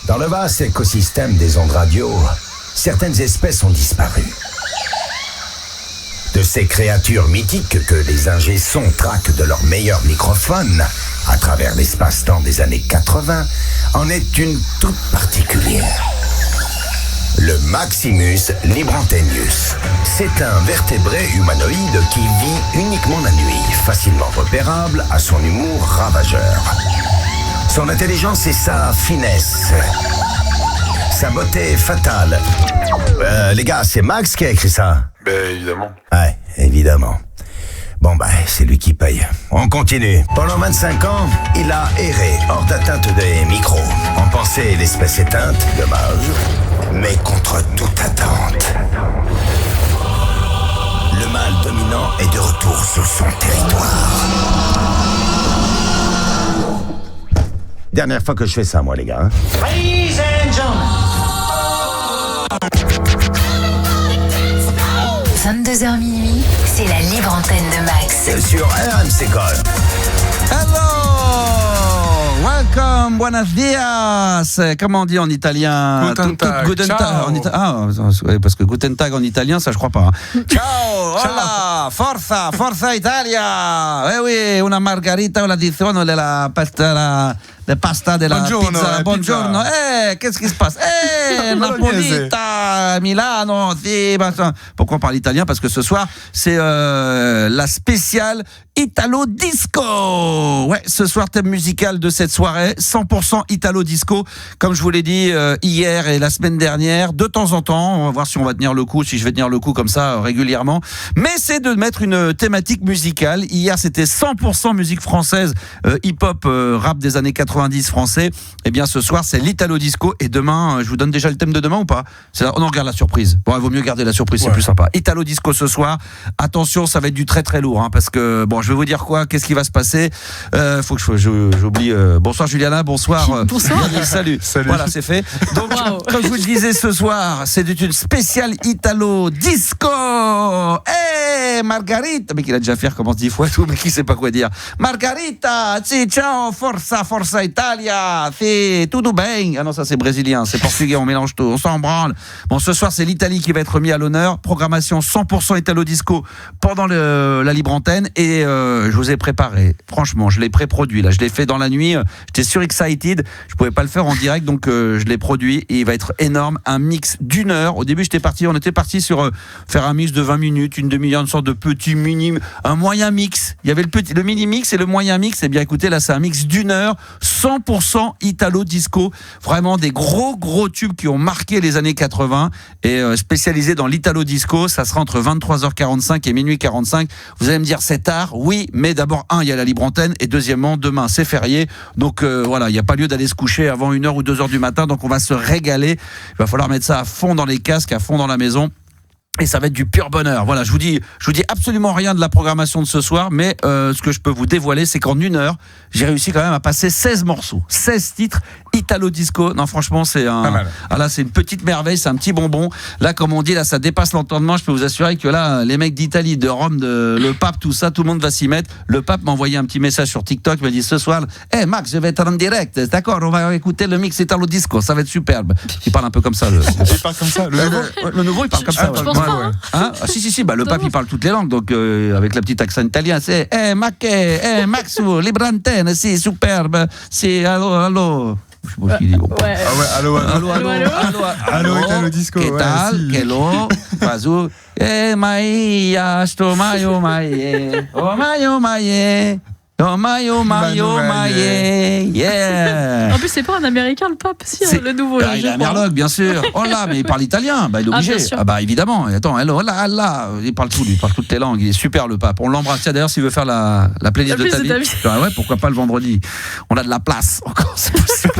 Dans le vaste écosystème des ondes radio, certaines espèces ont disparu. De ces créatures mythiques que les ingé-sons traquent de leur meilleur microphone à travers l'espace-temps des années 80, en est une toute particulière. Le Maximus librantenius. C'est un vertébré humanoïde qui vit uniquement la nuit, facilement repérable à son humour ravageur. Son intelligence et sa finesse. Sa beauté fatale. Les gars, c'est Max qui a écrit ça? Évidemment. Ouais, évidemment. Bon c'est lui qui paye. On continue. Pendant 25 ans, il a erré hors d'atteinte des micros. On pensait l'espèce éteinte, dommage, mais contre toute attente. Le mâle dominant est de retour sur son territoire. Dernière fois que je fais ça, moi, les gars. Ladies and gentlemen. 22h minuit, c'est la libre antenne de Max. Sur RMC Code. Hello! Welcome, buenos dias! Comment on dit en italien? Guten Tag. Guten Tag. Parce que Guten Tag en italien, ça je crois pas. Ciao! Hola! Forza Italia! Eh oui, una margarita o l'addizione della pasta della Buongiorno, pizza. Buongiorno! pizza. Qu'est-ce qui se passe? Napolita! Milano! Si, pourquoi on parle italien? Parce que ce soir, c'est la spéciale Italo Disco. Ouais, ce soir, thème musical de cette soirée, 100% Italo Disco. Comme je vous l'ai dit hier et la semaine dernière, de temps en temps, on va voir si on va tenir le coup, si je vais tenir le coup comme ça régulièrement. Mais c'est de mettre une thématique musicale. Hier, c'était 100% musique française, hip-hop, rap des années 90 français. Et bien, ce soir, c'est l'Italo Disco. Et demain, je vous donne déjà le thème de demain ou pas? On regarde la surprise. Bon, il vaut mieux garder la surprise, c'est plus sympa. Italo Disco ce soir. Attention, ça va être du très très lourd, hein, parce que bon, je vais vous dire quoi, qu'est-ce qui va se passer. Faut que j'oublie. Bonsoir Juliana, bonsoir. Bonsoir. Salut. Voilà, c'est fait. Donc, comme je vous le disais ce soir, c'est une spéciale Italo Disco. Margarita, mais qu'il a déjà fait, commence 10 fois tout, mais qui sait pas quoi dire. Margarita, si, ciao, forza Italia, si, tudo bem. Ah non, ça c'est brésilien, c'est portugais, on mélange tout, on s'en branle. Bon, ce soir, c'est l'Italie qui va être mis à l'honneur. Programmation 100% Italo Disco pendant la libre antenne. Et je vous ai préparé, franchement, je l'ai pré-produit, là, je l'ai fait dans la nuit, j'étais surexcited, je pouvais pas le faire en direct, donc je l'ai produit et il va être énorme, un mix d'1 heure. Au début, on était parti sur faire un mix de 20 minutes, une demi-heure, une sorte de petit mini, un moyen mix. Il y avait le mini mix et le moyen mix. Et bien écoutez, là, c'est un mix d'1 heure, 100% Italo Disco, vraiment des gros tubes qui ont marqué les années 80 et spécialisé dans l'Italo Disco. Ça sera entre 23h45 et minuit 45. Vous allez me dire, c'est tard. Oui, mais d'abord, il y a la libre antenne et deuxièmement, demain, c'est férié. Donc voilà, il n'y a pas lieu d'aller se coucher avant 1h ou 2h du matin. Donc on va se régaler. Il va falloir mettre ça à fond dans les casques, à fond dans la maison. Et ça va être du pur bonheur. Voilà, je vous dis absolument rien de la programmation de ce soir, mais ce que je peux vous dévoiler, c'est qu'en 1 heure, j'ai réussi quand même à passer 16 morceaux, 16 titres Italo Disco. Non, franchement, c'est là, c'est une petite merveille, c'est un petit bonbon. Là, comme on dit, là, ça dépasse l'entendement. Je peux vous assurer que là, les mecs d'Italie, de Rome, le pape, tout ça, tout le monde va s'y mettre. Le pape m'a envoyé un petit message sur TikTok, il m'a dit ce soir, Max, je vais être en direct, d'accord, on va écouter le mix Italo Disco, ça va être superbe. Il parle un peu comme ça. Il parle comme ça. Le nouveau, il parle comme ça. Je pense pas. Hein? Si, le pape il parle toutes les langues, donc avec la petite accent italien, c'est Max, libre antenne, si, superbe, si, allo. Je sais pas ce qu'il dit. Ouais. Ah ouais, allo, Italo Disco. Che tal? Che lo? Vasu. Maia, sto maio maie. Oh maie. Oh maie, yeah. En plus, c'est pas un Américain, le pape, si, le nouveau. Il est Merloc, bien sûr. Oh là, mais il parle italien, il est obligé. Évidemment. Attends, là, il parle toutes les langues. Il est super, le pape. On l'embrasse. Tiens, d'ailleurs, s'il veut faire la playlist de ta vie. Ouais, pourquoi pas le vendredi. On a de la place. Encore, c'est possible.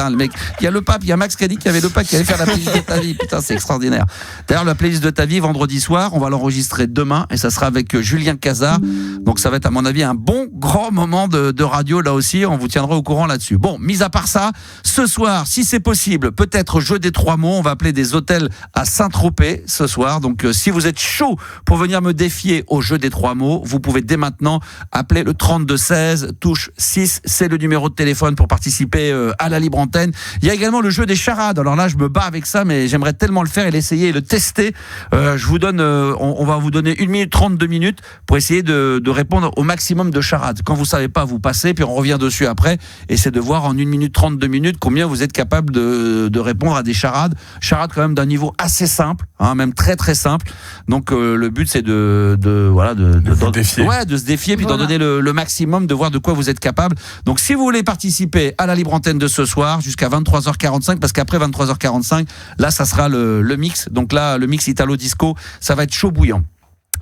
Le mec, il y a le pape, il y a Max qui a dit qu'il y avait le pape qui allait faire la playlist de ta vie. Putain, c'est extraordinaire. D'ailleurs, la playlist de ta vie, vendredi soir, on va l'enregistrer demain et ça sera avec Julien Cazard. Donc, ça va être à mon avis un bon grand moment de radio là aussi, on vous tiendra au courant là-dessus. Bon, mis à part ça, ce soir, si c'est possible, peut-être jeu des 3 mots, on va appeler des hôtels à Saint-Tropez ce soir. Donc si vous êtes chaud pour venir me défier au jeu des 3 mots, vous pouvez dès maintenant appeler le 3216 touche 6, c'est le numéro de téléphone pour participer à la libre antenne. Il y a également le jeu des charades. Alors là, je me bats avec ça, mais j'aimerais tellement le faire et l'essayer et le tester. Je vous donne, on va vous donner 1 minute 30, 2 minutes pour essayer de répondre au maximum de charades. Quand vous savez pas, vous passez, puis on revient dessus après. Et c'est de voir en 1 minute 30, 2 minutes combien vous êtes capable de répondre à des charades. Charades quand même d'un niveau assez simple, hein, même très très simple. Donc le but c'est de vous défier. Ouais, de se défier puis d'en donner le maximum, de voir de quoi vous êtes capable. Donc si vous voulez participer à la libre antenne de ce soir jusqu'à 23h45, parce qu'après 23h45, là ça sera le mix. Donc là le mix Italo Disco, ça va être chaud bouillant.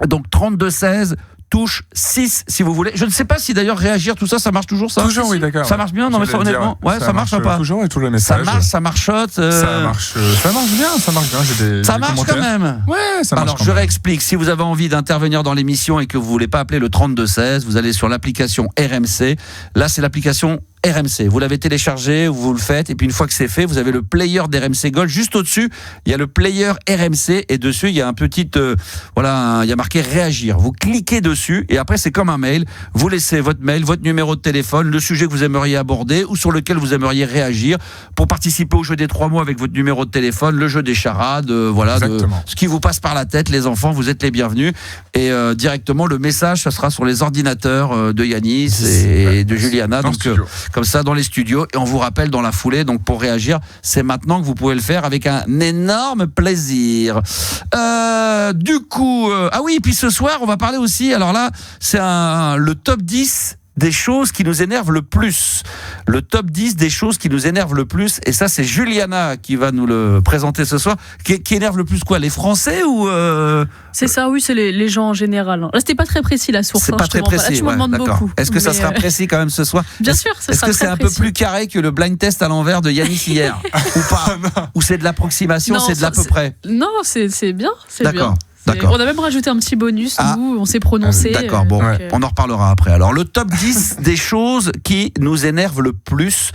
Donc 32-16 touche 6 si vous voulez. Je ne sais pas si d'ailleurs réagir tout ça, ça marche toujours ça. Toujours oui, d'accord. Ça marche bien, non mais ça, honnêtement, ouais, ça marche pas. Toujours et tout le message. Ça marchote. Ça marche bien. J'ai ça marche quand même. Ouais, ça marche. Alors je réexplique. Si vous avez envie d'intervenir dans l'émission et que vous voulez pas appeler le 3216, vous allez sur l'application RMC. Là, c'est l'application RMC. Vous l'avez téléchargé, vous le faites, et puis une fois que c'est fait, vous avez le player d'RMC Gold. Juste au-dessus, il y a le player RMC, et dessus, il y a un petit, il y a marqué réagir. Vous cliquez dessus, et après, c'est comme un mail. Vous laissez votre mail, votre numéro de téléphone, le sujet que vous aimeriez aborder, ou sur lequel vous aimeriez réagir, pour participer au jeu des 3 mots avec votre numéro de téléphone, le jeu des charades, ce qui vous passe par la tête, les enfants, vous êtes les bienvenus. Et directement, le message, ça sera sur les ordinateurs de Yanis et de Juliana. Donc, comme ça dans les studios, et on vous rappelle dans la foulée. Donc pour réagir, c'est maintenant que vous pouvez le faire avec un énorme plaisir. Du coup, ah oui, et puis ce soir on va parler aussi, alors là c'est le top 10 des choses qui nous énervent le plus. Le top 10 des choses qui nous énervent le plus. Et ça, c'est Juliana qui va nous le présenter ce soir. Qui énerve le plus quoi? Les Français ou C'est ça, oui, c'est les gens en général. Là, c'était pas très précis la source. C'est pas très précis. Là, tu m'en demandes beaucoup. Est-ce que ça sera précis quand même ce soir? Bien sûr, ça sera Est-ce que c'est un peu plus carré que le blind test à l'envers de Yanis hier? Ou pas? Ou c'est de l'approximation, c'est de l'à peu près? Non, c'est bien. D'accord. On a même rajouté un petit bonus, nous, on s'est prononcé. D'accord, bon, on en reparlera après. Alors, le top 10 des choses qui nous énervent le plus,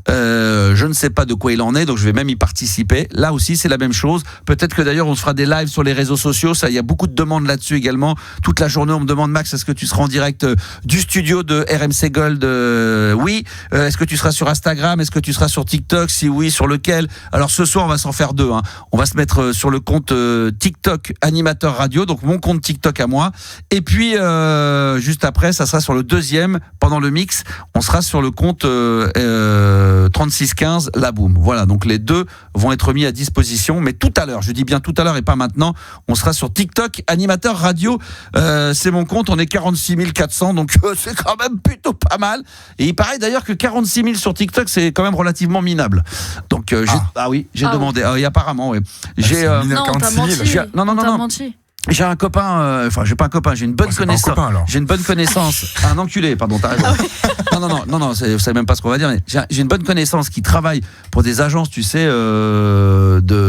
je ne sais pas de quoi il en est, donc je vais même y participer. Là aussi, c'est la même chose. Peut-être que d'ailleurs, on se fera des lives sur les réseaux sociaux. Ça, il y a beaucoup de demandes là-dessus également. Toute la journée, on me demande, Max, est-ce que tu seras en direct du studio de RMC Gold? Oui. Est-ce que tu seras sur Instagram? Est-ce que tu seras sur TikTok? Si oui, sur lequel? Alors, ce soir, on va s'en faire 2. On va se mettre sur le compte TikTok Animateur Radio, donc mon compte TikTok à moi. Et puis juste après, ça sera sur le deuxième, pendant le mix, on sera sur le compte 3615 La Boom. Voilà, donc les deux vont être mis à disposition, mais tout à l'heure, je dis bien tout à l'heure et pas maintenant, on sera sur TikTok Animateur Radio. C'est mon compte, on est 46 400, donc c'est quand même plutôt pas mal. Et il paraît d'ailleurs que 46 000 sur TikTok, c'est quand même relativement minable. Donc j'ai demandé. Et apparemment, oui. Non, t'as menti. Non. J'ai un copain, j'ai pas un copain, j'ai une bonne connaissance. J'ai une bonne connaissance, un enculé, pardon, t'as raison. Non, vous savez même pas ce qu'on va dire, mais j'ai une bonne connaissance qui travaille pour des agences, tu sais,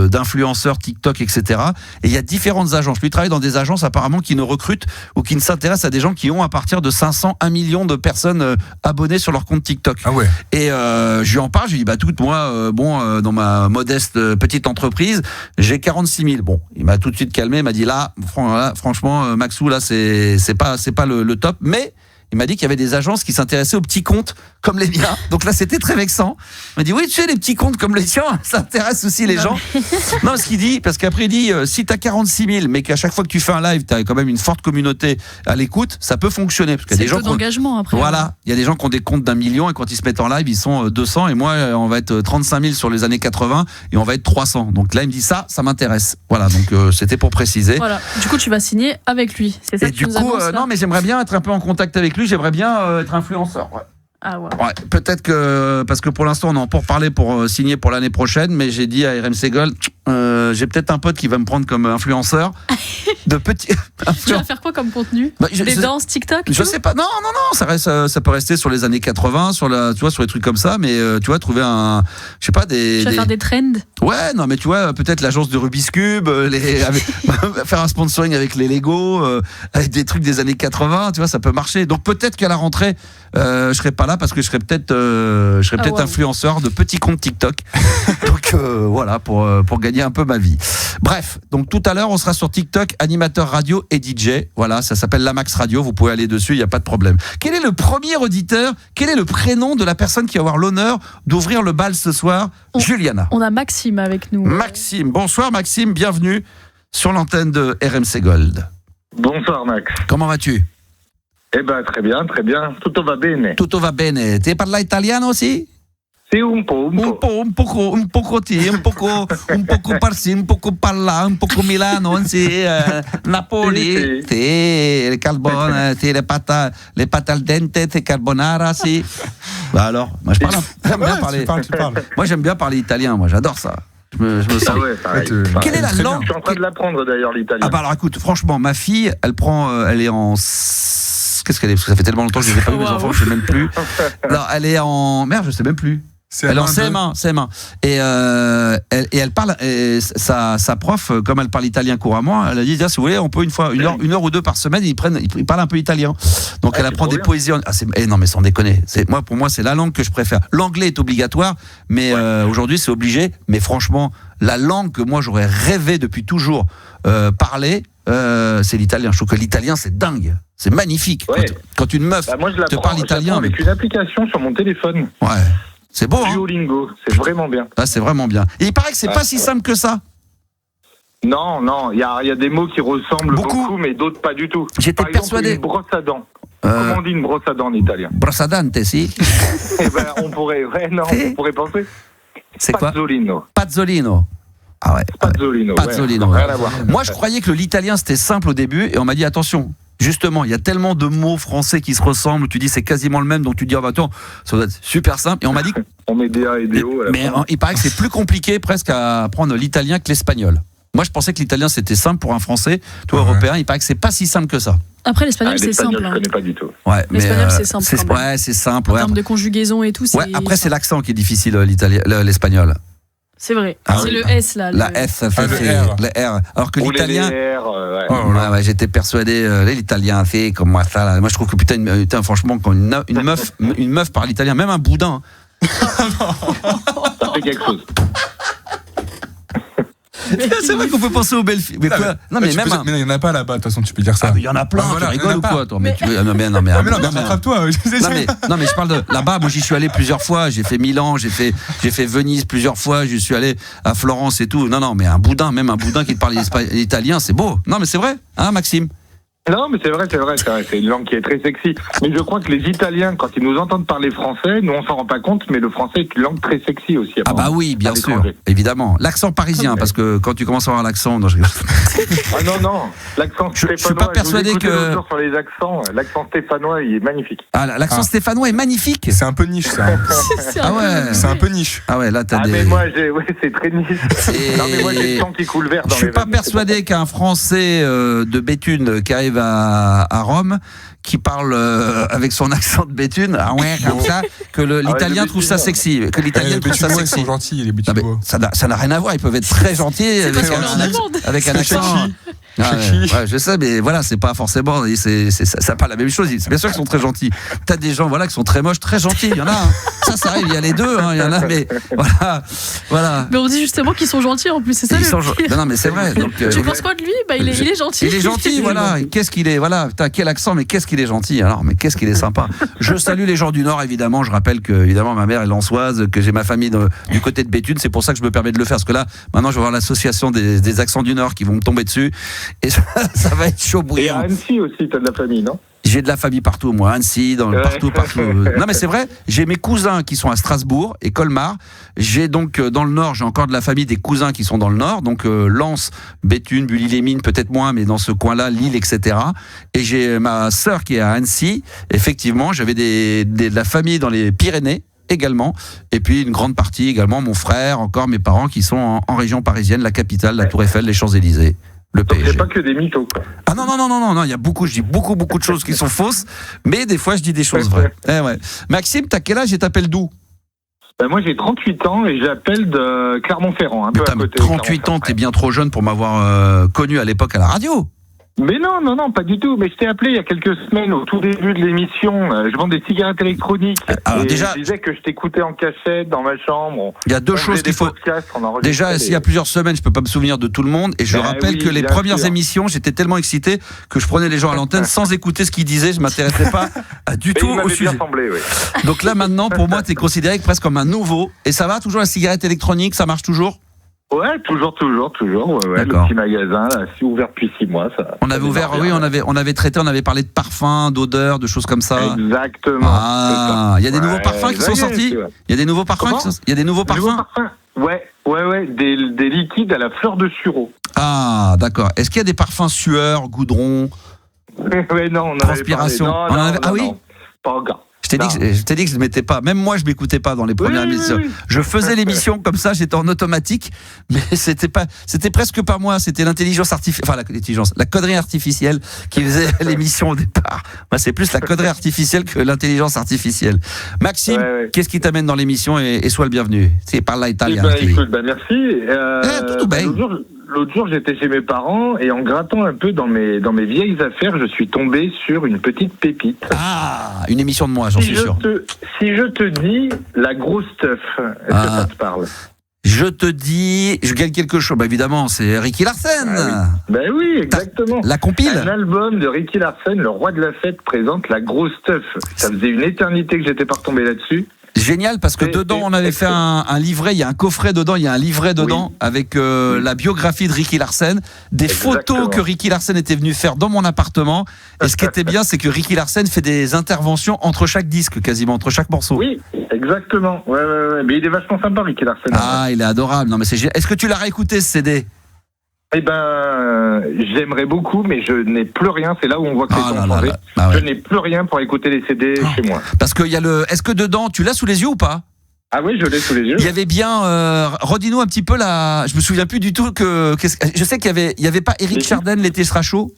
d'influenceurs, TikTok, etc. Et il y a différentes agences. Lui, il travaille dans des agences apparemment qui ne recrutent ou qui ne s'intéressent à des gens qui ont à partir de 500, 1 million de personnes abonnées sur leur compte TikTok. Ah ouais. Et je lui en parle, je lui dis, moi, dans ma modeste petite entreprise, j'ai 46 000. Bon, il m'a tout de suite calmé, il m'a dit là, franchement, Maxou, là, c'est pas le top, mais il m'a dit qu'il y avait des agences qui s'intéressaient aux petits comptes comme les miens. Donc là, c'était très vexant. Il m'a dit, oui, tu sais, les petits comptes comme les tiens, ça intéresse aussi les gens. Non, ce qu'il dit, parce qu'après, il dit, si t'as 46 000, mais qu'à chaque fois que tu fais un live, t'as quand même une forte communauté à l'écoute, ça peut fonctionner. Parce qu'il y a des gens d'engagement après. Voilà. Il y a des gens qui ont des comptes d'1 million et quand ils se mettent en live, ils sont 200 et moi, on va être 35 000 sur les années 80 et on va être 300. Donc là, il me dit ça m'intéresse. Voilà. Donc, c'était pour préciser. Voilà. Du coup, tu vas signer avec lui. C'est ça et que tu nous annonces, là ? Non, mais j'aimerais bien être un peu en contact avec lui. J'aimerais bien être influenceur. Ouais. Ah ouais. Ouais, peut-être que parce que pour l'instant on en a pour parler pour signer pour l'année prochaine, mais j'ai dit à RMC Gold, j'ai peut-être un pote qui va me prendre comme influenceur de petit. Tu vas faire quoi comme contenu? Des danses TikTok? Je sais pas. Non, ça peut rester sur les années 80, sur les trucs comme ça, mais tu vois, trouver je sais pas des. Tu vas faire des trends? Ouais, non, mais tu vois, peut-être l'agence de Rubik's Cube, faire un sponsoring avec les Lego, avec des trucs des années 80, tu vois, ça peut marcher. Donc peut-être qu'à la rentrée, je serai pas là parce que je serais peut-être wow. influenceur de petits comptes TikTok. Donc voilà, pour gagner un peu ma vie. Bref, donc tout à l'heure, on sera sur TikTok, animateur radio et DJ. Voilà, ça s'appelle La Max Radio. Vous pouvez aller dessus, il n'y a pas de problème. Quel est le premier auditeur? Quel est le prénom de la personne qui va avoir l'honneur d'ouvrir le bal ce soir? Juliana. On a Maxime avec nous. Maxime. Bonsoir Maxime, bienvenue sur l'antenne de RMC Gold. Bonsoir Max. Comment vas-tu? Eh ben très bien. Tutto va bene. Tutto va bene. Tu parles italien aussi? Sì, un po'. Un poco par-ci, un poco par-là, un poco Milano, Napoli, Sì. le carbone, les pâtes al dente, carbonara, si. Bah alors, moi j'aime bien parler. Tu parles. Moi j'aime bien parler italien, moi j'adore ça. Je me sens. Ah ouais, pareil. Quelle est la langue? Je suis en train de l'apprendre d'ailleurs l'italien. Ah bah alors écoute, franchement, ma fille, elle est en... Qu'est-ce qu'elle est? Parce que ça fait tellement longtemps que je ne les ai pas vu, mes enfants, je ne sais même plus. Non, elle est en... Merde, je ne sais même plus. Elle est en CM1. Et elle parle, et sa prof, comme elle parle italien couramment, elle a dit, si vous voulez, on peut une heure ou deux par semaine, ils parlent un peu italien. Donc elle apprend des poésies. Non mais sans déconner. Pour moi, c'est la langue que je préfère. L'anglais est obligatoire, mais aujourd'hui c'est obligé. Mais franchement, la langue que moi j'aurais rêvé depuis toujours parler, c'est l'italien. Je trouve que l'italien c'est dingue. C'est magnifique. Ouais. Quand une meuf te parle italien. Avec une application sur mon téléphone. Ouais. C'est beau, hein? Duolingo, c'est vraiment bien. Ah, c'est vraiment bien. Et il paraît que c'est pas si simple que ça. Non, il y a des mots qui ressemblent beaucoup mais d'autres pas du tout. J'étais persuadé. Une brosse à dents. Comment on dit une brosse à dents en italien? Brosse à dente, si. Eh ben, on pourrait penser. C'est quoi? Pazzolino. Pazzolino. Ah ouais. Pazzolino. Pazzolino. Ouais, rien à voir. Moi, je croyais que l'italien c'était simple au début et on m'a dit attention. Justement, il y a tellement de mots français qui se ressemblent, tu dis c'est quasiment le même, donc tu dis attends, ça doit être super simple. Et on m'a dit on met des A et des O. Mais il paraît que c'est plus compliqué presque à apprendre l'italien que l'espagnol. Moi, je pensais que l'italien c'était simple pour un Français, toi européen. Il paraît que c'est pas si simple que ça. Après l'espagnol c'est simple. Je connais pas du tout. Ouais, l'espagnol c'est simple. Ouais, c'est simple. En termes de conjugaison et tout. Ouais, après c'est l'accent qui est difficile, l'espagnol. C'est vrai. Ah, c'est le S là. La S, ça fait le R. Alors que l'italien. Ouais, j'étais persuadé, l'italien fait comme moi ça. Là. Moi je trouve que putain, franchement, quand une meuf parle italien, même un boudin. Ça fait quelque chose. C'est vrai qu'on peut penser aux belles filles. Mais quoi? Non, mais même. Mais il n'y en a pas là-bas, de toute façon, tu peux dire ça. Il y en a plein, tu rigoles ou quoi? Attends, mais rattrape-toi. Non, mais je parle de là-bas. Moi, j'y suis allé plusieurs fois. J'ai fait Milan, j'ai fait Venise plusieurs fois. Je suis allé à Florence et tout. Non, mais même un boudin qui te parle italien, c'est beau. Non, mais c'est vrai, hein, Maxime? Non, mais c'est vrai, c'est une langue qui est très sexy. Mais je crois que les Italiens, quand ils nous entendent parler français, nous on s'en rend pas compte, mais le français est une langue très sexy aussi. Ah bah oui, bien sûr, évidemment. L'accent parisien, parce que quand tu commences à avoir l'accent... Non, ah non, l'accent stéphanois, je suis pas persuadé que... Sur les accents, l'accent stéphanois, il est magnifique. Ah, l'accent stéphanois est magnifique. C'est un peu niche, ça. Ah ouais. C'est un peu niche. Ah ouais, là t'as des... mais moi, c'est très niche. Non, mais moi, j'ai le sang qui coule vert dans les veines. Je suis pas persuadé qu'un Français de Béthune qui arrive à Rome, qui parle avec son accent de Béthune, comme ça, que l'italien trouve ça sexy. Que l'italien trouve ça sexy. Ils sont gentils, les Béthunois. Ça n'a rien à voir, ils peuvent être très gentils avec un accent. Ouais, je sais, mais voilà, c'est pas forcément, ça pas la même chose. C'est bien sûr qu'ils sont très gentils. T'as des gens, qui sont très moches, très gentils. Il y en a. Ça arrive. Il y a les deux. Il y en a, mais voilà. Mais on dit justement qu'ils sont gentils en plus. C'est ça le pire. Non, mais c'est vrai. Donc, tu penses quoi de lui? Il est gentil. Il est gentil, voilà. Qu'est-ce qu'il est, putain, quel accent, mais qu'est-ce qu'il est gentil. Alors, mais qu'est-ce qu'il est sympa. Je salue les gens du Nord, évidemment. Je rappelle que, évidemment, ma mère est lançoise, que j'ai ma famille du côté de Béthune. C'est pour ça que je me permets de le faire, parce que là, maintenant, je vais voir l'association des accents du Nord qui vont me tomber dessus. Et ça va être chaud bouillant. Et à Annecy aussi, t'as de la famille, non? J'ai de la famille partout, moi, Annecy, partout. Non, mais c'est vrai, j'ai mes cousins qui sont à Strasbourg et Colmar. J'ai donc, dans le Nord, j'ai encore de la famille des cousins qui sont dans le Nord. Donc, Lens, Béthune, Bully-les-Mines, peut-être moins, mais dans ce coin-là, Lille, etc. Et j'ai ma sœur qui est à Annecy. Effectivement, j'avais de la famille dans les Pyrénées également, et puis une grande partie également, mon frère, encore mes parents qui sont en région parisienne, la capitale, la Tour Eiffel, les Champs-Élysées. Le PSG. Donc c'est pas que des mythos, quoi. Ah non, il y a je dis beaucoup de choses qui sont fausses, mais des fois je dis des choses vraies. Ouais. Maxime, t'as quel âge et t'appelles d'où? Moi j'ai 38 ans et j'appelle de Clermont-Ferrand, un peu à côté. 38 ans, t'es bien trop jeune pour m'avoir connu à l'époque à la radio. Mais non, pas du tout. Mais je t'ai appelé il y a quelques semaines, au tout début de l'émission. Je vends des cigarettes électroniques. Alors, et déjà, je disais que je t'écoutais en cachette dans ma chambre. Il y a deux choses qu'il faut. Déjà, s'il y a plusieurs semaines, je peux pas me souvenir de tout le monde. Et je rappelle que les premières émissions, j'étais tellement excité que je prenais les gens à l'antenne sans écouter ce qu'ils disaient. Je m'intéressais pas du tout au sujet. Bien semblé, oui. Donc là, maintenant, pour moi, tu es considéré presque comme un nouveau. Et ça va toujours la cigarette électronique, ça marche toujours? Ouais, toujours. Ouais, le petit magasin, là, c'est ouvert depuis 6 mois. Ça, on avait ouvert, oui, on avait traité, on avait parlé de parfums, d'odeurs, de choses comme ça. Exactement. Ah, il y a des nouveaux parfums qui sont sortis. Il y a des nouveaux parfums. Il y a des nouveaux parfums. Ouais, des liquides à la fleur de sureau. Ah, d'accord. Est-ce qu'il y a des parfums sueur, goudron? Ouais, non, on transpiration. Ah oui. Non, pas encore. Je t'ai dit que je ne m'étais pas. Même moi, je m'écoutais pas dans les premières émissions. Oui. Je faisais l'émission comme ça, j'étais en automatique, mais c'était presque pas moi. C'était l'intelligence artificielle, enfin la connerie artificielle qui faisait l'émission au départ. Moi, c'est plus la connerie artificielle que l'intelligence artificielle. Maxime, qu'est-ce qui t'amène dans l'émission et sois le bienvenu. C'est par là italien. Écoute, merci. Tout bien. L'autre jour, j'étais chez mes parents et en grattant un peu dans mes vieilles affaires, je suis tombé sur une petite pépite. Ah, une émission de moi, j'en suis sûr. Si je te dis la grosse stuff, est-ce que ça te parle? Je te dis, je gagne quelque chose. Bah évidemment, c'est Ricky Larsen. Ah oui. Ben oui, exactement. La compile. Un album de Ricky Larsen, le roi de la fête, présente la grosse stuff. Ça faisait une éternité que j'étais pas retombé là-dessus. Génial, parce que dedans on avait fait un livret, il y a un coffret dedans, il y a un livret dedans avec la biographie de Ricky Larsen, des photos que Ricky Larsen était venu faire dans mon appartement. Et ce qui était bien, c'est que Ricky Larsen fait des interventions entre chaque disque, quasiment entre chaque morceau. Oui, exactement. Ouais. Mais il est vachement sympa, Ricky Larsen. Ah, il est adorable. Non, mais c'est génial. Est-ce que tu l'as réécouté ce CD? Eh ben, j'aimerais beaucoup, mais je n'ai plus rien. C'est là où on voit que les temps ont changé. Je n'ai plus rien pour écouter les CD chez moi. Parce qu'il y a est-ce que dedans, tu l'as sous les yeux ou pas? Ah oui, je l'ai sous les yeux. Il y avait bien, redis-nous un petit peu je me souviens plus du tout je sais qu'il y avait pas Éric Chardin, L'été sera chaud.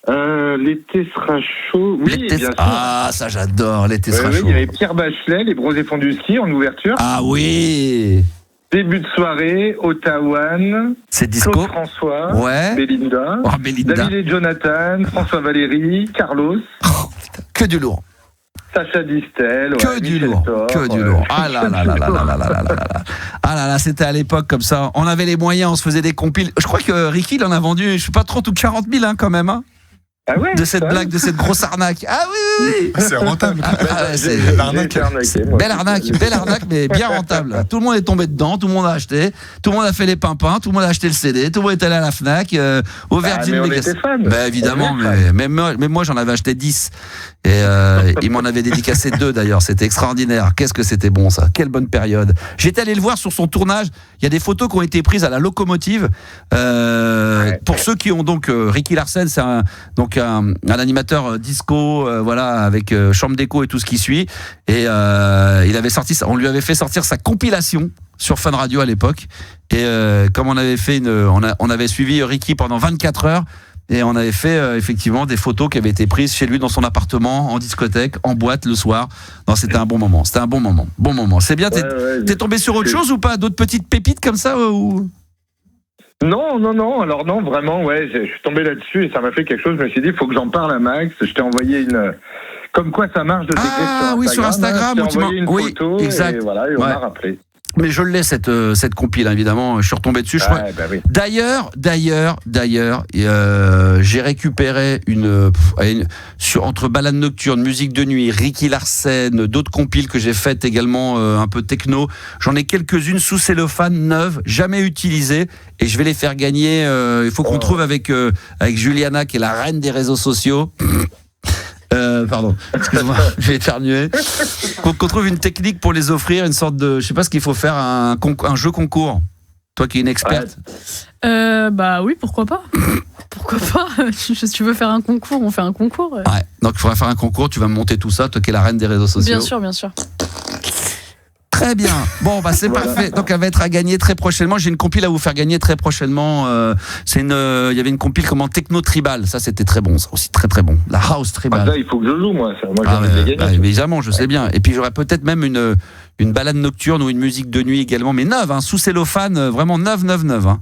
L'été sera chaud. Oui, bien sûr. Ah, ça j'adore, l'été sera chaud. Il y avait Pierre Bachelet, Les Bronzés fonds du ski en ouverture. Ah oui. Début de soirée, Ottawa, c'est disco. Claude François, Belinda, David et Jonathan, François Valéry, Carlos. Oh, putain, que du lourd. Sacha Distel, que du lourd. Ah là là. Ah là là, c'était à l'époque comme ça. On avait les moyens, on se faisait des compiles. Je crois que Ricky, il en a vendu, je sais pas, 30 ou 40 000 quand même. Hein. Ah ouais, de cette blague, de cette grosse arnaque. Ah oui. C'est rentable. C'est belle arnaque, mais bien rentable. Tout le monde est tombé dedans, tout le monde a acheté, tout le monde a fait les pimpins, tout le monde a acheté le CD, tout le monde est allé à la Fnac, au Virgin Megastore. Bah évidemment, mais moi j'en avais acheté 10. Et il m'en avait dédicacé 2 d'ailleurs, c'était extraordinaire. Qu'est-ce que c'était bon ça, quelle bonne période. J'étais allé le voir sur son tournage, il y a des photos qui ont été prises à la locomotive. Pour ceux qui ont donc Ricky Larsen, c'est un animateur disco, voilà, avec chambre d'écho et tout ce qui suit. Et on lui avait fait sortir sa compilation sur Fun Radio à l'époque. Et comme on avait fait on avait suivi Ricky pendant 24 heures. Et on avait fait effectivement des photos qui avaient été prises chez lui dans son appartement, en discothèque, en boîte le soir. Non, c'était un bon moment. Bon moment. C'est bien. T'es tombé sur autre chose ou pas? D'autres petites pépites comme ça ou... Non. Alors non, vraiment, je suis tombé là-dessus et ça m'a fait quelque chose. Je me suis dit, il faut que j'en parle à Max. Je t'ai envoyé comme quoi ça marche de t'écrire sur Instagram. Oui, sur Instagram. Je t'ai envoyé une photo exact. Et voilà, et on m'a rappelé. Mais je l'ai cette compile évidemment, je suis retombé dessus. Oui. D'ailleurs, j'ai récupéré entre balade nocturne, musique de nuit, Ricky Larsen, d'autres compiles que j'ai faites également un peu techno. J'en ai quelques-unes sous cellophane, neuves, jamais utilisées, et je vais les faire gagner. Il faut qu'on trouve avec Juliana, qui est la reine des réseaux sociaux. Pardon, excuse-moi, j'ai éternué. Qu'on trouve une technique pour les offrir, une sorte de, je sais pas ce qu'il faut faire, un jeu concours. Toi qui es une experte. Bah oui, pourquoi pas. Pourquoi pas. Si tu veux faire un concours, on fait un concours. Ouais. Donc il faudra faire un concours. Tu vas me monter tout ça, toi qui es la reine des réseaux sociaux. Bien sûr. Très bien. Bon, bah c'est parfait. Donc elle va être à gagner très prochainement. J'ai une compile à vous faire gagner très prochainement. Il y avait une compile comme en techno tribal. Ça, c'était très bon. Ça aussi très très bon. La house tribal. Ça, il faut que je joue moi. Moi, évidemment, je sais bien. Et puis j'aurais peut-être même une balade nocturne ou une musique de nuit également, mais neuve, sous cellophane, vraiment neuve. Hein.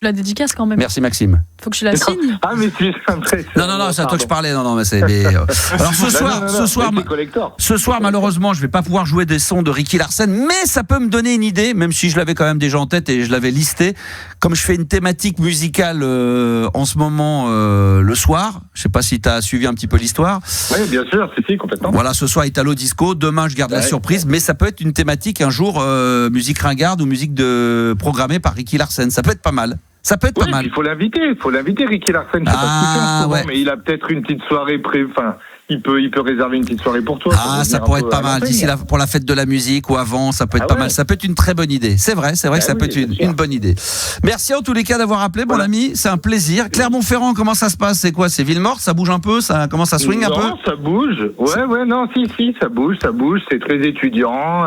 La dédicace quand même. Merci Maxime. Faut que je la signe. Ah, mais c'est Non, c'est à toi que je parlais. Non, mais c'est. Alors ce soir, malheureusement, je vais pas pouvoir jouer des sons de Ricky Larsen, mais ça peut me donner une idée, même si je l'avais quand même déjà en tête et je l'avais listé. Comme je fais une thématique musicale en ce moment le soir, je sais pas si tu as suivi un petit peu l'histoire. Oui, bien sûr, si, complètement. Voilà, ce soir Italo Disco, demain je garde la surprise, mais ça peut être une thématique un jour musique ringarde ou musique programmée par Ricky Larsen. Ça peut être pas mal. Ça peut être pas mal. Il faut l'inviter, Ricky Larsen. Je sais pas ce mais il a peut-être une petite soirée Enfin, il peut réserver une petite soirée pour toi. Ça pourrait être pas mal. D'ici pour la fête de la musique ou avant, ça peut être pas mal. Ça peut être une très bonne idée. C'est vrai que ça peut être une bonne idée. Merci en tous les cas d'avoir appelé, mon ami. C'est un plaisir. Clermont-Ferrand, comment ça se passe? C'est quoi? C'est ville morte? Ça bouge un peu? Ça commence à swing un peu? Non, ça bouge. Ouais, non, si, ça bouge. C'est très étudiant,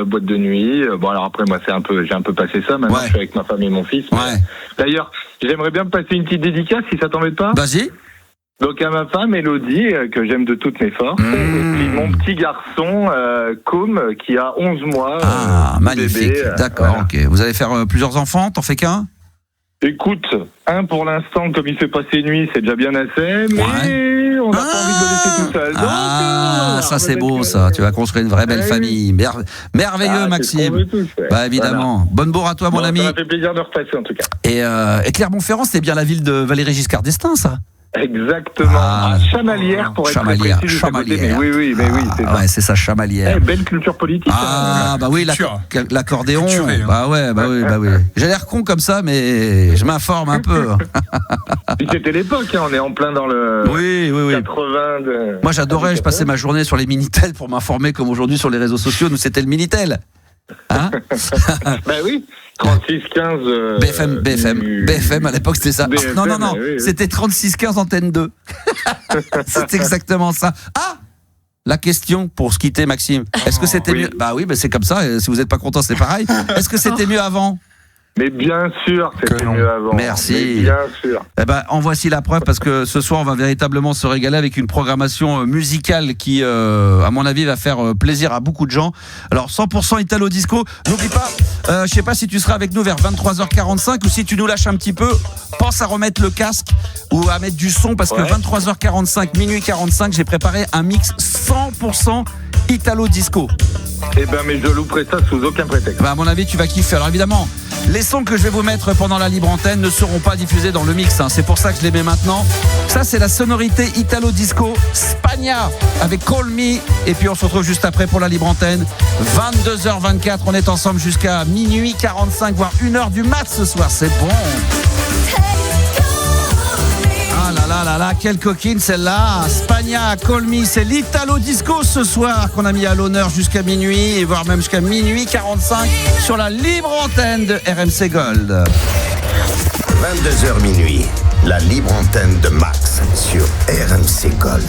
boîte de nuit. Bon, alors après, moi, j'ai un peu passé ça. Maintenant, je suis avec ma femme et mon fils. Ouais. D'ailleurs, j'aimerais bien me passer une petite dédicace, si ça t'embête pas. Vas-y. Donc à ma femme, Elodie, que j'aime de toutes mes forces, et puis mon petit garçon, Com, qui a 11 mois. Magnifique, bébé, d'accord, voilà. Ok. Vous allez faire plusieurs enfants? T'en fais qu'un? Écoute, un pour l'instant, comme il fait passer nuit, c'est déjà bien assez, mais on n'a pas envie de le laisser tout seul. Donc, ça c'est beau ça, tu vas construire une vraie belle famille. Merveilleux Maxime. Évidemment. Voilà. Bonne bourre à toi mon ami. Ça m'a fait plaisir de repasser en tout cas. Et Clermont-Ferrand, c'était bien la ville de Valéry Giscard d'Estaing, ça? Exactement, à Chamalières pour être précis. Chamalières. Mais oui, c'est ça. Ouais, c'est ça, Chamalières. Belle culture politique. L'accordéon. Bah oui. J'ai l'air con comme ça, mais je m'informe un peu. C'était l'époque, on est en plein dans le 80. Moi j'adorais, je passais ma journée sur les Minitel pour m'informer comme aujourd'hui sur les réseaux sociaux. Nous c'était le Minitel. Hein? Oui, 36-15 BFM à l'époque c'était ça. Non, c'était 36-15 antenne 2. C'est exactement ça. La question pour se quitter, Maxime, est-ce que c'était mieux? Bah oui, c'est comme ça, si vous n'êtes pas content c'est pareil. Est-ce que c'était mieux avant? Mais bien sûr, c'était mieux avant. Merci. Mais bien sûr. En voici la preuve, parce que ce soir, on va véritablement se régaler avec une programmation musicale qui, à mon avis, va faire plaisir à beaucoup de gens. Alors, 100% Italo Disco. N'oublie pas, je sais pas si tu seras avec nous vers 23h45 ou si tu nous lâches un petit peu, pense à remettre le casque ou à mettre du son, parce que 23h45, minuit 45, j'ai préparé un mix 100% Italo Disco. Mais je louperai ça sous aucun prétexte. À mon avis, tu vas kiffer. Alors évidemment, les sons que je vais vous mettre pendant la libre antenne ne seront pas diffusés dans le mix. C'est pour ça que je les mets maintenant. Ça, c'est la sonorité Italo Disco Spagna avec Call Me. Et puis on se retrouve juste après pour la libre antenne. 22h24, on est ensemble jusqu'à minuit 45, voire 1h du mat ce soir. C'est bon. Ah là, quelle coquine celle-là. Spagna, Call Me, c'est l'Italo Disco ce soir qu'on a mis à l'honneur jusqu'à minuit et voire même jusqu'à minuit 45 sur la libre antenne de RMC Gold. 22h minuit, la libre antenne de Max sur RMC Gold.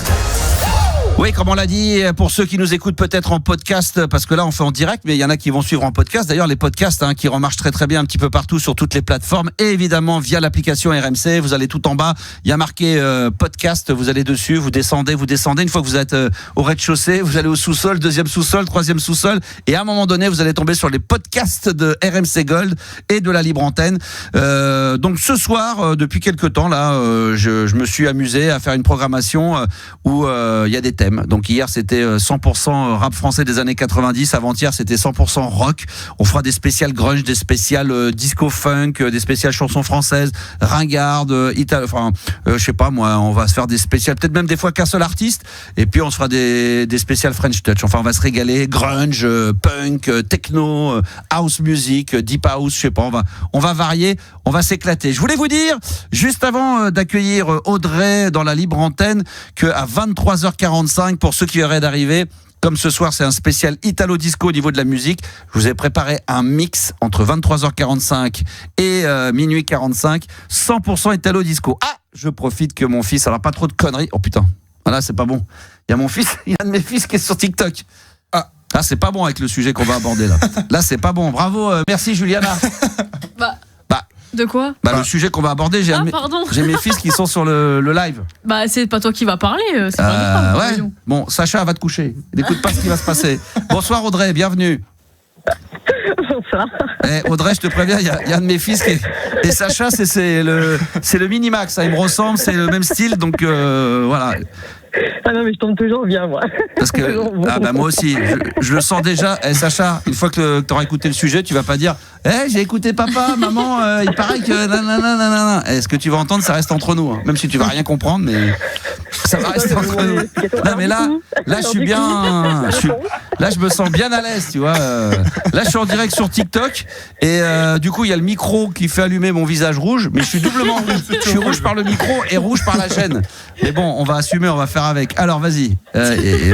Oui, comme on l'a dit, pour ceux qui nous écoutent peut-être en podcast, parce que là on fait en direct, mais il y en a qui vont suivre en podcast. D'ailleurs, les podcasts qui remarchent très très bien un petit peu partout sur toutes les plateformes et évidemment via l'application RMC. Vous allez tout en bas, il y a marqué podcast, vous allez dessus, vous descendez. Une fois que vous êtes au rez-de-chaussée, vous allez au sous-sol, deuxième sous-sol, troisième sous-sol, et à un moment donné, vous allez tomber sur les podcasts de RMC Gold et de la libre antenne. Donc ce soir, depuis quelques temps là, je me suis amusé à faire une programmation où il y a des thèmes. Donc hier c'était 100% rap français des années 90, avant-hier c'était 100% rock. On fera des spéciales grunge, des spéciales disco funk, des spéciales chansons françaises, ringarde, je sais pas moi, on va se faire des spéciales, peut-être même des fois qu'un seul artiste, et puis on se fera des spéciales French Touch. Enfin on va se régaler, grunge, punk, techno, house music, deep house, je sais pas, on va varier, on va s'éclater. Je voulais vous dire, juste avant d'accueillir Audrey dans la libre antenne, que à 23h45, pour ceux qui auraient d'arriver, comme ce soir c'est un spécial Italo Disco au niveau de la musique, je vous ai préparé un mix entre 23h45 et minuit 45, 100% Italo Disco. Je profite que mon fils, alors pas trop de conneries, oh putain, voilà c'est pas bon, il y a mon fils, il y a un de mes fils qui est sur TikTok. C'est pas bon avec le sujet qu'on va aborder là. Là c'est pas bon, bravo, merci Juliana. De quoi? Le sujet qu'on va aborder, j'ai mes fils qui sont sur le live. C'est pas toi qui vas parler, c'est pas grave. Ouais. Bon, Sacha va te coucher. N'écoute pas ce qui va se passer. Bonsoir Audrey, bienvenue. ça. Audrey, je te préviens, il y a un de mes fils et Sacha, c'est le minimax. Ça, il me ressemble, c'est le même style, donc voilà. Ah non, mais je tombe toujours bien, moi. Parce que moi aussi, je le sens déjà. Sacha, une fois que tu auras écouté le sujet, tu vas pas dire j'ai écouté papa, maman, il paraît que nanana. Ce que tu vas entendre, ça reste entre nous, hein. Même si tu vas rien comprendre, mais ça va rester entre nous. Non, mais là, je suis bien. Là, je me sens bien à l'aise, tu vois. Là, je suis en direct sur TikTok et du coup, il y a le micro qui fait allumer mon visage rouge, mais je suis doublement rouge. Je suis rouge par le micro et rouge par la chaîne. Mais bon, on va assumer, on va faire avec. Alors, vas-y. Et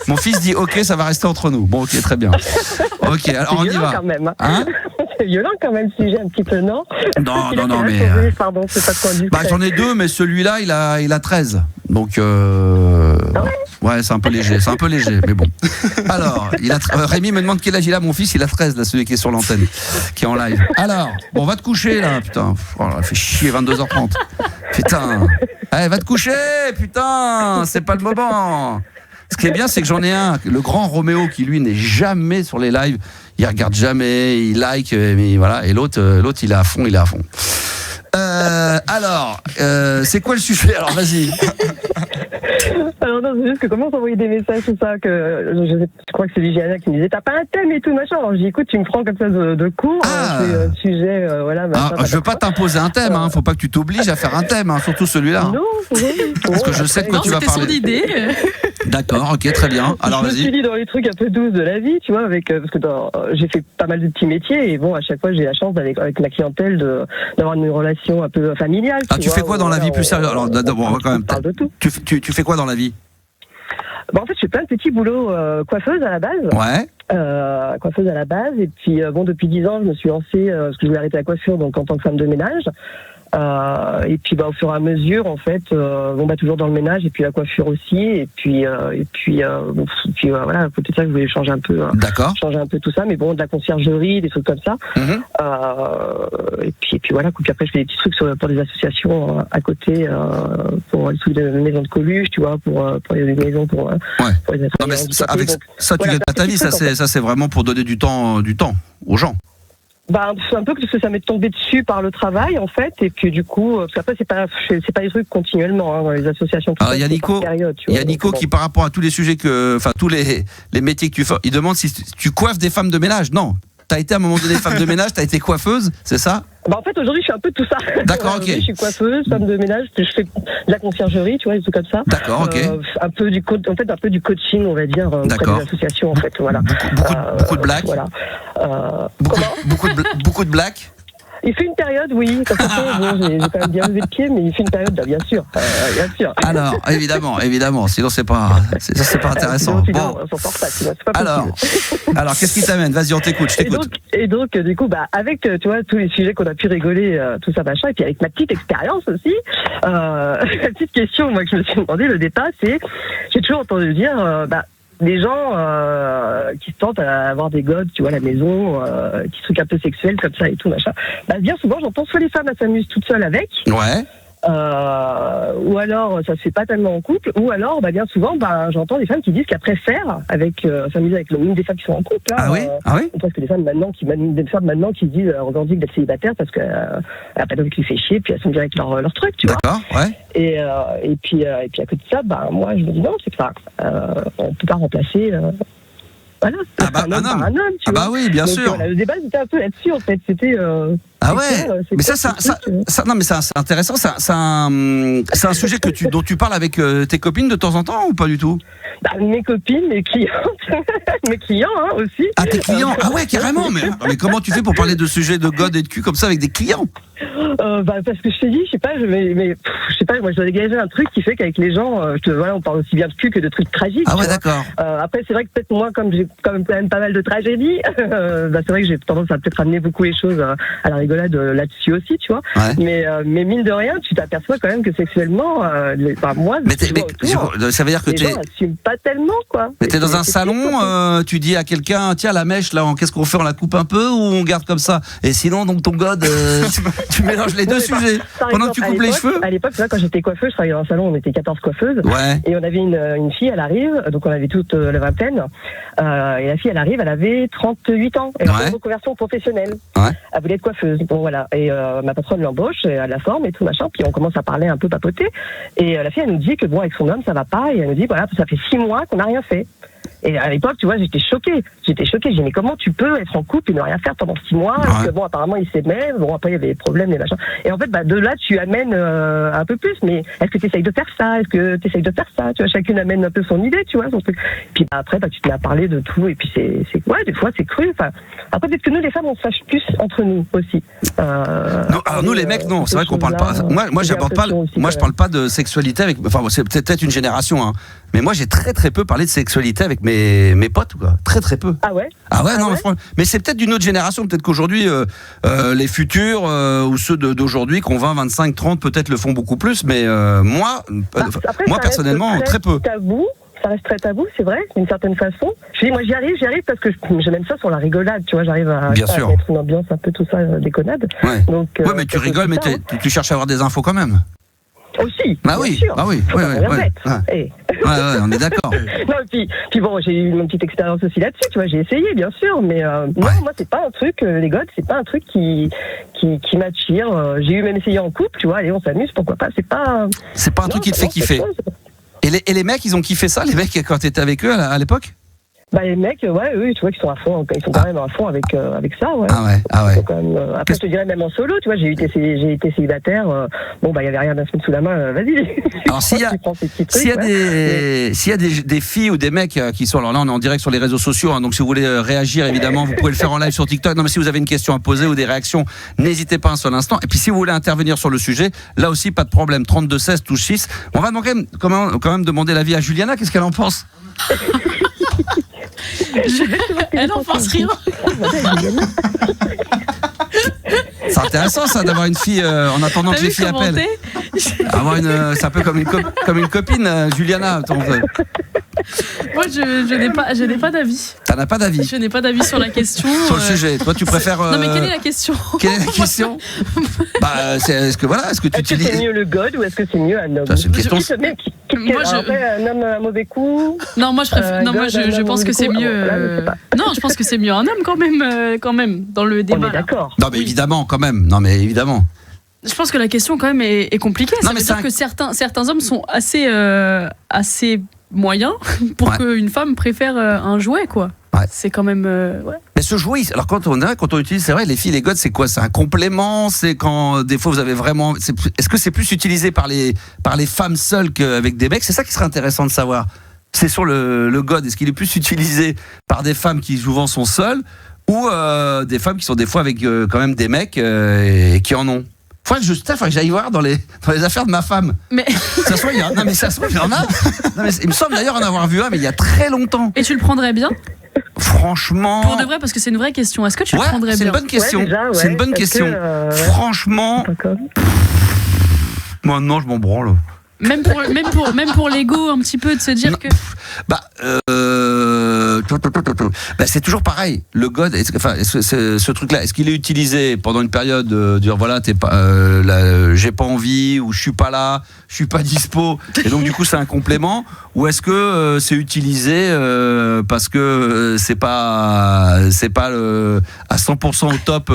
mon fils dit OK, ça va rester entre nous. Bon, OK, très bien. OK, alors on y va. Quand même. Hein? C'est violent quand même, si j'ai un petit peu, non? Non, mais. Pardon, c'est pas trop du j'en ai 2, mais celui-là, il a 13. Donc, ouais, c'est un peu léger, mais bon. Alors, Rémi me demande quel âge il a, mon fils, il a 13, là, celui qui est sur l'antenne, qui est en live. Alors, bon, va te coucher, là, putain. Oh, là, fait chier, 22h30. Putain. Allez, va te coucher, putain, c'est pas le moment. Ce qui est bien, c'est que j'en ai un, le grand Roméo, qui lui n'est jamais sur les lives. Il regarde jamais, il like, mais voilà. Et l'autre, il est à fond, Alors, c'est quoi le sujet? Alors, vas-y. Alors non, c'est juste que comment s'envoyer des messages, tout ça, que je crois que c'est Ligiana qui me disait t'as pas un thème et tout machin. Alors je dis écoute, tu me prends comme ça de cours, sujet, voilà. Machin, je veux pas t'imposer un thème, faut pas que tu t'obliges à faire un thème, surtout celui-là. Non, parce que je sais de quoi tu vas parler. C'était son idée. D'accord, ok, très bien. Alors vas-y. Je me suis dit dans les trucs un peu douces de la vie, tu vois, parce que j'ai fait pas mal de petits métiers et bon, à chaque fois j'ai la chance avec ma clientèle d'avoir une relation un peu familiale. Tu fais quoi dans la vie plus sérieux? Alors d'abord, on va quand même. Parle de tout. Tu fais quoi dans la vie? En fait, je fais plein de petits boulots, coiffeuse à la base. Ouais. Coiffeuse à la base, et puis depuis 10 ans, je me suis lancée parce que je voulais arrêter la coiffure, donc en tant que femme de ménage. Et puis au fur et à mesure, en fait, toujours dans le ménage et puis la coiffure aussi, et puis voilà, à côté de ça, je voulais changer un peu tout ça, mais bon, de la conciergerie, des trucs comme ça. Et puis voilà, puis après je fais des petits trucs pour des associations à côté, pour les trucs de maisons de Coluche, tu vois, pour les maisons pour les non, mais ça tu gagnes pas ta vie, ça c'est vraiment pour donner du temps aux gens. C'est un peu parce que ça m'est tombé dessus par le travail, en fait, et puis du coup, parce qu'après, c'est pas des trucs continuellement, dans les associations. Alors, il y a Nico qui, par rapport à tous les sujets tous les métiers que tu fais, il demande si tu coiffes des femmes de ménage. Non. T'as été à un moment donné femme de ménage, t'as été coiffeuffe, c'est ça? En fait, aujourd'hui, je fais un peu tout ça. D'accord, ok. Je suis coiffeuse, femme de ménage, je fais de la conciergerie, tu vois, des trucs comme ça. D'accord, ok. Un peu du coaching, on va dire, auprès des associations, en fait, voilà. Beaucoup de blagues. Voilà. Beaucoup de blagues. Il fait une période, oui. Parce que j'ai quand même bien levé le pied, mais il fait une période, bien sûr. Alors, évidemment. Sinon, c'est pas intéressant. Bon. Alors, qu'est-ce qui t'amène? Vas-y, on t'écoute. Je t'écoute. Et donc, du coup, avec, tu vois, tous les sujets qu'on a pu rigoler, tout ça, machin, et puis avec ma petite expérience aussi, la petite question, moi, que je me suis demandé, le départ, c'est, j'ai toujours entendu dire, des gens qui se tentent à avoir des gosses, tu vois, à la maison, qui sont un peu sexuels comme ça et tout, machin. Bien souvent, j'entends soit les femmes s'amusent toutes seules avec. Ouais. Ou alors ça se fait pas tellement en couple, ou alors bien souvent j'entends des femmes qui disent qu'elles préfèrent s'amuser avec l'une des femmes qui sont en couple. Ah oui. Parce que des femmes maintenant qui disent revendiquent d'être célibataires parce qu'elle a pas d'homme qui fait chier, puis elles sont bien avec leur truc, tu vois. D'accord, ouais. Et puis à côté de ça, moi je me dis non, c'est que ça, on peut pas remplacer. Voilà, un homme, tu vois. Oui, bien sûr. Voilà, le débat c'était un peu là-dessus en fait, c'était. Mais c'est intéressant. C'est un sujet dont tu parles avec tes copines de temps en temps ou pas du tout? Mes copines, mes clientes, mes clients aussi. Ah, tes clients? Ah ouais, carrément. Mais comment tu fais pour parler de sujets de god et de cul comme ça avec des clients? Parce que je t'ai dit, je sais pas, moi je dois dégager un truc qui fait qu'avec les gens, on parle aussi bien de cul que de trucs tragiques. Ah ouais, d'accord. Après, c'est vrai que peut-être moi, comme j'ai quand même pas mal de tragédies, c'est vrai que j'ai tendance à peut-être amener beaucoup les choses à la rigolade rigolade là-dessus aussi, tu vois. Ouais. Mais mine de rien, tu t'aperçois quand même que sexuellement, moi, ça veut dire que les gens n'assument pas tellement, quoi. Mais t'es dans un salon, tu dis à quelqu'un, tiens, la mèche, là, qu'est-ce qu'on fait? On la coupe un peu ou on garde comme ça? Et sinon, donc ton god, tu mélanges les deux sujets. Pendant que tu coupes les cheveux. À l'époque, quand j'étais coiffeuse, je travaillais dans un salon, on était 14 coiffeuses. Ouais. Et on avait une fille, elle arrive, donc on avait toute la vingtaine. Et la fille, elle arrive, elle avait 38 ans. Elle a fait une reconversion professionnelle. Ouais. Elle voulait être coiffeuse. Bon, voilà. Et ma patronne l'embauche, elle la forme et tout machin. Puis on commence à parler un peu papoter. Et la fille, elle nous dit que bon, avec son homme, ça va pas. Et elle nous dit, voilà, ça fait 6 mois qu'on n'a rien fait. Et à l'époque, tu vois, j'étais choquée. J'ai dit, mais comment tu peux être en couple et ne rien faire pendant 6 mois? Parce que bon, apparemment, ils s'aimaient. Bon, après, il y avait des problèmes, des machins. Et en fait, de là, tu amènes un peu plus. Mais est-ce que tu essayes de faire ça? Est-ce que tu essayes de faire ça? Tu vois, chacune amène un peu son idée, tu vois, son truc. Puis après, tu te mets à parler de tout. Et puis, ouais, des fois, c'est cru. Enfin, après, peut-être que nous, les femmes, on se fâche plus entre nous aussi. Non, alors nous, les mecs, non. C'est vrai qu'on parle pas. Moi, j'aborde pas. Moi, je parle pas de sexualité avec. Enfin, c'est peut-être une génération, hein. Mais moi, j'ai très très peu parlé de sexualité avec mes potes, quoi. Très très peu. Ah ouais? Non, mais c'est peut-être d'une autre génération. Peut-être qu'aujourd'hui, les futurs ou ceux d'aujourd'hui, qui ont 20, 25, 30, peut-être le font beaucoup plus. Mais moi personnellement, très peu. Ça reste très tabou, c'est vrai, d'une certaine façon. Je dis, moi j'y arrive parce que j'aime ça sur la rigolade, tu vois, j'arrive à mettre une ambiance un peu tout ça, déconnade. Ouais. Donc, mais tu rigoles, mais tu cherches à avoir des infos quand même. Aussi. Bah oui, sûr. Oui. Ouais, on est d'accord. Non, puis bon, j'ai eu une petite expérience aussi là-dessus, tu vois, j'ai essayé, bien sûr, mais non, moi, c'est pas un truc, les godes, c'est pas un truc qui m'attire. J'ai eu même essayé en couple, tu vois, allez, on s'amuse, pourquoi pas, c'est pas un truc qui te fait kiffer. Et les mecs, ils ont kiffé ça, les mecs, quand t'étais avec eux à l'époque? Bah les mecs, tu vois qu'ils sont à fond, ils sont quand même à fond avec ça, ouais. Ah ouais. Quand même, après, je te dirais même en solo, tu vois, j'ai été célibataire. Bon, bah il y avait rien à se mettre sous la main. Vas-y. Alors s'il y a des filles ou des mecs qui sont, alors là on est en direct sur les réseaux sociaux, hein, donc si vous voulez réagir, évidemment, vous pouvez le faire en live sur TikTok. Non, mais si vous avez une question à poser ou des réactions, n'hésitez pas un seul instant. Et puis si vous voulez intervenir sur le sujet, là aussi pas de problème. 32 16 touche 6. On va quand même demander l'avis à Juliana. Qu'est-ce qu'elle en pense? Elle en pense rien. C'est intéressant ça d'avoir une fille en attendant que les filles appellent. C'est un peu comme une copine, Juliana. Moi, je n'ai pas d'avis. T'en as pas d'avis? Je n'ai pas d'avis sur la question. Sur le sujet. Toi, tu préfères. Non, mais quelle est la question? Quelle est la question? Est-ce que tu utilises. Est-ce que c'est mieux le god ou est-ce que c'est mieux un homme? Ça, c'est une question. Après, un homme un mauvais coup. Non, moi, je pense que c'est mieux. Non, je pense que c'est mieux un homme quand même, dans le débat. On est d'accord. Non, mais évidemment, quand même. Non, mais évidemment. Je pense que la question quand même est compliquée. Ça veut dire que certains hommes sont assez moyens pour qu'une femme préfère un jouet, quoi. Ouais. C'est quand même. Mais ce jouet, alors quand on utilise, c'est vrai, les filles, les godes, c'est quoi? C'est un complément? C'est quand des fois vous avez vraiment. Est-ce que c'est plus utilisé par les femmes seules qu'avec des mecs? C'est ça qui serait intéressant de savoir. C'est sur le god. Est-ce qu'il est plus utilisé par des femmes qui souvent sont seules ou des femmes qui sont des fois avec quand même des mecs et qui en ont? Faut que j'aille voir dans les affaires de ma femme. Mais ça se trouve, il y en a. Non, mais il me semble d'ailleurs en avoir vu un, mais il y a très longtemps. Et tu le prendrais bien? Franchement. Pour de vrai, parce que c'est une vraie question. Est-ce que tu le prendrais bien? C'est une bonne question. C'est une bonne question. Franchement. Moi, non, je m'en branle. Même pour l'ego, un petit peu, de se dire que. C'est toujours pareil. Le god, ce truc-là, est-ce qu'il est utilisé pendant une période de dire voilà, j'ai pas envie ou je suis pas là, je suis pas dispo, et donc du coup c'est un complément, ou est-ce que c'est utilisé parce que c'est pas à 100% au top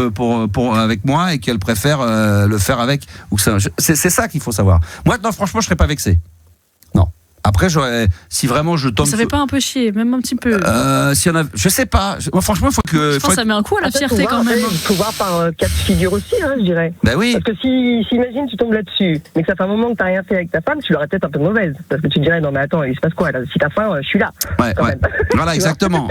pour avec moi et qu'elle préfère le faire avec, ou c'est ça qu'il faut savoir. Moi, non, franchement, je serais pas vexé. Non. Après, si vraiment je tombe. Ça fait pas un peu chier, même un petit peu. Si on a, je sais pas. Moi, franchement, il faut que. Je pense que ça met un coup à la fierté quand même. Il faut voir par cas de figure aussi, hein, je dirais. Ben oui. Parce que si imagine tu tombes là-dessus, mais que ça fait un moment que t'as rien fait avec ta femme, tu l'aurais peut-être un peu mauvaise, parce que tu te dirais non mais attends, il se passe quoi là? Si t'as faim, je suis là. Ouais. Voilà, exactement.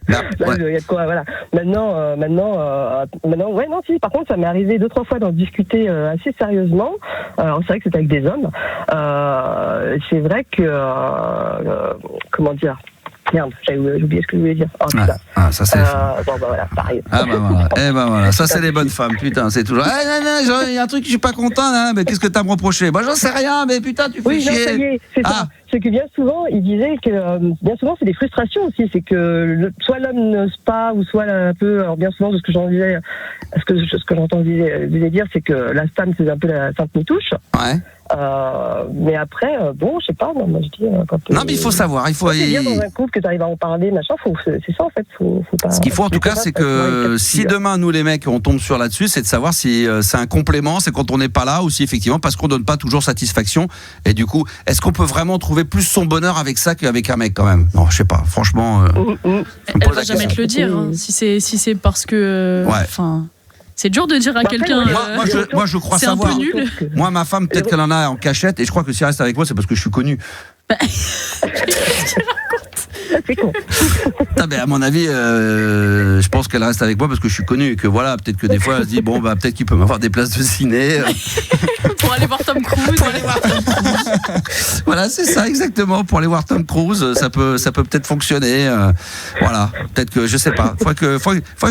Là, il y a de quoi, voilà. Maintenant, ouais, non, si. Par contre, ça m'est arrivé 2-3 fois d'en discuter assez sérieusement. Alors c'est vrai que c'était avec des hommes. C'est vrai que comment dire, Merde, j'ai oublié ce que je voulais dire. Oh, ça c'est. Bon, voilà, pareil. Voilà. Ça, c'est les bonnes femmes, putain, c'est toujours. Il y a un truc que je suis pas content, là, mais qu'est-ce que t'as à me reprocher ? J'en sais rien, mais putain, tu fais chier. Oui, ça y est, c'est ça. C'est que bien souvent, il disait que bien souvent, c'est des frustrations aussi. C'est que soit l'homme n'ose pas, ou soit un peu. Alors, bien souvent, ce que j'entendais dire, c'est que la femme, c'est un peu la sainte Nitouche. Ouais. Mais après, je sais pas, moi je dis. Non, mais il faut savoir. C'est bien dans un couple que tu arrives à en parler, machin, c'est ça en fait. Faut pas, ce qu'il faut en tout cas, c'est que si demain, nous les mecs, on tombe sur là-dessus, c'est de savoir si c'est un complément, c'est quand on n'est pas là, ou si effectivement, parce qu'on donne pas toujours satisfaction. Et du coup, est-ce qu'on peut vraiment trouver plus son bonheur avec ça qu'avec un mec quand même ? Non, je sais pas. Franchement. Elle va jamais te le dire, hein, si c'est parce que. C'est dur de dire à quelqu'un. Moi, je crois savoir. C'est un peu nul. Moi, ma femme, peut-être qu'elle en a en cachette, et je crois que si elle reste avec moi, c'est parce que je suis connu. C'est con. À mon avis, je pense qu'elle reste avec moi parce que je suis connu et que voilà, peut-être que des fois, elle se dit peut-être qu'il peut m'avoir des places de ciné. Pour aller voir Tom Cruise. Voilà, c'est ça exactement. Pour aller voir Tom Cruise, ça peut peut-être fonctionner. Voilà, peut-être que je sais pas. Faudrait que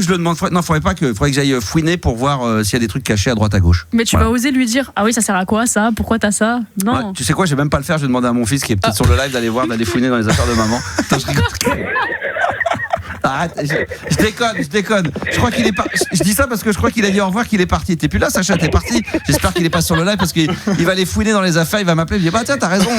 je le demande. Faudrait que j'aille fouiner pour voir s'il y a des trucs cachés à droite à gauche. Mais tu vas oser lui dire ah oui, ça sert à quoi ça ? Pourquoi t'as ça ? Non. Tu sais quoi, je vais même pas le faire. Je vais demander à mon fils qui est peut-être sur le live d'aller fouiner dans les affaires de maman. Attends, arrête, je déconne. Je crois qu'il est parti. Je dis ça parce que je crois qu'il a dit au revoir, qu'il est parti. T'es plus là, Sacha, t'es parti. J'espère qu'il est pas sur le live parce qu'il va aller fouiner dans les affaires, il va m'appeler, il me dit tiens, t'as raison.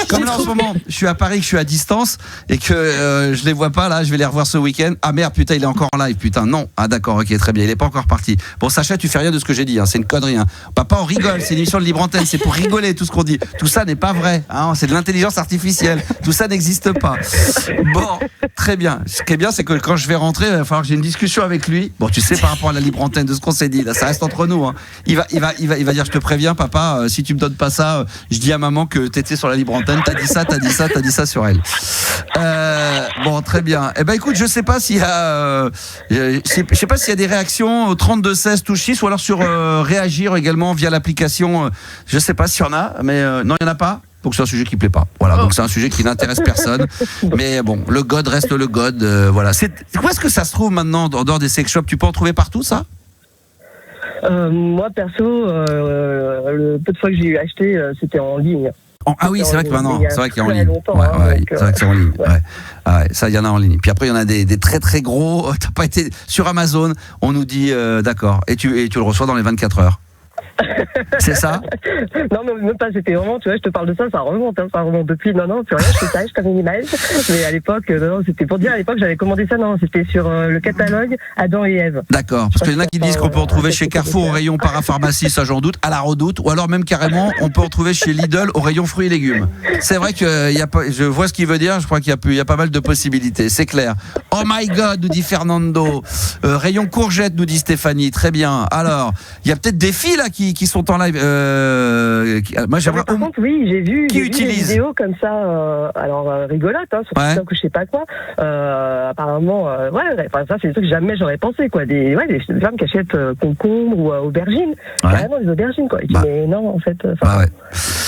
Comme là en ce moment, je suis à Paris, je suis à distance et que je les vois pas là, je vais les revoir ce week-end. Ah merde, putain, il est encore en live, putain. Non. Ah d'accord, ok, très bien, il est pas encore parti. Bon, Sacha, tu fais rien de ce que j'ai dit, hein. C'est une connerie. Hein. Papa, on rigole, c'est une émission de libre antenne, c'est pour rigoler tout ce qu'on dit. Tout ça n'est pas vrai, hein. C'est de l'intelligence artificielle. Tout ça n'existe pas. Bon, très bien. Ce qui est bien, c'est que quand je vais rentrer, il va falloir que j'ai une discussion avec lui. Bon, tu sais, par rapport à la libre antenne de ce qu'on s'est dit, là, ça reste entre nous. Hein. Il va dire, je te préviens, papa, si tu me donnes pas ça, je dis à maman que t'étais sur la libre antenne, t'as dit ça sur elle. Bon, très bien. Eh ben, écoute, je sais pas s'il y a, des réactions au 32-16 touche 6 ou alors sur réagir également via l'application. Je sais pas s'il y en a, mais non, il y en a pas. Donc c'est un sujet qui plaît pas. Voilà, donc c'est un sujet qui n'intéresse personne. Mais bon, le God reste le God. Voilà. Où est-ce que ça se trouve maintenant en dehors des sex shops ? Tu peux en trouver partout, ça ? Moi, perso, le peu de fois que j'ai acheté, c'était en ligne. Ah oui, c'est vrai que maintenant, c'est vrai qu'il y a en ligne. C'est vrai que c'est en ligne. Ouais, ça, il y en a en ligne. Puis après, il y en a des très très gros. T'as pas été sur Amazon. On nous dit d'accord. Et tu le reçois dans les 24 heures. C'est ça ? Non, mais même pas, c'était vraiment, tu vois, je te parle de ça remonte depuis, non, tu vois, je fais comme une image, mais à l'époque, non, c'était pour dire, à l'époque, j'avais commandé ça, non, c'était sur le catalogue Adam et Ève. D'accord, parce qu'il y en a qui disent qu'on peut en trouver chez Carrefour au rayon parapharmacie, ça j'en doute, à la Redoute, ou alors même carrément, on peut en trouver chez Lidl au rayon fruits et légumes. C'est vrai que je vois ce qu'il veut dire, je crois qu'il y a pas mal de possibilités, c'est clair. Oh my God, nous dit Fernando. Rayon courgette, nous dit Stéphanie, très bien. Alors, il y a peut-être des filles là qui sont en live. Moi, j'aimerais. Par contre, oui, j'ai vu des vidéos comme ça, rigolotes, hein, sur TikTok ou je sais pas quoi. Apparemment, ça c'est des trucs que jamais j'aurais pensé, quoi. Des femmes qui achètent concombres ou aubergines, carrément des aubergines, quoi. Mais non, en fait.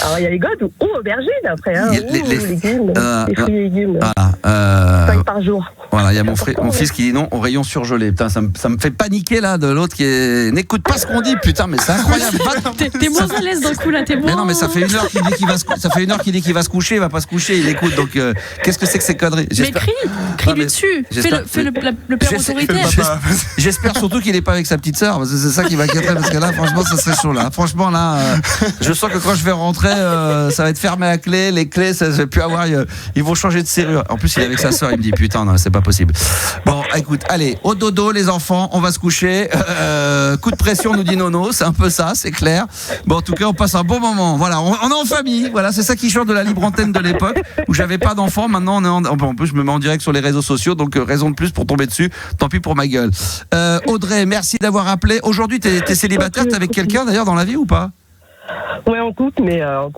Alors il y a les godes ou aubergines après, hein, les légumes, les fruits et légumes. 5 par jour. Voilà, il y a mon fils qui dit non au rayon surgelé. Putain, ça me fait paniquer là de l'autre qui n'écoute pas ce qu'on dit. Putain, mais c'est incroyable. T'es moins à l'aise d'un coup là, t'es moins. Mais non, mais ça fait 1 heure qu'il dit qu'il va se coucher, il va pas se coucher, il écoute. Donc qu'est-ce que c'est que ces conneries ? Mais crie lui dessus. Fais le père autoritaire. J'espère surtout qu'il est pas avec sa petite sœur, parce que c'est ça qui m'inquiéterait, parce que là, franchement, ça serait chaud là. Franchement là, je sens que quand je vais rentrer, ça va être fermé à clé. Les clés, ça va plus avoir. Ils vont changer de serrure. En plus, il est avec sa sœur. Il me dit putain, non, c'est pas possible. Bon, écoute, allez, au dodo les enfants, on va se coucher. Coup de pression, nous dit Nono, c'est un peu ça, c'est clair. Bon, en tout cas, on passe un bon moment. Voilà, on est en famille. Voilà, c'est ça qui change de la libre antenne de l'époque où j'avais pas d'enfants. Maintenant, en plus, je me mets en direct sur les réseaux sociaux, donc raison de plus pour tomber dessus. Tant pis pour ma gueule. Audrey, merci d'avoir appelé. Aujourd'hui, t'es célibataire, t'es avec quelqu'un d'ailleurs dans la vie ou pas ? Ouais, en couple, mais en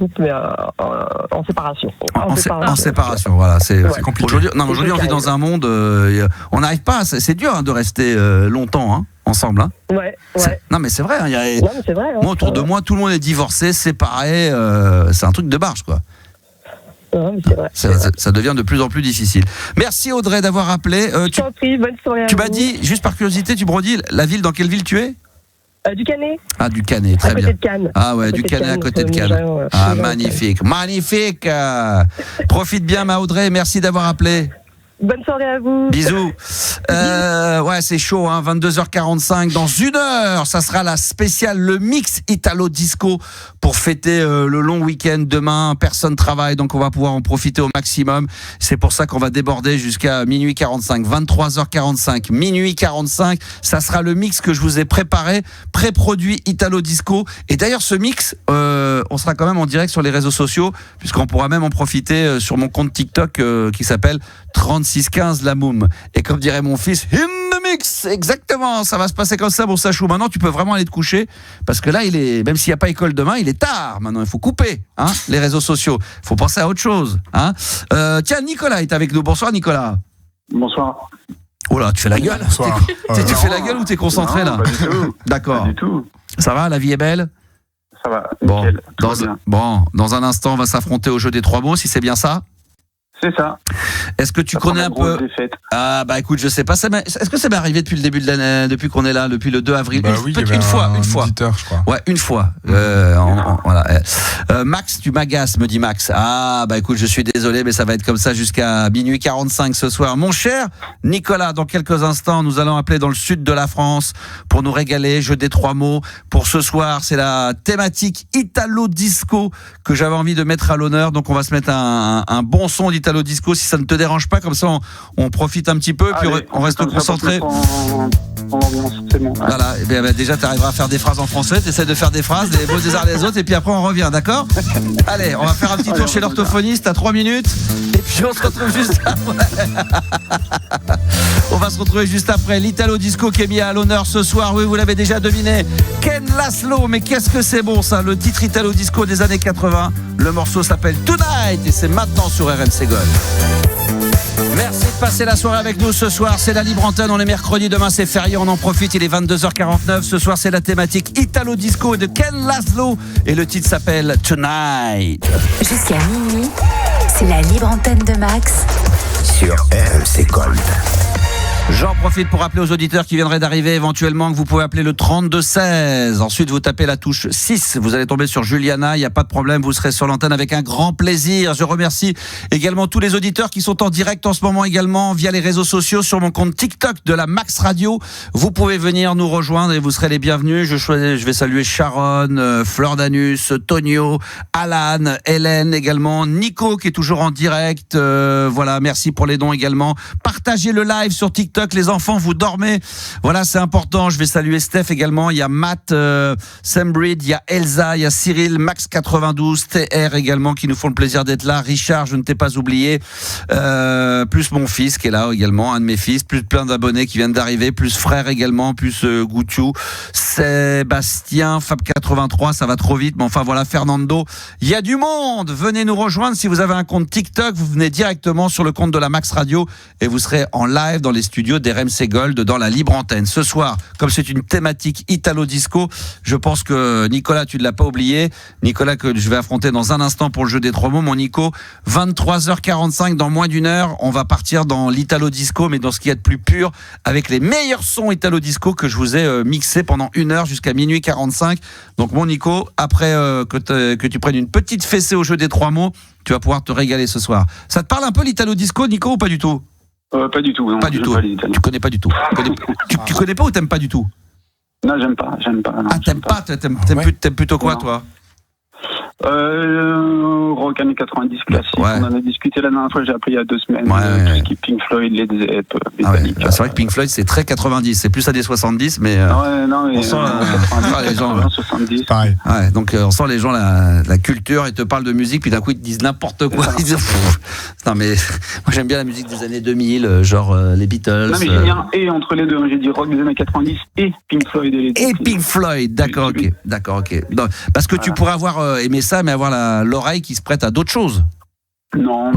séparation. En séparation, voilà, c'est compliqué. Aujourd'hui, on vit dans un monde, on n'arrive pas, c'est dur de rester longtemps ensemble. Hein. Ouais. Non, mais c'est vrai. Non, mais c'est vrai. Moi, autour de moi, tout le monde est divorcé, séparé. C'est un truc de barge, quoi. Non, mais c'est vrai. Ça devient de plus en plus difficile. Merci Audrey d'avoir appelé. Je t'en prie, bonne soirée à vous. Tu m'as dit, juste par curiosité, tu me redis la ville, dans quelle ville tu es ? Du Canet. Ah, du Canet, très bien. À côté de Cannes. Ah ouais, du Canet à côté de Cannes. Ah, magnifique, magnifique. Profite bien, ma Audrey, merci d'avoir appelé. Bonne soirée à vous. Bisous. Ouais, c'est chaud, hein, 22h45. Dans une heure, ça sera la spéciale, le mix Italo-Disco pour fêter le long week-end. Demain, personne travaille, donc on va pouvoir en profiter au maximum. C'est pour ça qu'on va déborder jusqu'à minuit 45, 23h45, minuit 45. Ça sera le mix que je vous ai préparé, pré-produit Italo-Disco. Et d'ailleurs, ce mix, on sera quand même en direct sur les réseaux sociaux, puisqu'on pourra même en profiter sur mon compte TikTok qui s'appelle 3615 la Moum. Et comme dirait mon fils, in the mix. Exactement, ça va se passer comme ça, mon Sachou. Maintenant, tu peux vraiment aller te coucher, parce que là, même s'il n'y a pas école demain, il est tard. Maintenant, il faut couper les réseaux sociaux. Il faut penser à autre chose. Tiens, Nicolas est avec nous. Bonsoir, Nicolas. Bonsoir. Oh là, tu fais la gueule. Tu fais la gueule ou t'es concentré là? Pas du tout. D'accord. Pas du tout. Ça va, la vie est belle? Ça va. Bon, Nickel. dans un instant, on va s'affronter au jeu des 3 mots, si c'est bien ça. C'est ça. Est-ce que tu connais un peu? Ah bah écoute, je sais pas. Est-ce que ça m'est arrivé depuis le début de l'année, depuis qu'on est là, depuis le 2 avril? Bah oui, une fois. Auditeur, je crois. Ouais, une fois. Voilà. Max, tu m'agaces, me dit Max. Ah bah écoute, je suis désolé, mais ça va être comme ça jusqu'à minuit 45 ce soir. Mon cher Nicolas, dans quelques instants, nous allons appeler dans le sud de la France pour nous régaler. Jeu des 3 mots. Pour ce soir, c'est la thématique Italo-Disco que j'avais envie de mettre à l'honneur. Donc on va se mettre un bon son d'Italo-Disco, si ça ne te dérange pas, comme ça on profite un petit peu, puis on reste concentré. Voilà, et bien, déjà tu arriveras à faire des phrases en français, tu essaies de faire des phrases, des mots des uns des autres, et puis après on revient, d'accord? Allez, on va faire un petit tour chez l'orthophoniste à 3 minutes, et puis on se retrouve juste après. On va se retrouver juste après. L'Italo-Disco qui est mis à l'honneur ce soir, oui, vous l'avez déjà deviné, Ken Laszlo, mais qu'est-ce que c'est bon ça, le titre Italo-Disco des années 80. Le morceau s'appelle Tonight et c'est maintenant sur RMC Gold. Merci de passer la soirée avec nous ce soir. C'est la libre antenne, on est mercredi, demain c'est férié, on en profite, il est 22h49. Ce soir c'est la thématique Italo-Disco de Ken Laszlo et le titre s'appelle Tonight. Jusqu'à minuit, c'est la libre antenne de Max sur RMC Gold. J'en profite pour rappeler aux auditeurs qui viendraient d'arriver éventuellement que vous pouvez appeler le 3216. Ensuite, vous tapez la touche 6. Vous allez tomber sur Juliana. Il n'y a pas de problème. Vous serez sur l'antenne avec un grand plaisir. Je remercie également tous les auditeurs qui sont en direct en ce moment également via les réseaux sociaux sur mon compte TikTok de la Max Radio. Vous pouvez venir nous rejoindre et vous serez les bienvenus. Je vais saluer Sharon, Fleur Danus, Tonio, Alan, Hélène également, Nico qui est toujours en direct. Voilà, merci pour les dons également. Partagez le live sur TikTok. Les enfants, vous dormez. Voilà, c'est important. Je vais saluer Steph également. Il y a Matt, Sembrid, il y a Elsa, il y a Cyril, Max92, TR également qui nous font le plaisir d'être là. Richard, je ne t'ai pas oublié. Plus mon fils qui est là également, un de mes fils. Plus plein d'abonnés qui viennent d'arriver. Plus frère également. Plus Goutou, Sébastien, Fab83. Ça va trop vite. Mais enfin voilà, Fernando. Il y a du monde. Venez nous rejoindre. Si vous avez un compte TikTok, vous venez directement sur le compte de la Max Radio et vous serez en live dans les studios d'RMC Gold dans la libre antenne. Ce soir, comme c'est une thématique Italo-Disco, je pense que Nicolas, tu ne l'as pas oublié. Nicolas, que je vais affronter dans un instant pour le jeu des 3 mots. Mon Nico, 23h45, dans moins d'une heure, on va partir dans l'Italo-Disco, mais dans ce qu'il y a de plus pur, avec les meilleurs sons Italo-Disco que je vous ai mixés pendant 1 heure jusqu'à minuit 45. Donc mon Nico, après que tu prennes une petite fessée au jeu des 3 mots, tu vas pouvoir te régaler ce soir. Ça te parle un peu l'Italo-Disco, Nico, ou pas du tout? Pas du tout. Non, pas du tout. Tu connais pas du tout. Tu connais pas ou t'aimes pas du tout? Non, j'aime pas. Non, t'aimes pas. T'aimes plutôt quoi, toi? Rock années 90 classique. Ouais. On en a discuté la dernière fois, j'ai appris il y a 2 semaines. Tout ce qui est Pink Floyd, Led Zepp, Metallica. C'est vrai que Pink Floyd c'est très 90, c'est plus années 70, mais on sent les gens 70. Pareil. Ouais, donc on sent les gens la culture, ils te parlent de musique puis d'un coup ils te disent n'importe quoi. Ils disent, non mais moi j'aime bien la musique des années 2000, genre les Beatles. Non mais j'ai mis un et entre les deux, j'ai dit rock des années 90 et Pink Floyd et Pink Floyd, d'accord, ok. Non, parce que tu pourrais avoir aimé ça mais avoir l'oreille qui se prête à d'autres choses. Non.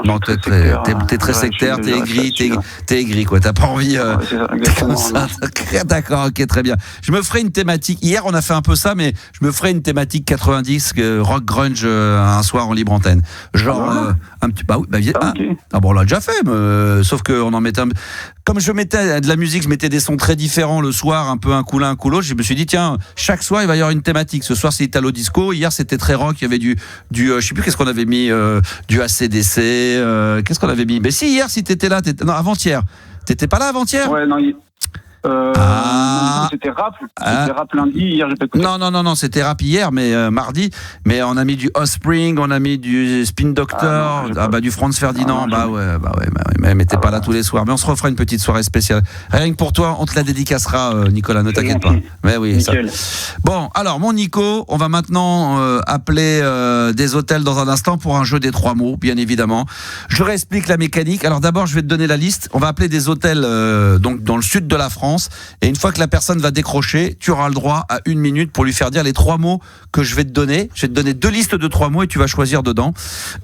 Non, t'es très sectaire, t'es aigri, quoi. T'as pas envie. C'est ça, exactement. D'accord, ok, très bien. Je me ferai une thématique. Hier, on a fait un peu ça, mais je me ferai une thématique 90 rock grunge un soir en libre antenne. Genre un petit. Bah oui, okay. Ah bon, on l'a déjà fait, mais, sauf qu'on en mettait. Comme je mettais de la musique, je mettais des sons très différents le soir, un peu un coup l'un, un coup l'autre. Je me suis dit tiens, chaque soir il va y avoir une thématique. Ce soir c'est Italo Disco. Hier c'était très rock. Il y avait du je sais plus qu'est-ce qu'on avait mis. Du AC/DC, qu'est-ce qu'on avait mis? Mais si, hier, si t'étais là, non, avant-hier. T'étais pas là avant-hier? Ouais, non, c'était rap. C'était rap lundi, hier, j'ai pas écouté. Non, c'était rap hier, mais mardi. Mais on a mis du Offspring, on a mis du Spin Doctor, du Franz Ferdinand. Mais t'es pas là tous les soirs. Mais on se refera une petite soirée spéciale. Rien que pour toi, on te la dédicacera, Nicolas, ne t'inquiète pas. Mais oui, ça. Bon, alors, mon Nico, on va maintenant appeler des hôtels dans un instant pour un jeu des 3 mots, bien évidemment. Je réexplique la mécanique. Alors, d'abord, je vais te donner la liste. On va appeler des hôtels donc dans le sud de la France. Et une fois que la personne va décrocher, tu auras le droit à 1 minute pour lui faire dire les 3 mots que je vais te donner. Je vais te donner 2 listes de 3 mots et tu vas choisir dedans.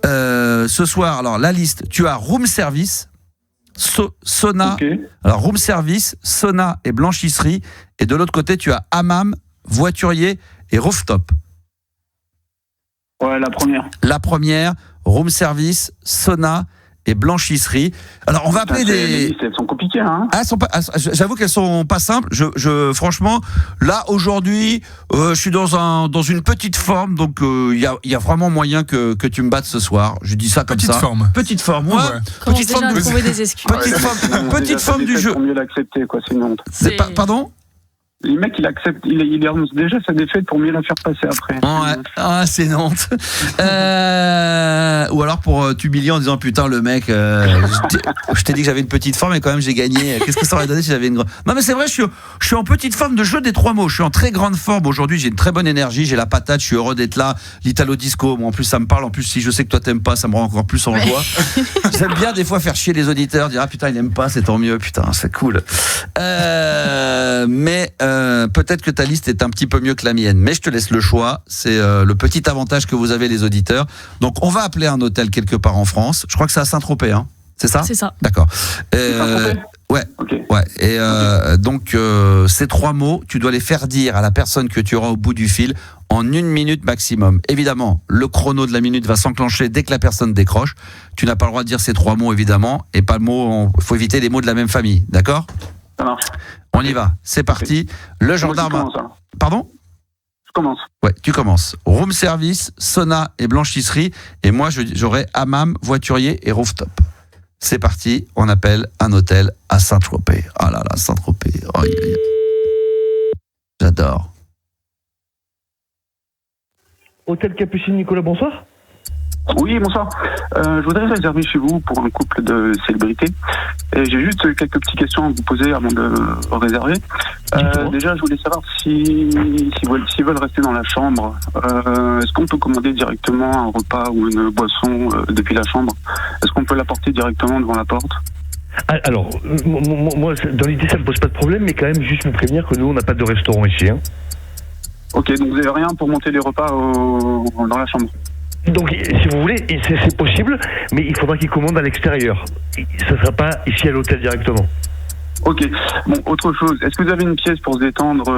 Ce soir, alors la liste, tu as room service, sauna. Okay. Alors room service, sauna et blanchisserie. Et de l'autre côté, tu as hammam, voiturier et rooftop. Ouais, la première. La première, room service, sauna et blanchisserie. Alors on va appeler des. Elles sont compliquées, hein. J'avoue qu'elles sont pas simples. Franchement, là aujourd'hui, je suis dans une petite forme, donc il y a vraiment moyen que tu me battes ce soir. Je dis ça comme ça. Petite forme, ouais. Petite forme de trouver des excuses. Petite forme du jeu. Pour mieux l'accepter, quoi. C'est une honte. Pardon. Le mec, il accepte, il annonce déjà sa défaite pour mieux la faire passer après. Ouais, c'est une honte. Ou alors pour t'humilier en disant putain le mec, je t'ai dit que j'avais une petite forme et quand même j'ai gagné. Qu'est-ce que ça aurait donné si j'avais une grande... Non mais c'est vrai, je suis en petite forme de jeu des 3 mots. Je suis en très grande forme aujourd'hui. J'ai une très bonne énergie, j'ai la patate. Je suis heureux d'être là. L'Italo Disco, en plus ça me parle. En plus si je sais que toi t'aimes pas, ça me rend encore plus en joie. J'aime bien des fois faire chier les auditeurs, dire ah putain il aime pas, c'est tant mieux. Putain c'est cool. Mais peut-être que ta liste est un petit peu mieux que la mienne, mais je te laisse le choix. C'est le petit avantage que vous avez les auditeurs. Donc on va appeler un hôtel quelque part en France. Je crois que c'est à Saint-Tropez, hein. C'est ça ? C'est ça. D'accord. Ouais. Okay. Ouais. Et donc ces 3 mots, tu dois les faire dire à la personne que tu auras au bout du fil en 1 minute maximum. Évidemment, le chrono de la minute va s'enclencher dès que la personne décroche. Tu n'as pas le droit de dire ces 3 mots évidemment, et pas le mot. Il faut éviter les mots de la même famille. D'accord ? Ça marche. On y va, c'est parti. Le gendarme. Pardon ? Je commence. Ouais, tu commences. Room service, sauna et blanchisserie. Et moi, j'aurai hammam, voiturier et rooftop. C'est parti, on appelle un hôtel à Saint-Tropez. Ah là là, Saint-Tropez. Oh, j'adore. Hôtel Capucine, Nicolas, bonsoir. Oui, bonsoir. Je voudrais réserver chez vous pour un couple de célébrités. Et j'ai juste quelques petites questions à vous poser avant de réserver. Déjà, je voulais savoir s'ils veulent rester dans la chambre, est-ce qu'on peut commander directement un repas ou une boisson depuis la chambre ? Est-ce qu'on peut l'apporter directement devant la porte ? Alors, moi, dans l'idée, ça ne me pose pas de problème, mais quand même, juste vous prévenir que nous, on n'a pas de restaurant ici. Hein. Ok, donc vous n'avez rien pour monter les repas dans la chambre ? Donc, si vous voulez, c'est possible, mais il faudra qu'ils commandent à l'extérieur. Ça ne sera pas ici à l'hôtel directement. Ok. Bon, autre chose. Est-ce que vous avez une pièce pour se détendre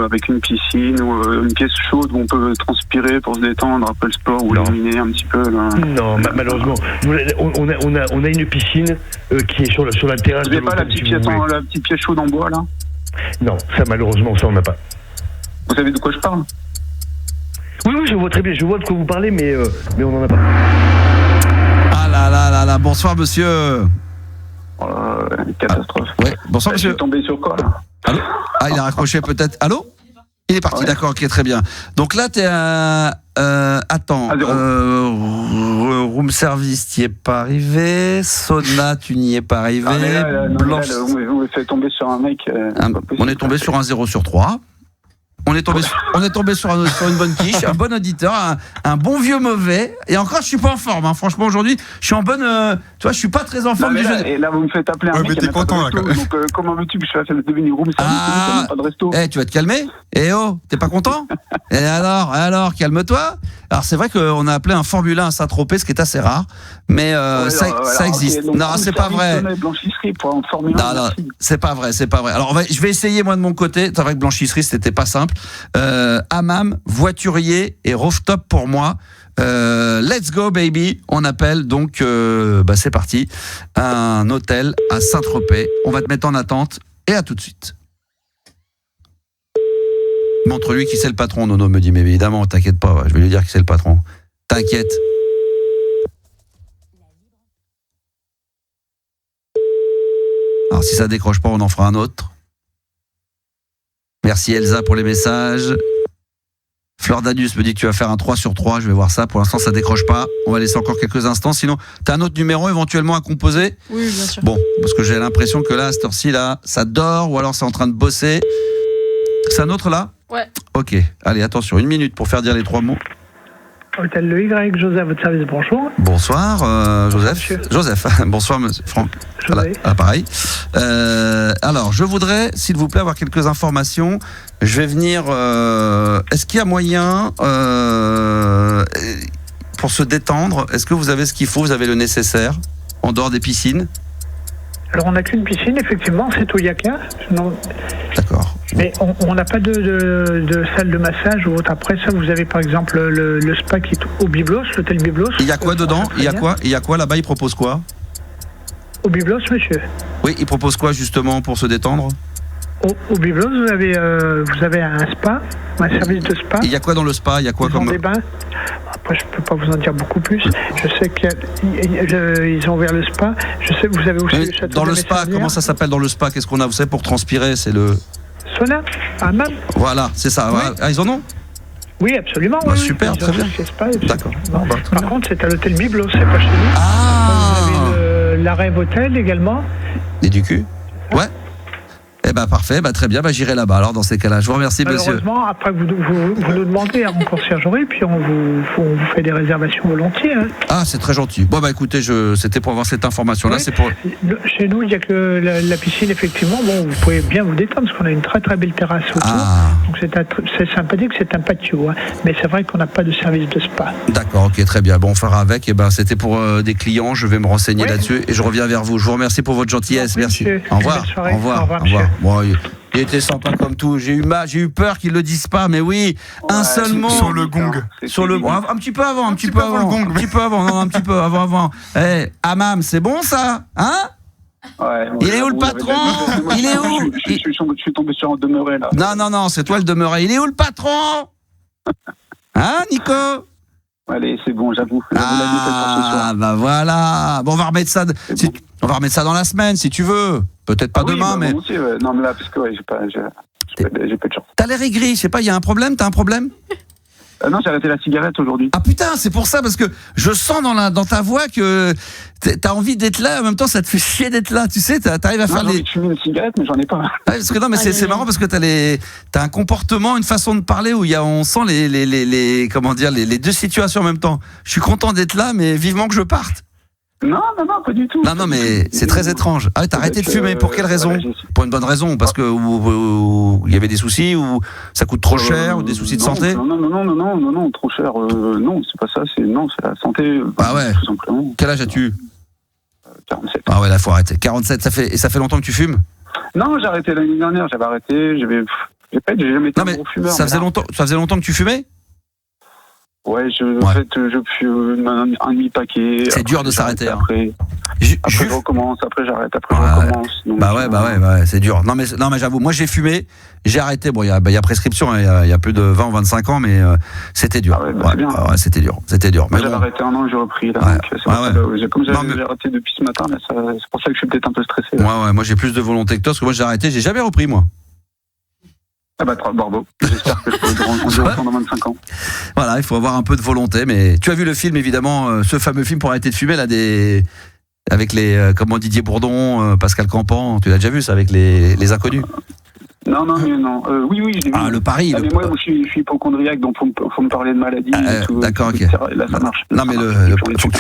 avec une piscine ou une pièce chaude où on peut transpirer pour se détendre après le sport ou éliminer un petit peu là. Non, malheureusement. On a une piscine qui est sur la terrasse. Vous n'avez pas la petite pièce chaude en bois là ? Non, ça malheureusement, ça on n'a pas. Vous savez de quoi je parle ? Oui, je vois très bien, je vois de quoi vous parlez, mais on n'en a pas. Ah là, bonsoir monsieur. Catastrophe. Ouais, bonsoir monsieur. Je suis tombé sur quoi là ? Allô ? Ah, il a raccroché peut-être. Allô ? Il est parti, ouais. D'accord, ok, très bien. Donc là, t'es à... attends, room service, t'y es pas arrivé. Sauna, tu n'y es pas arrivé. Vous me faites tomber sur un mec... on est tombé sur un 0 sur 3. On est tombé sur une bonne quiche, un bon auditeur, un bon vieux mauvais. Et encore, je suis pas en forme. Hein. Franchement, aujourd'hui, je suis en bonne. Tu vois, je suis pas très en forme. Et là, vous me faites appeler un mec qui n'a pas de resto. Donc, comment veux-tu que je fasse devenir room service pas de resto ? Tu vas te calmer ? Eh oh, t'es pas content ? Et alors, calme-toi. Alors c'est vrai qu'on a appelé un Formule 1 à Saint-Tropez, ce qui est assez rare, mais ça existe. Okay, non, c'est pas vrai. Blanchisserie pour un Formule 1. Non, c'est pas vrai. Alors je vais essayer moi de mon côté. C'est vrai que blanchisserie c'était pas simple. Hammam, voiturier et rooftop pour moi. Let's go baby. On appelle donc. C'est parti. Un hôtel à Saint-Tropez. On va te mettre en attente et à tout de suite. Montre-lui qui c'est le patron, Nono me dit, mais évidemment, t'inquiète pas, je vais lui dire qui c'est le patron. T'inquiète. Alors si ça décroche pas, on en fera un autre. Merci Elsa pour les messages. Fleur Danius me dit que tu vas faire un 3 sur 3, je vais voir ça. Pour l'instant, ça décroche pas. On va laisser encore quelques instants. Sinon, t'as un autre numéro éventuellement à composer ? Oui, bien sûr. Bon, parce que j'ai l'impression que là, à cette heure-ci, là, ça dort ou alors c'est en train de bosser. C'est un autre là ? Ouais. Ok, allez, attention, 1 minute pour faire dire les 3 mots. Hôtel Le Y, Joseph, votre service, bonjour. Bonsoir, Joseph. Monsieur. Joseph, bonsoir, monsieur Franck. Voilà, pareil. Alors, je voudrais, s'il vous plaît, avoir quelques informations. Je vais venir. Est-ce qu'il y a moyen pour se détendre ? Est-ce que vous avez ce qu'il faut ? Vous avez le nécessaire en dehors des piscines ? Alors, on n'a qu'une piscine, effectivement, c'est au Yaka. D'accord. Mais on n'a pas de salle de massage ou autre. Après ça, vous avez par exemple le spa qui est au Byblos, l'hôtel Byblos. Il y a quoi dedans ? Il y a quoi là-bas ? Il propose quoi ? Au Byblos, monsieur. Oui, il propose quoi justement pour se détendre ? Au Byblos, vous avez un spa, un service de spa. Il y a quoi dans le spa ? Il y a quoi comme des bains. Après, je peux pas vous en dire beaucoup plus. Je sais qu'ils ont ouvert le spa. Je sais que vous avez aussi le château dans de le spa, comment ça s'appelle dans le spa ? Qu'est-ce qu'on a ? Vous savez, pour transpirer, c'est le sauna, hammam. Voilà, c'est ça. Oui. Ah, ils en ont ? Oui, absolument. Bah, oui, super, très bien. D'accord. Par contre, c'est à l'hôtel Byblos, c'est pas chez nous. Ah. Vous avez la Rêve Hôtel également. Et du cul ? Ouais. Eh ben parfait, très bien, j'irai là-bas. Alors dans ces cas-là, je vous remercie, monsieur. Malheureusement, après vous nous demandez en conciergerie, puis on vous fait des réservations volontiers. Hein. Ah, c'est très gentil. Bon écoutez, c'était pour avoir cette information-là. Oui. C'est pour. Chez nous, il n'y a que la piscine, effectivement. Bon, vous pouvez bien vous détendre parce qu'on a une très très belle terrasse autour. Ah. Donc c'est sympathique, c'est un patio, hein. Mais c'est vrai qu'on n'a pas de service de spa. D'accord, ok, très bien. Bon, on fera avec. C'était pour des clients. Je vais me renseigner là-dessus et je reviens vers vous. Je vous remercie pour votre gentillesse. Merci. Au revoir. Au revoir. Bon, il était sympa comme tout. J'ai eu peur qu'ils le disent pas, mais oui, un seul mot. Sur le gong. Un petit peu avant, un petit peu avant. Hammam, c'est bon ça, hein? Ouais, il est où le patron? Il est où? Je suis tombé sur un demeuré là. Non, c'est toi le demeuré. Il est où le patron? Hein, Nico? Allez, c'est bon, j'avoue. Voilà. Bon, on va remettre ça. On va remettre ça dans la semaine, si tu veux. Peut-être pas demain, mais. Aussi, ouais. Non, mais là, parce que j'ai pas de chance. T'as l'air aigri, je sais pas. Il y a un problème. T'as un problème? Non, j'ai arrêté la cigarette aujourd'hui. Ah putain, c'est pour ça, parce que je sens dans ta voix que t'as envie d'être là, en même temps ça te fait chier d'être là, tu sais, t'arrives à faire j'ai envie de fumer une cigarette, mais j'en ai pas. Ouais, parce que non, mais c'est marrant parce que t'as un comportement, une façon de parler où on sent les deux situations en même temps. Je suis content d'être là, mais vivement que je parte. Non, pas du tout. Non, mais c'est très étrange. Ah, t'as arrêté de fumer, pour quelle raison? Pour une bonne raison, parce que il y avait des soucis, ou ça coûte trop cher, ou des soucis de santé? Non, trop cher. Non, c'est pas ça, c'est la santé. Ah ouais. Tout simplement. Quel âge as-tu? 47. Ah ouais, là, faut arrêter. 47, ça fait longtemps que tu fumes? Non, j'ai arrêté l'année dernière, j'avais arrêté, j'ai jamais été un gros fumeur. Ça faisait longtemps que tu fumais? Ouais, en fait, je fume un demi-paquet. C'est dur de s'arrêter. Après, je recommence, après j'arrête, après je recommence. Donc, ouais, c'est dur. Non, mais j'avoue, moi j'ai fumé, j'ai arrêté. Bon, il y a prescription, il y a plus de 20 ou 25 ans, mais c'était dur. Ouais, c'était dur. Mais j'avais arrêté un an, j'ai repris. Là, donc, comme j'ai arrêté depuis ce matin, là, c'est pour ça que je suis peut-être un peu stressé. Ouais, moi j'ai plus de volonté que toi, parce que moi j'ai arrêté, j'ai jamais repris, moi. Ah bah, bravo. J'espère que je peux durer pendant 25 ans. Voilà, il faut avoir un peu de volonté, mais tu as vu le film, évidemment, ce fameux film pour arrêter de fumer, là, avec Didier Bourdon, Pascal Campan, tu l'as déjà vu, ça, avec les inconnus? Non, oui, j'ai vu. Ah, le pari. Mais moi, je suis hypochondriaque, donc faut me parler de maladie. Et tout, d'accord, ok. Là, ça marche. Non, mais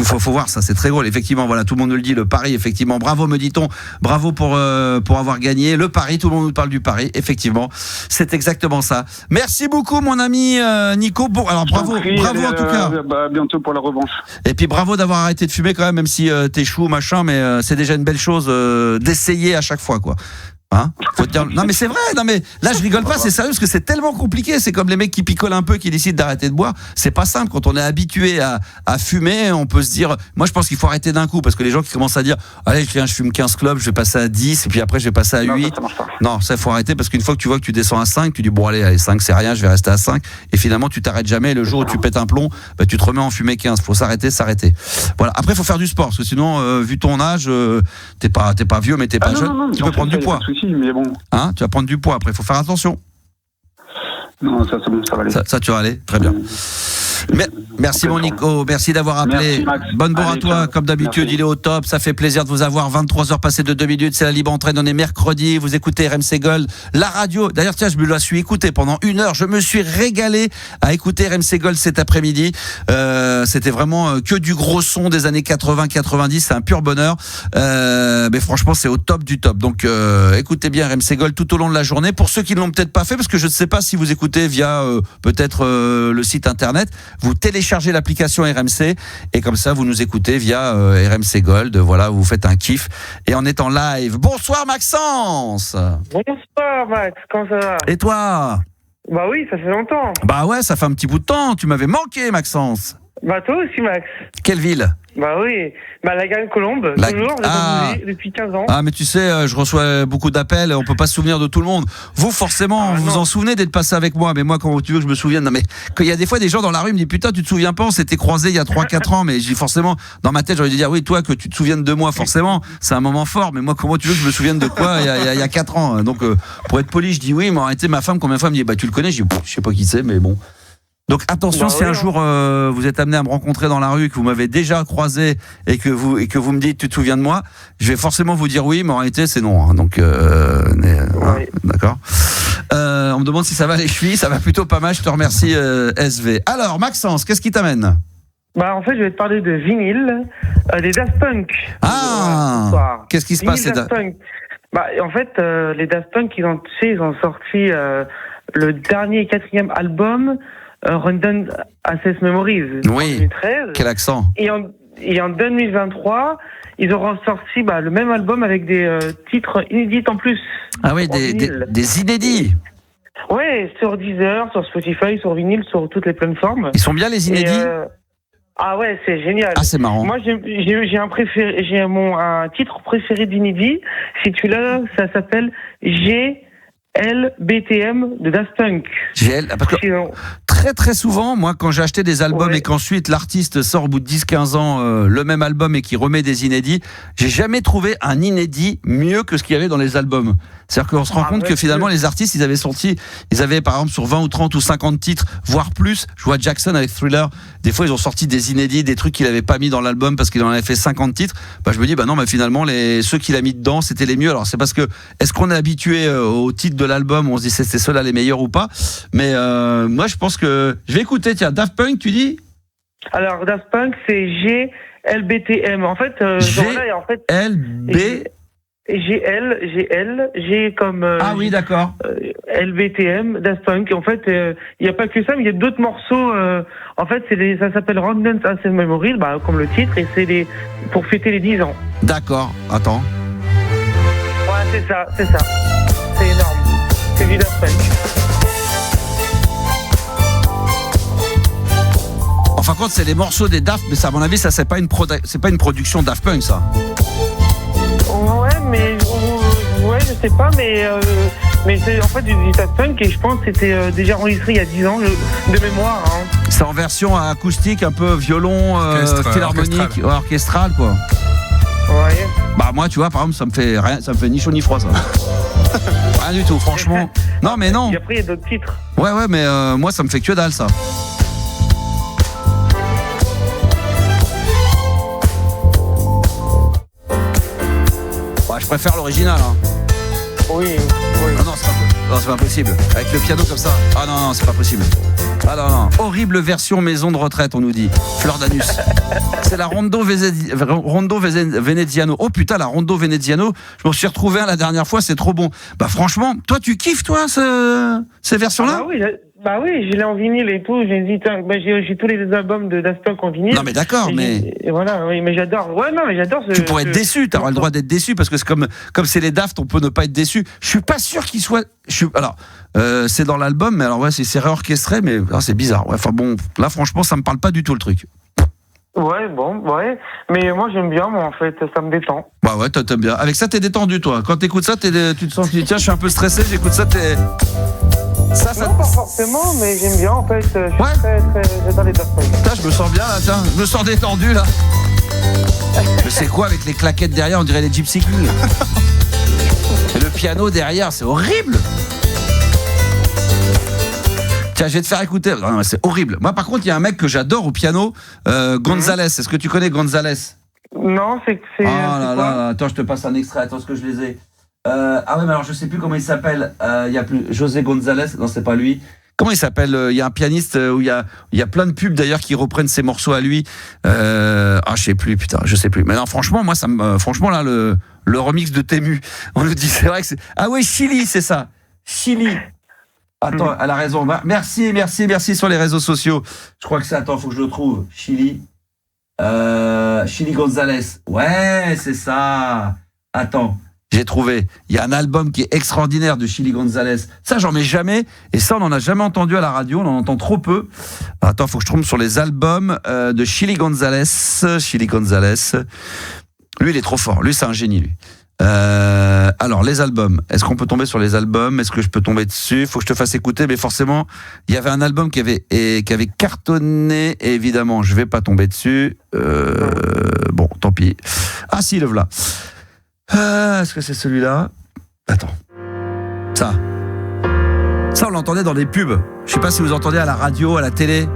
faut voir ça, c'est très drôle. Effectivement, voilà, tout le monde nous le dit, le pari, effectivement. Bravo, me dit-on. Bravo pour avoir gagné. Le pari, tout le monde nous parle du pari. Effectivement, c'est exactement ça. Merci beaucoup, mon ami Nico. Bon, alors bravo en tout cas. Bientôt pour la revanche. Et puis bravo d'avoir arrêté de fumer quand même si t'es chou, machin, mais c'est déjà une belle chose d'essayer à chaque fois, quoi. Hein, faut te dire... Non mais c'est vrai, non mais là je rigole pas, c'est sérieux parce que c'est tellement compliqué. C'est comme les mecs qui picolent un peu, qui décident d'arrêter de boire. C'est pas simple. Quand on est habitué à fumer, on peut se dire, moi je pense qu'il faut arrêter d'un coup, parce que les gens qui commencent à dire, allez je fume 15 clubs, je vais passer à 10 et puis après je vais passer à 8. Non, ça faut arrêter, parce qu'une fois que tu vois que tu descends à 5, tu dis bon allez 5 c'est rien, je vais rester à 5, et finalement tu t'arrêtes jamais, et le jour où tu pètes un plomb, tu te remets à en fumer 15. Faut s'arrêter. Voilà, après faut faire du sport, parce que sinon vu ton âge, t'es pas vieux mais t'es pas jeune, non, tu peux prendre du poids. Mais bon. Hein, tu vas prendre du poids après, il faut faire attention. Non, ça c'est bon, ça va aller. Ça tu vas aller, très bien. Merci mon Nico, merci d'avoir appelé. Bonne bourre à toi, comme d'habitude, il est au top, ça fait plaisir de vous avoir. 23h passées de 2 minutes, c'est la Libre Antenne, on est mercredi, vous écoutez RMC Gold, la radio. D'ailleurs tiens, je me la suis écoutée pendant 1 heure, je me suis régalé à écouter RMC Gold cet après-midi. C'était vraiment que du gros son des années 80-90, c'est un pur bonheur. Mais franchement, c'est au top du top. Donc écoutez bien RMC Gold tout au long de la journée. Pour ceux qui ne l'ont peut-être pas fait, parce que je ne sais pas si vous écoutez via peut-être le site internet, vous téléchargez l'application RMC et comme ça vous nous écoutez via RMC Gold. Voilà, vous faites un kiff et en étant live. Bonsoir Maxence. Bonsoir Max, comment ça va? Et toi? Bah oui, ça fait longtemps. Bah ouais, ça fait un petit bout de temps, tu m'avais manqué Maxence. Bah toi aussi Max. Quelle ville? Bah oui, bah la Garenne-Colombe, toujours, j'ai pas bougé depuis 15 ans. Ah mais tu sais, je reçois beaucoup d'appels, on peut pas se souvenir de tout le monde. Vous forcément, vous en souvenez d'être passé avec moi, mais moi comment tu veux que je me souvienne? Non mais quand il y a des fois des gens dans la rue me disent putain tu te souviens pas, on s'était croisés il y a 3-4 ans, mais j'ai forcément dans ma tête j'ai envie de dire oui toi que tu te souviennes de moi forcément, c'est un moment fort, mais moi comment tu veux que je me souvienne de quoi il y a 4 ans? Donc pour être poli je dis oui, mais en réalité ma femme combien de fois me dit bah tu le connais, je dis je sais pas qui c'est mais bon. Donc attention, si un jour vous êtes amené à me rencontrer dans la rue, que vous m'avez déjà croisé et que vous me dites tu te souviens de moi, je vais forcément vous dire oui, mais en réalité c'est non. Hein, donc d'accord. On me demande si ça va les chevilles, ça va plutôt pas mal. Je te remercie SV. Alors Maxence, qu'est-ce qui t'amène? Bah en fait je vais te parler de vinyle, des Daft Punk. Ah. Qu'est-ce qui se passe? Daft Punk. Bah en fait les Daft Punk ils ont sorti le dernier 4e album. Rundown Access Memories. Oui. En 2013. Quel accent. Et en 2023, ils auront sorti le même album avec des titres inédits en plus. Ah oui, des inédits. Ouais, sur Deezer, sur Spotify, sur vinyle, sur toutes les plateformes. Ils sont bien les inédits. Ah ouais, c'est génial. Ah c'est marrant. Moi j'ai un préféré, un titre préféré d'inédit. Si tu l'as, ça s'appelle GLBTM de Daft Punk. Parce que très souvent, moi quand j'ai acheté des albums et qu'ensuite l'artiste sort au bout de 10-15 ans le même album et qui remet des inédits, j'ai jamais trouvé un inédit mieux que ce qu'il y avait dans les albums. C'est-à-dire qu'on se rend compte que finalement les artistes ils avaient par exemple sur 20 ou 30 ou 50 titres, voire plus. Je vois Jackson avec Thriller, des fois ils ont sorti des inédits, des trucs qu'il avait pas mis dans l'album parce qu'il en avait fait 50 titres. Je me dis non, finalement ceux qu'il a mis dedans c'était les mieux. Alors c'est parce que est-ce qu'on est habitué au titre de l'album, on se dit c'est ceux-là les meilleurs ou pas, mais moi je pense que je vais écouter. Tiens, Daft Punk tu dis? Alors Daft Punk c'est GLBTM en fait. G comme ah oui d'accord. LBTM Daft Punk. En fait il y a pas que ça, mais il y a d'autres morceaux. En fait ça s'appelle Rundown Access Memories, comme le titre, et c'est pour fêter les 10 ans. D'accord. Attends. Ouais c'est ça. C'est énorme. C'est du Daft Punk. Enfin compte c'est les morceaux des Daft, mais ça à mon avis ça c'est pas une production Daft Punk ça. Ouais, je sais pas, mais c'est en fait du Daft Punk et je pense que c'était déjà enregistré il y a 10 ans de mémoire. Hein. C'est en version acoustique, un peu violon, philharmonique, orchestral quoi. Ouais. Moi tu vois par exemple ça me fait ni chaud ni froid ça. Rien du tout, franchement. Non mais non. Et après il y a d'autres titres. Ouais mais moi ça me fait que dalle ça. Je préfère l'original. Hein. Oui. Ah non, c'est pas possible. Avec le piano comme ça. Ah non, c'est pas possible. Ah non. Horrible version maison de retraite, on nous dit. Fleur d'anus. C'est la Rondo Veneziano. Oh putain, la Rondo Veneziano. Je m'en suis retrouvé la dernière fois, c'est trop bon. Bah franchement, toi tu kiffes toi ces versions-là? Bah oui, je l'ai en vinyle et tout. J'ai tous les albums de Daft Punk en vinyle. Non mais d'accord, et voilà, oui, mais j'adore. Ouais, non, mais j'adore. Tu pourrais être déçu. T'auras le droit d'être déçu parce que c'est comme c'est les Daft, on peut ne pas être déçu. Je suis pas sûr qu'il soit. Alors, c'est dans l'album, mais alors ouais, c'est réorchestré, mais c'est bizarre. Ouais, enfin bon, là franchement, ça me parle pas du tout le truc. Ouais, mais moi j'aime bien, en fait, ça me détend. Bah ouais, t'aimes bien. Avec ça, t'es détendu, toi. Quand t'écoutes ça, tu te sens, tu dis tiens, je suis un peu stressé, j'écoute ça, t'es. Ça... Non, pas forcément, mais j'aime bien, en fait. Je suis très dans les Daft Punk. Putain, je me sens bien là, tiens, je me sens détendu là. Mais c'est quoi avec les claquettes derrière, on dirait les Gypsy Kings. Et le piano derrière, c'est horrible. Tiens, je vais te faire écouter. Non, c'est horrible. Moi, par contre, il y a un mec que j'adore au piano, Gonzalez. Est-ce que tu connais Gonzalez? Non, c'est. Oh là là, attends, je te passe un extrait. Attends, ce que je les ai. Ah ouais, mais alors je sais plus comment il s'appelle. Il y a plus José Gonzalez. Non, c'est pas lui. Comment il s'appelle? Il y a un pianiste où il y a plein de pubs d'ailleurs qui reprennent ses morceaux à lui. Je sais plus, putain, je sais plus. Mais non, franchement, moi, franchement là, le remix de Tému, on nous dit, c'est vrai que c'est. Ah ouais, Chili, c'est ça. Chili. Attends, elle a raison. Merci sur les réseaux sociaux. Je crois que c'est. Attends, faut que je le trouve. Chili Gonzalez. Ouais, c'est ça. Attends, j'ai trouvé. Il y a un album qui est extraordinaire de Chili Gonzalez. Ça, j'en mets jamais. Et ça, on n'en a jamais entendu à la radio. On en entend trop peu. Attends, faut que je tombe sur les albums de Chili Gonzalez. Lui, il est trop fort. Lui, c'est un génie, lui. Alors les albums, est-ce qu'on peut tomber sur les albums? Est-ce que je peux tomber dessus? Faut que je te fasse écouter, mais forcément il y avait un album qui avait cartonné, et évidemment je vais pas tomber dessus. Bon, tant pis. Ah si, le voilà. Est-ce que c'est celui-là? Attends. Ça on l'entendait dans des pubs. Je sais pas si vous entendez à la radio, à la télé.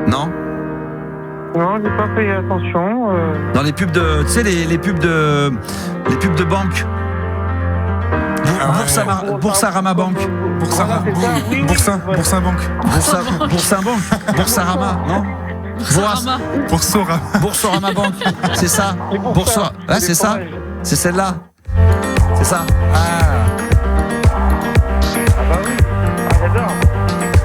Non, j'ai pas fait attention. Dans les pubs de, tu sais, les pubs de banque. Boursorama Banque. Boursorama Banque. Boursorama, non? Boursorama Banque. C'est ça. Ouais, c'est ça. C'est celle-là. C'est ça. J'adore.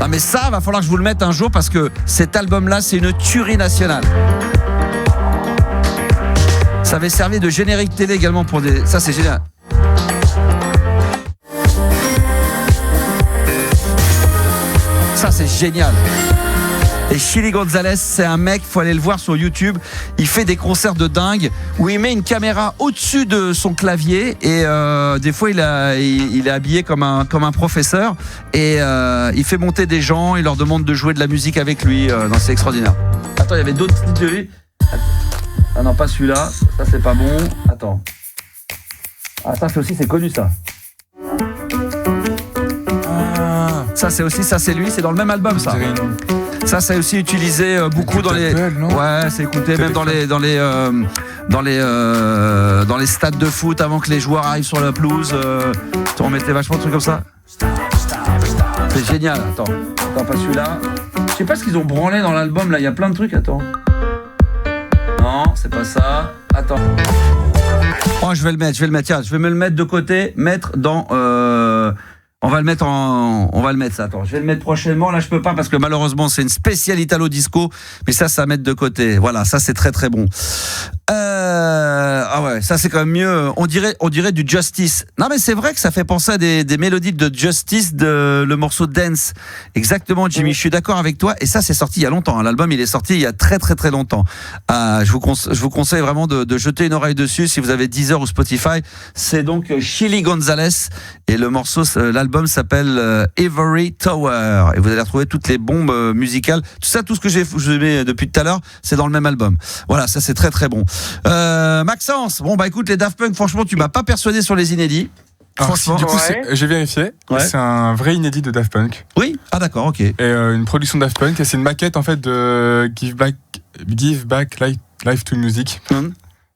Ah mais ça, va falloir que je vous le mette un jour parce que cet album-là, c'est une tuerie nationale. Ça avait servi de générique télé également pour des... Ça, c'est génial. Ça, c'est génial. Et Chili Gonzalez, c'est un mec, faut aller le voir sur YouTube. Il fait des concerts de dingue où il met une caméra au-dessus de son clavier et des fois il est habillé comme un professeur et il fait monter des gens, il leur demande de jouer de la musique avec lui. Non, c'est extraordinaire. Attends, il y avait d'autres titres de lui. Ah non, pas celui-là. Ça, c'est pas bon. Attends. Ah, ça c'est connu ça. Ça c'est lui, c'est dans le même album ça. Ça, c'est aussi utilisé beaucoup dans les. Ouais, c'est écouté même dans les stades de foot avant que les joueurs arrivent sur la pelouse. On mettait vachement de trucs comme ça. C'est génial. Attends, pas celui-là. Je sais pas ce qu'ils ont branlé dans l'album là. Il y a plein de trucs. Attends. Non, c'est pas ça. Attends. Oh, je vais le mettre. Tiens, je vais me le mettre de côté. Mettre dans. On va le mettre ça. Attends, je vais le mettre prochainement. Là, je peux pas parce que malheureusement, c'est une spéciale Italo Disco. Mais ça à mettre de côté. Voilà, ça c'est très très bon. Ah ouais, ça c'est quand même mieux. On dirait du Justice. Non mais c'est vrai que ça fait penser à des mélodies de Justice, de le morceau Dance. Exactement, Jimmy. Je suis d'accord avec toi. Et ça, c'est sorti il y a longtemps. L'album, il est sorti il y a très très très longtemps. Je vous conseille vraiment de jeter une oreille dessus si vous avez Deezer ou Spotify. C'est donc Chili Gonzalez et le morceau, l'album s'appelle Ivory Tower. Et vous allez retrouver toutes les bombes musicales. Tout ce que je mets depuis tout à l'heure, c'est dans le même album. Voilà, ça c'est très très bon. Maxence, bon bah écoute, les Daft Punk, franchement, tu m'as pas persuadé sur les inédits. Franchement, du coup, j'ai vérifié. Ouais. C'est un vrai inédit de Daft Punk. Oui. Ah d'accord, ok. Et une production de Daft Punk. Et c'est une maquette en fait de Give Back Life to Music.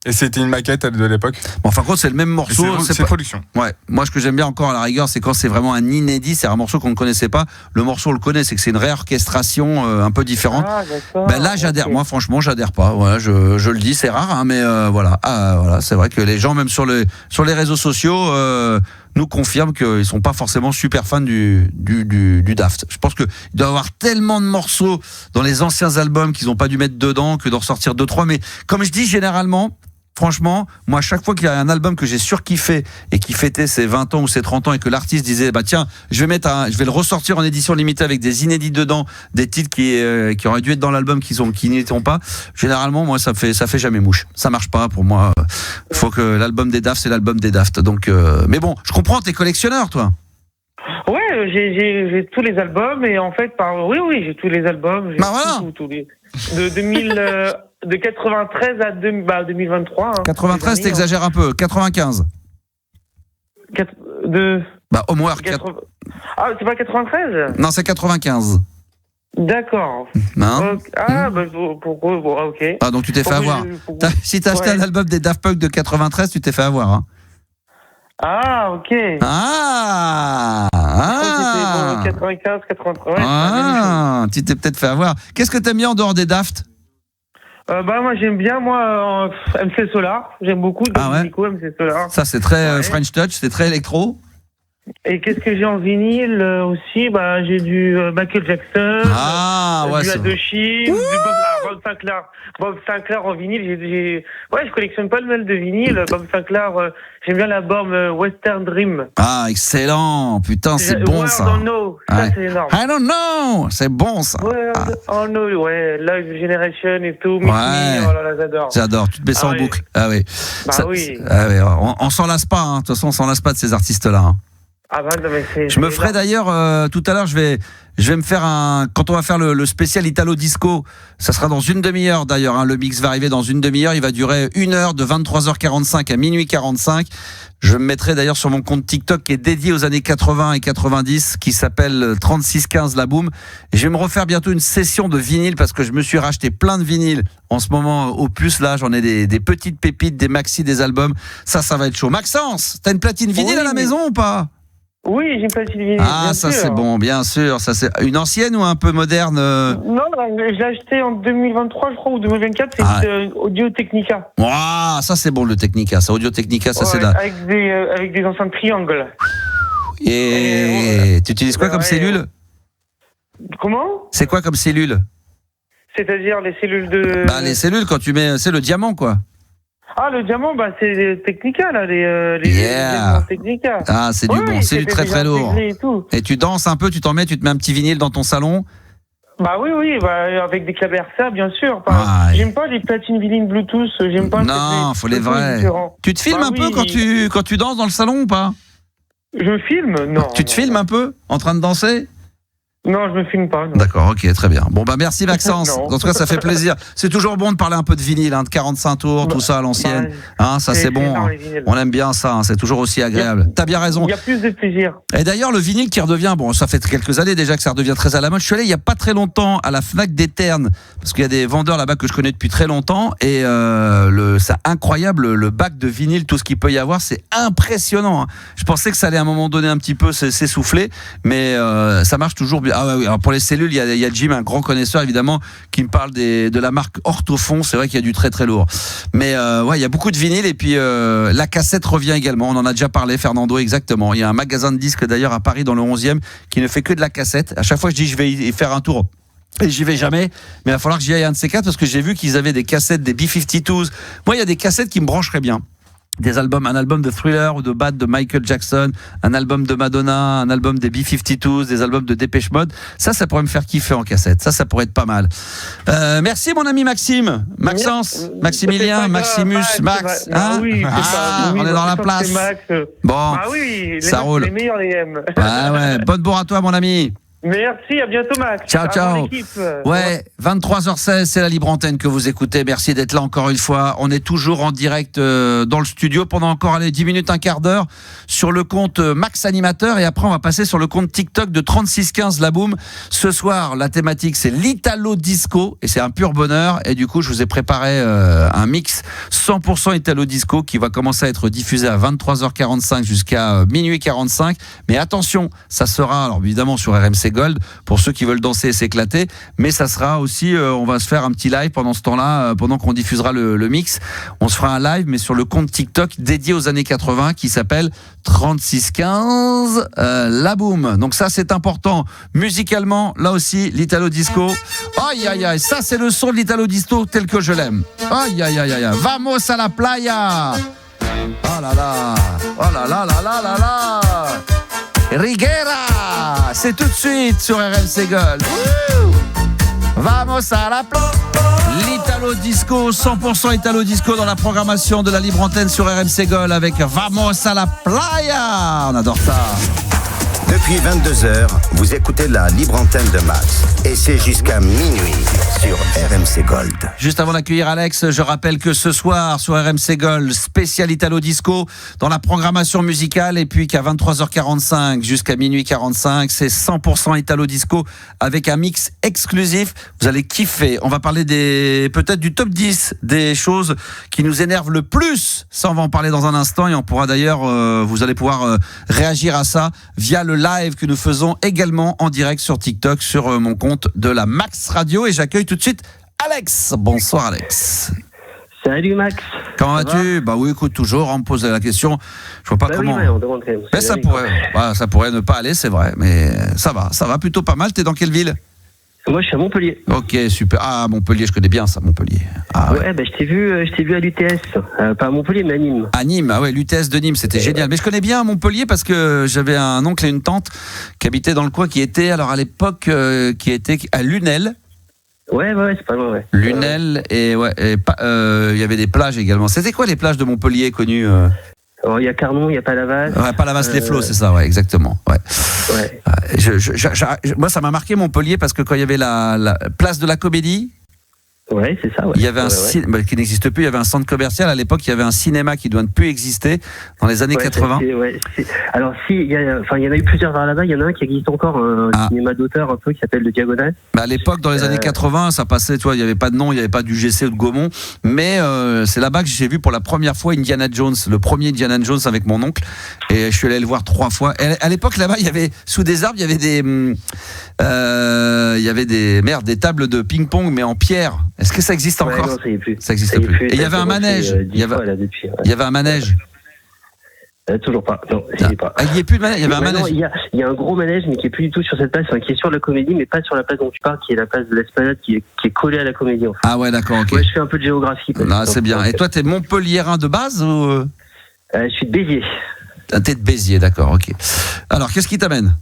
Et c'était une maquette de l'époque. Bon, enfin, c'est le même morceau. C'est production. Ouais. Moi, ce que j'aime bien encore à la rigueur, c'est quand c'est vraiment un inédit, c'est un morceau qu'on ne connaissait pas. Le morceau, on le connaît, c'est que c'est une réorchestration un peu différente. Ah, d'accord. Ben là, j'adhère. Okay. Moi, franchement, j'adhère pas. Voilà, je le dis, c'est rare, hein, mais voilà. Voilà, c'est vrai que les gens, même sur les réseaux sociaux, nous confirment qu'ils sont pas forcément super fans du Daft. Je pense qu'il doit y avoir tellement de morceaux dans les anciens albums qu'ils n'ont pas dû mettre dedans que d'en ressortir 2-3. Mais comme je dis, généralement, franchement, moi, à chaque fois qu'il y a un album que j'ai surkiffé et qui fêtait ses 20 ans ou ses 30 ans et que l'artiste disait, bah tiens, je vais le ressortir en édition limitée avec des inédits dedans, des titres qui auraient dû être dans l'album qui n'y étaient pas. Généralement, moi, ça fait jamais mouche. Ça marche pas pour moi. Faut que l'album des Daft, c'est l'album des Daft. Donc, mais bon, je comprends, t'es collectionneur, toi. Ouais, j'ai tous les albums et en fait, oui, j'ai tous les albums. J'ai tous les de 2000. De 93 à 2023. Hein, 93, t'exagères un peu. 95. Au moins. Ah, c'est pas 93 ? Non, c'est 95. D'accord. Hein pourquoi ok. Ah, donc tu t'es fait avoir. Si t'as acheté un album des Daft Punk de 93, tu t'es fait avoir. Hein. Ah, ok. Ah, 95, 83. Ah, tu t'es peut-être fait avoir. Qu'est-ce que t'aimes bien en dehors des Daft ? Moi j'aime bien MC Solar, j'aime beaucoup Nico MC Solar. Ça c'est très French Touch, c'est très électro. Et qu'est-ce que j'ai en vinyle aussi? J'ai du Michael Jackson, du Adoshi, du Bob Sinclair en vinyle. Je collectionne pas le mal de vinyle. Bob Sinclair, j'aime bien l'album Western Dream. Ah, excellent! Putain, c'est bon ça. I don't know, ça c'est énorme. I don't know, c'est bon ça. Live Generation et tout. Oh là là, j'adore. J'adore. Tu te mets ça en boucle. Ah oui. Oui. On s'en lasse pas. De toute façon, on s'en lasse pas de ces artistes-là. Hein. Je me ferai d'ailleurs tout à l'heure, je vais me faire quand on va faire le spécial Italo Disco, ça sera dans une demi-heure d'ailleurs, hein, le mix va arriver dans une demi-heure, il va durer 1 heure de 23h45 à minuit 45. Je me mettrai d'ailleurs sur mon compte TikTok qui est dédié aux années 80 et 90 qui s'appelle 3615 La Boom. Et je vais me refaire bientôt une session de vinyle parce que je me suis racheté plein de vinyles en ce moment au puce là, j'en ai des petites pépites, des maxi, des albums. Ça va être chaud. Maxence, t'as une platine vinyle à la maison ou pas? Oui, j'ai une petite vinyle. Ah, ça c'est bon, bien sûr. Ça c'est une ancienne ou un peu moderne? Non, je l'ai acheté en 2023, je crois, ou 2024. C'est Audio Technica. Waouh, ça c'est bon le Technica. Ça Audio Technica, ça c'est là. Avec des enceintes triangles. Et tu utilises quoi comme cellule? Comment? C'est quoi comme cellule? C'est-à-dire les cellules de. Les cellules quand tu mets, c'est le diamant quoi. Ah, le diamant, c'est les Technica, là, les Technica. Ah, c'est du bon, c'est du très très lourd. Et tu danses un peu, tu te mets un petit vinyle dans ton salon? Oui, avec des claversats, bien sûr. J'aime pas les platines vinyles Bluetooth, j'aime pas. Non, faut les vrais. Tu te filmes un peu quand tu danses dans le salon ou pas? Je me filme? Non. Tu te filmes un peu, en train de danser? Non, je me filme pas. Non. D'accord, ok, très bien. Bon, merci Maxence. En tout cas, ça fait plaisir. C'est toujours bon de parler un peu de vinyle, de 45 tours, tout ça à l'ancienne. Ça c'est bon. On aime bien ça, c'est toujours aussi agréable. T'as bien raison. Il y a plus de plaisir. Et d'ailleurs, le vinyle qui redevient, ça fait quelques années déjà que ça redevient très à la mode. Je suis allé il y a pas très longtemps à la Fnac d'Éterne, parce qu'il y a des vendeurs là-bas que je connais depuis très longtemps, et c'est incroyable le bac de vinyle, tout ce qu'il peut y avoir, c'est impressionnant. Je pensais que ça allait à un moment donné un petit peu s'essouffler, mais ça marche toujours bien. Ah oui, alors pour les cellules, il y a Jim, un grand connaisseur évidemment, qui me parle de la marque Orthofon. C'est vrai qu'il y a du très très lourd. Mais il y a beaucoup de vinyles et puis la cassette revient également. On en a déjà parlé, Fernando, exactement. Il y a un magasin de disques d'ailleurs à Paris dans le 11e qui ne fait que de la cassette. À chaque fois je dis je vais y faire un tour. Et j'y vais jamais, mais il va falloir que j'y aille un de ces quatre parce que j'ai vu qu'ils avaient des cassettes, des B-52s. Moi, il y a des cassettes qui me brancheraient bien. Des albums, un album de Thriller ou de Bad de Michael Jackson, un album de Madonna, un album des B-52s, des albums de Dépêche Mode. Ça pourrait me faire kiffer en cassette. Ça pourrait être pas mal. Merci mon ami Maxime, Maxence, Maximilien, Maximus, Max. On est dans la place. Max. Bon, oui, ça roule. Les meilleurs les M. Bonne bourre à toi mon ami. Merci, à bientôt Max. Ciao. Ouais, 23h16, c'est la libre antenne que vous écoutez. Merci d'être là encore une fois. On est toujours en direct dans le studio pendant encore 10 minutes, un quart d'heure sur le compte Max Animateur et après on va passer sur le compte TikTok de 3615 La Boum. Ce soir, la thématique c'est l'Italo Disco et c'est un pur bonheur et du coup, je vous ai préparé un mix 100% Italo Disco qui va commencer à être diffusé à 23h45 jusqu'à minuit 45. Mais attention, ça sera alors évidemment sur RMC Gold pour ceux qui veulent danser et s'éclater, mais ça sera aussi on va se faire un petit live pendant ce temps-là, pendant qu'on diffusera le mix, on se fera un live mais sur le compte TikTok dédié aux années 80 qui s'appelle 3615 La Boum. Donc ça c'est important musicalement, là aussi l'Italo Disco. Aïe aïe aïe, ça c'est le son de l'Italo Disco tel que je l'aime. Aïe aïe aïe aïe, vamos à la playa. Oh là là, oh là là là là là là. Riguera, c'est tout de suite sur RMC Gold. Vamos a la playa. L'Italo Disco, 100% Italo Disco dans la programmation de la libre antenne sur RMC Gold avec Vamos a la playa. On adore ça. Depuis 22h, vous écoutez la libre antenne de Max. Et c'est jusqu'à minuit sur RMC Gold. Juste avant d'accueillir Alex, je rappelle que ce soir sur RMC Gold, spécial Italo Disco dans la programmation musicale. Et puis qu'à 23h45 jusqu'à minuit 45, c'est 100% Italo Disco avec un mix exclusif. Vous allez kiffer. On va parler peut-être du top 10 des choses qui nous énervent le plus. Ça, on va en parler dans un instant. Et on pourra d'ailleurs, vous allez pouvoir réagir à ça via le live que nous faisons également en direct sur TikTok sur mon compte de la Max Radio et j'accueille tout de suite Alex. Bonsoir Alex. Salut Max. Comment vas-tu ? Bah oui, écoute, toujours, on me pose la question. Je vois pas comment. Oui, on demande quand même. Mais ça pourrait ne pas aller, c'est vrai, mais ça va plutôt pas mal. T'es dans quelle ville ? Moi, je suis à Montpellier. Ok, super. Ah, Montpellier, je connais bien ça, Montpellier. Ah, ouais, bah, je t'ai vu à l'UTS. Pas à Montpellier, mais à Nîmes. À Nîmes, ah ouais, l'UTS de Nîmes, c'était génial. Mais je connais bien Montpellier parce que j'avais un oncle et une tante qui habitaient dans le coin, qui étaient, alors à l'époque, qui étaient à Lunel. Ouais, c'est pas loin, ouais. Lunel, et il y avait des plages également. C'était quoi les plages de Montpellier connues Il y a Carnon, il y a Palavas. Ouais, Palavas-les-Flots, c'est ça, ouais, exactement. Ouais. Moi, ça m'a marqué Montpellier parce que quand il y avait la place de la Comédie. Ouais, c'est ça. Ouais. Il y avait un cinéma qui n'existe plus. Il y avait un centre commercial à l'époque. Il y avait un cinéma qui doit ne plus exister dans les années 80. Alors il y en a eu plusieurs vers là-bas. Il y en a un qui existe encore, un cinéma d'auteur un peu qui s'appelle le Diagonale. À l'époque, dans les années 80, ça passait. Tu vois, il n'y avait pas de nom, il n'y avait pas d'UGC ou de Gaumont. Mais c'est là-bas que j'ai vu pour la première fois Indiana Jones, le premier Indiana Jones avec mon oncle. Et je suis allé le voir 3 fois. Et à l'époque, là-bas, il y avait sous des arbres, il y avait des tables de ping-pong mais en pierre. Est-ce que ça existe encore ? Non, ça y est plus. Ça existe plus. Et il y avait un manège. Il y avait un manège. Toujours pas. Non, il n'y est pas. Il n'y a plus de manège. Il y avait un manège. Il y a un gros manège, mais qui est plus du tout sur cette place, qui est sur la Comédie, mais pas sur la place dont tu parles, qui est la place de l'Esplanade, qui est collée à la Comédie. En fait. Ah ouais, d'accord. Ok. Ouais, je fais un peu de géographie. Ah, c'est bien. Et toi, t'es Montpelliérain de base ou je suis de Béziers. T'es de Béziers, d'accord. Ok. Alors, qu'est-ce qui t'amène ?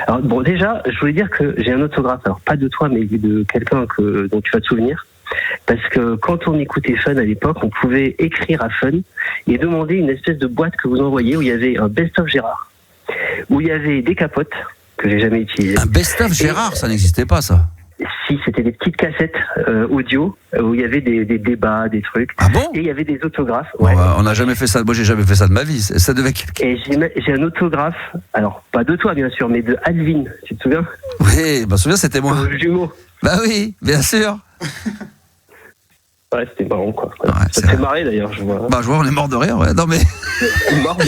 Alors, bon, déjà, je voulais dire que j'ai un autographe, alors pas de toi, mais de quelqu'un dont tu vas te souvenir. Parce que quand on écoutait Fun à l'époque, on pouvait écrire à Fun et demander une espèce de boîte que vous envoyiez où il y avait un best-of Gérard, où il y avait des capotes que j'ai jamais utilisées. Un best-of Gérard, ça n'existait pas, ça. Si, c'était des petites cassettes audio où il y avait des débats, des trucs. Ah bon ? Et il y avait des autographes. Ouais. On n'a jamais fait ça. Moi, j'ai jamais fait ça de ma vie. Ça devait. Et j'ai un autographe. Alors, pas de toi, bien sûr, mais de Alvin. Tu te souviens ? Oui, je me souviens, c'était moi. Le jumeau. Bah oui, bien sûr. Ouais, c'était marrant, quoi. Ouais, ça te fait marrer, d'ailleurs, je vois. Bah, je vois, on est mort de rire, ouais. Non, mais. Mort, mais...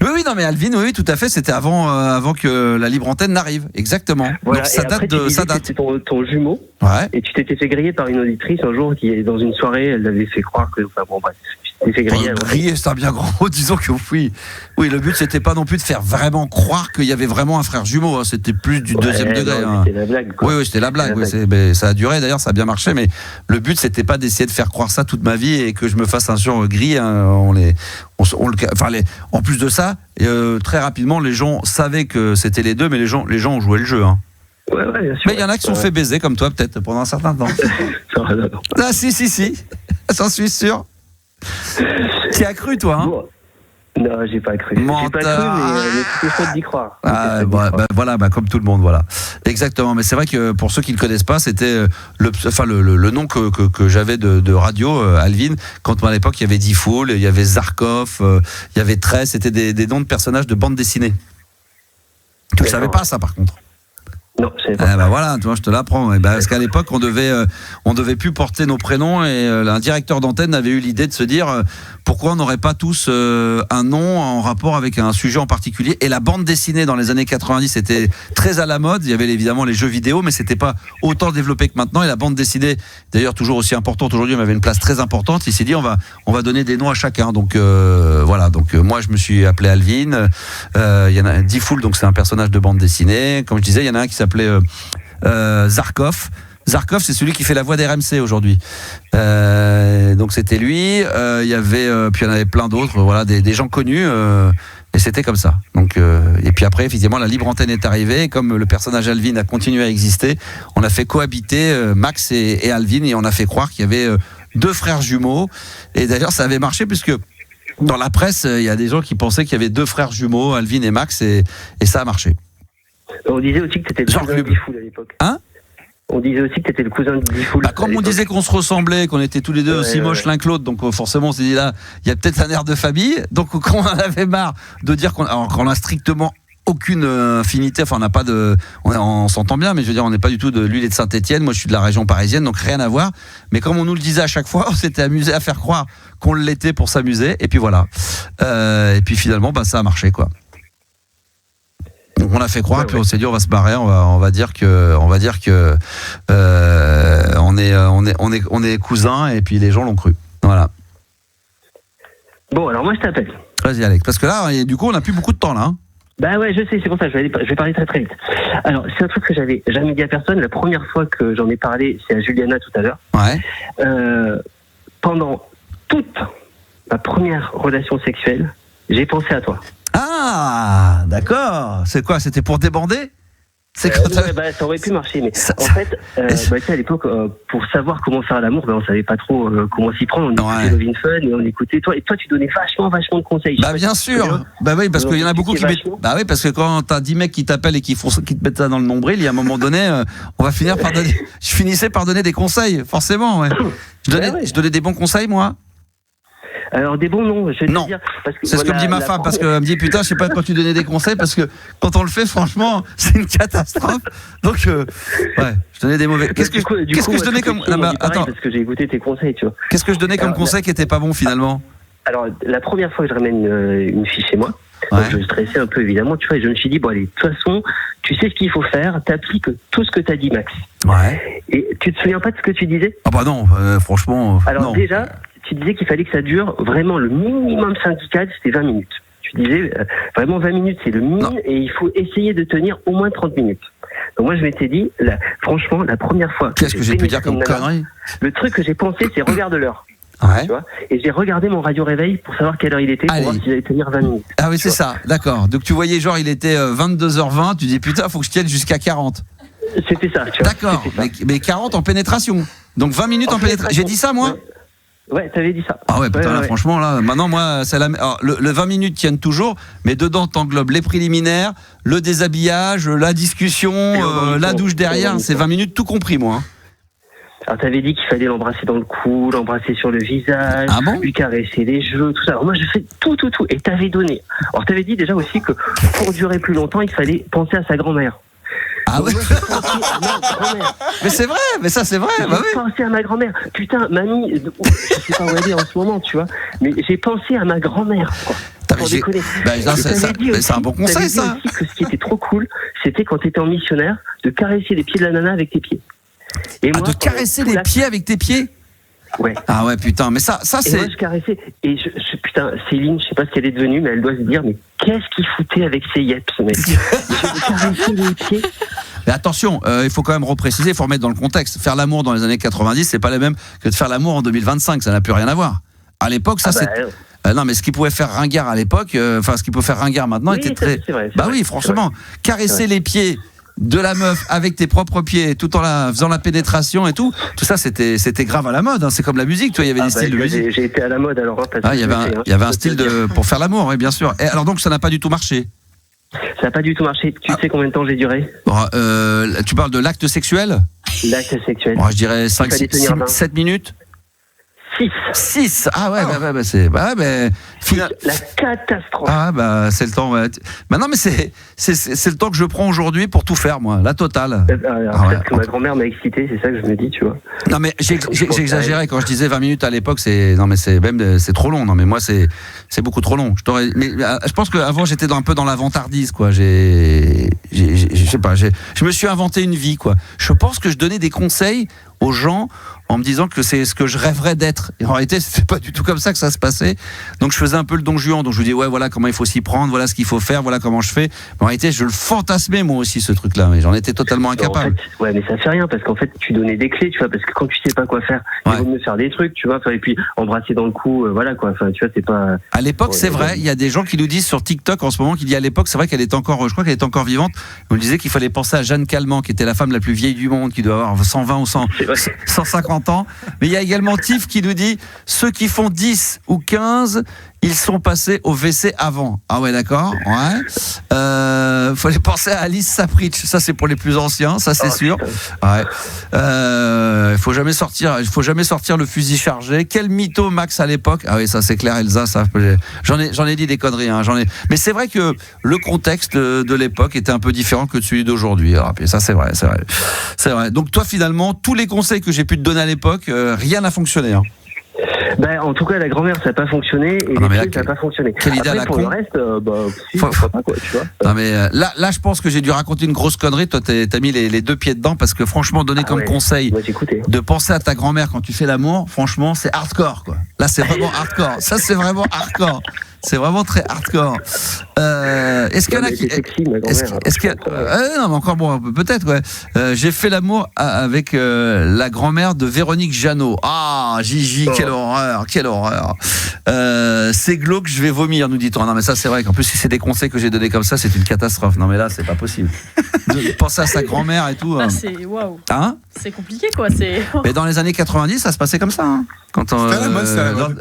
Oui, non, mais Alvin, oui, tout à fait. C'était avant que la libre antenne n'arrive. Exactement. Voilà. Donc, ça date. C'était ton jumeau. Ouais. Et tu t'étais fait griller par une auditrice un jour qui, dans une soirée, elle avait fait croire que. Enfin, bon, bref. Tu t'es fait griller. Griller, c'est un bien grand mot. Disons que oui. Oui, le but, c'était pas non plus de faire vraiment croire qu'il y avait vraiment un frère jumeau. Hein. C'était plus du deuxième degré. Non, c'était la blague, quoi. Oui, c'était la blague. Mais ça a duré, d'ailleurs, ça a bien marché. Mais le but, c'était pas d'essayer de faire croire ça toute ma vie et que je me fasse un jour griller. Hein. En plus de ça, très rapidement, les gens savaient que c'était les deux, mais les gens ont joué le jeu. Hein. Ouais, bien sûr. Mais il y en a qui sont fait baiser, comme toi, peut-être, pendant un certain temps. Non. Ah, si. J'en suis sûr. Tu as cru, toi, hein ? Non, j'ai pas cru. J'ai pas cru, mais c'était chouette d'y croire. Voilà, comme tout le monde, voilà. Exactement. Mais c'est vrai que pour ceux qui le connaissent pas, c'était le nom que j'avais de radio, Alvin. Quand à l'époque il y avait D-Fool, il y avait Zarkov, il y avait Tress, c'était des noms de personnages de bande dessinée. Tu ne savais pas ça, par contre? Non, je savais pas. Voilà, tu vois, je te l'apprends. Parce qu'à l'époque, on devait plus porter nos prénoms et un directeur d'antenne avait eu l'idée de se dire pourquoi on n'aurait pas tous un nom en rapport avec un sujet en particulier. Et la bande dessinée dans les années 90 était très à la mode. Il y avait évidemment les jeux vidéo, mais c'était pas autant développé que maintenant. Et la bande dessinée, d'ailleurs toujours aussi importante aujourd'hui, elle avait une place très importante. Il s'est dit on va donner des noms à chacun. Donc voilà. Donc moi je me suis appelé Alvin. Il y en a D-Fool, donc c'est un personnage de bande dessinée. Comme je disais, il y en a un qui s'appelait Zarkov. Zarkov, c'est celui qui fait la voix d'RMC aujourd'hui. Donc c'était lui. Il y avait, puis il y en avait plein d'autres. Voilà, des gens connus. Et c'était comme ça. Donc, et puis après, effectivement, la libre antenne est arrivée. Et comme le personnage Alvin a continué à exister, on a fait cohabiter Max et Alvin, et on a fait croire qu'il y avait deux frères jumeaux. Et d'ailleurs, ça avait marché puisque dans la presse, il y a des gens qui pensaient qu'il y avait deux frères jumeaux, Alvin et Max, et ça a marché. On disait aussi que c'était le cousin de D-Fool à l'époque. Hein? On disait aussi que t'étais le cousin de D-Fool. Comme on disait qu'on se ressemblait, qu'on était tous les deux aussi moches l'un que l'autre, donc forcément on s'est dit là, il y a peut-être un air de famille. Donc quand on en avait marre de dire qu'on a strictement aucune affinité, enfin on s'entend bien, mais je veux dire on n'est pas du tout de lui, il est de Saint-Étienne, moi je suis de la région parisienne, donc rien à voir. Mais comme on nous le disait à chaque fois, on s'était amusé à faire croire qu'on l'était pour s'amuser, et puis voilà. Et puis finalement, ça a marché quoi. Donc on a fait croire, puis on s'est dit on va se barrer, on va dire que on est cousins, et puis les gens l'ont cru. Voilà. Bon, alors moi je t'appelle. Vas-y Alex, parce que là du coup on n'a plus beaucoup de temps là. Ouais, je sais, c'est pour ça, je vais parler très très vite. Alors, c'est un truc que j'avais jamais dit à personne. La première fois que j'en ai parlé, c'est à Juliana tout à l'heure. Ouais. Pendant toute ma première relation sexuelle, j'ai pensé à toi. Ah, d'accord. C'est quoi? C'était pour débander? Ça aurait pu marcher, mais en fait, à l'époque, pour savoir comment faire l'amour, on savait pas trop comment s'y prendre. On écoutait Love in Fun et on écoutait toi. Et toi, tu donnais vachement de conseils. Bien sûr. Oui, parce qu'il y en a beaucoup qui mettent. Oui, parce que quand t'as 10 mecs qui t'appellent et qui te mettent ça dans le nombril, il y a un moment donné, on va finir par donner. Je finissais par donner des conseils, forcément. Ouais. Je donnais des bons conseils, moi. Alors des bons noms, je vais te dire. C'est ce que me dit ma femme, parce qu'elle me dit putain, je sais pas quand tu donnais des conseils, parce que quand on le fait, franchement, c'est une catastrophe. Donc, je donnais des mauvais. Qu'est-ce que je donnais comme. Attends. Parce que j'ai écouté tes conseils, tu vois. Qu'est-ce que je donnais comme conseil qui était pas bon finalement? Alors, la première fois que je ramène une fille chez moi, donc je stressais un peu évidemment, tu vois, et je me suis dit, bon allez, de toute façon, tu sais ce qu'il faut faire, t'appliques tout ce que t'as dit, Max. Ouais. Et tu te souviens pas de ce que tu disais? Ah bah non, franchement. Alors non. Déjà, tu disais qu'il fallait que ça dure vraiment le minimum syndical, c'était 20 minutes. Tu disais vraiment 20 minutes, c'est le minimum, et il faut essayer de tenir au moins 30 minutes. Donc moi je m'étais dit, franchement, la première fois. Qu'est-ce que j'ai pu dire comme connerie? Le truc que j'ai pensé, c'est regarde l'heure. Ouais. Tu vois, et j'ai regardé mon radio réveil pour savoir quelle heure il était, pour voir s'il allait tenir 20 minutes. Ah oui, c'est ça, d'accord. Donc tu voyais genre il était 22h20, tu dis putain, faut que je tienne jusqu'à 40. C'était ça, tu vois. D'accord, mais 40 en pénétration. Donc 20 minutes en pénétration. J'ai dit ça moi? Ouais, t'avais dit ça. Ah ouais, putain, là, franchement, là, maintenant, moi, c'est le 20 minutes tiennent toujours, mais dedans, t'englobes les préliminaires, le déshabillage, la discussion, la douche derrière, c'est 20 minutes tout compris, moi. Alors, t'avais dit qu'il fallait l'embrasser dans le cou, l'embrasser sur le visage, lui caresser les cheveux, tout ça. Alors, moi, je fais tout. Et t'avais donné. Alors, t'avais dit déjà aussi que pour durer plus longtemps, il fallait penser à sa grand-mère. Ah ouais. Mais c'est vrai, mais ça c'est vrai. J'ai pensé à ma grand-mère. Putain, mamie, je sais pas où elle est en ce moment, tu vois, mais j'ai pensé à ma grand-mère, quoi. Pour déconner. C'est un bon conseil, ça. Aussi que ce qui était trop cool, c'était quand t'étais en missionnaire, de caresser les pieds de la nana avec tes pieds. Et moi, de caresser les pieds avec tes pieds? Ouais. Ah ouais, putain, mais ça c'est. Et moi, je caressais. Et putain, Céline, je sais pas ce qu'elle est devenue, mais elle doit se dire, mais qu'est-ce qu'il foutait avec ses yep, ce mec? Je caressais les pieds. Mais attention, il faut quand même repréciser, il faut remettre dans le contexte. Faire l'amour dans les années 90, c'est pas le même que de faire l'amour en 2025, ça n'a plus rien à voir. À l'époque, ça c'est. Non, mais ce qui pouvait faire ringard à l'époque, ce qui peut faire ringard maintenant était très. C'est vrai, oui, franchement, caresser les pieds de la meuf avec tes propres pieds, tout en faisant la pénétration et tout ça, c'était grave à la mode. Hein. C'est comme la musique, tu vois, il y avait des styles de musique. J'ai été à la mode alors. Il y avait un style pour faire l'amour, oui, bien sûr. Et alors donc, ça n'a pas du tout marché. Ça n'a pas du tout marché. Tu sais combien de temps j'ai duré? Tu parles de l'acte sexuel? L'acte sexuel. Je dirais 7 minutes. 6. Ah ouais, c'est la catastrophe. Ah c'est le temps. Ouais. Non mais c'est le temps que je prends aujourd'hui pour tout faire, moi, la totale. Peut-être que ma grand-mère m'a excité, c'est ça que je me dis, tu vois. Non mais j'exagérais quand je disais 20 minutes à l'époque, c'est trop long. Non mais moi c'est beaucoup trop long. Je pense qu'avant j'étais un peu dans la vantardise, quoi. Je sais pas, je me suis inventé une vie, quoi. Je pense que je donnais des conseils aux gens en me disant que c'est ce que je rêverais d'être. Et en réalité, c'était pas du tout comme ça que ça se passait. Donc je faisais un peu le Don Juan. Donc je me dis voilà comment il faut s'y prendre, voilà ce qu'il faut faire, voilà comment je fais. Mais en réalité, je le fantasmais moi aussi, ce truc-là. Mais j'en étais totalement incapable. En fait, mais ça fait rien parce qu'en fait, tu donnais des clés, tu vois, parce que quand tu sais pas quoi faire, il vaut mieux faire des trucs, tu vois. Et puis embrasser dans le cou, voilà quoi. Enfin, tu vois, c'est pas. À l'époque, c'est vrai. Il y a des gens qui nous disent sur TikTok en ce moment qu'il dit à l'époque, c'est vrai qu'elle est encore, je crois qu'elle est encore vivante. On nous disait qu'il fallait penser à Jeanne Calment, qui était la femme la plus vieille du monde, qui doit avoir 120 ou 150 ans. Mais il y a également Tiff qui nous dit ceux qui font 10 ou 15, ils sont passés au WC avant. Ah ouais, d'accord. Ouais. Fallait penser à Alice Sapritch. Ça, c'est pour les plus anciens, ça c'est sûr. Ouais. Faut jamais sortir le fusil chargé. Quel mytho Max à l'époque. Ah oui, ça c'est clair, Elsa. Ça, j'en ai dit des conneries. Hein, Mais c'est vrai que le contexte de l'époque était un peu différent que celui d'aujourd'hui. Alors, ça c'est vrai. Donc toi, finalement, tous les conseils que j'ai pu te donner à l'époque, rien n'a fonctionné. Hein. En tout cas, la grand-mère, ça n'a pas fonctionné et les filles, ça n'a pas fonctionné. Quelle idée Après, pour le reste, pourquoi pas, quoi, tu vois. Non, mais là, je pense que j'ai dû raconter une grosse connerie. Toi, t'as mis les deux pieds dedans parce que franchement, donner comme conseil de penser à ta grand-mère quand tu fais l'amour, franchement, c'est hardcore, quoi. Là, c'est vraiment hardcore. Ça, c'est vraiment hardcore. C'est vraiment très hardcore. Est-ce qu'il y en a qui. Est-ce qu'il y a. Non, mais encore bon, peut-être, ouais. J'ai fait l'amour avec la grand-mère de Véronique Jeannot. Ah, Gigi, quelle horreur. C'est glauque, je vais vomir, nous dit-on. Non, mais ça, c'est vrai qu'en plus, si c'est des conseils que j'ai donnés comme ça, c'est une catastrophe. Non, mais là, c'est pas possible. Penser à sa grand-mère et tout. C'est waouh. Hein? C'est compliqué, quoi. Mais dans les années 90, ça se passait comme ça. Hein. Quand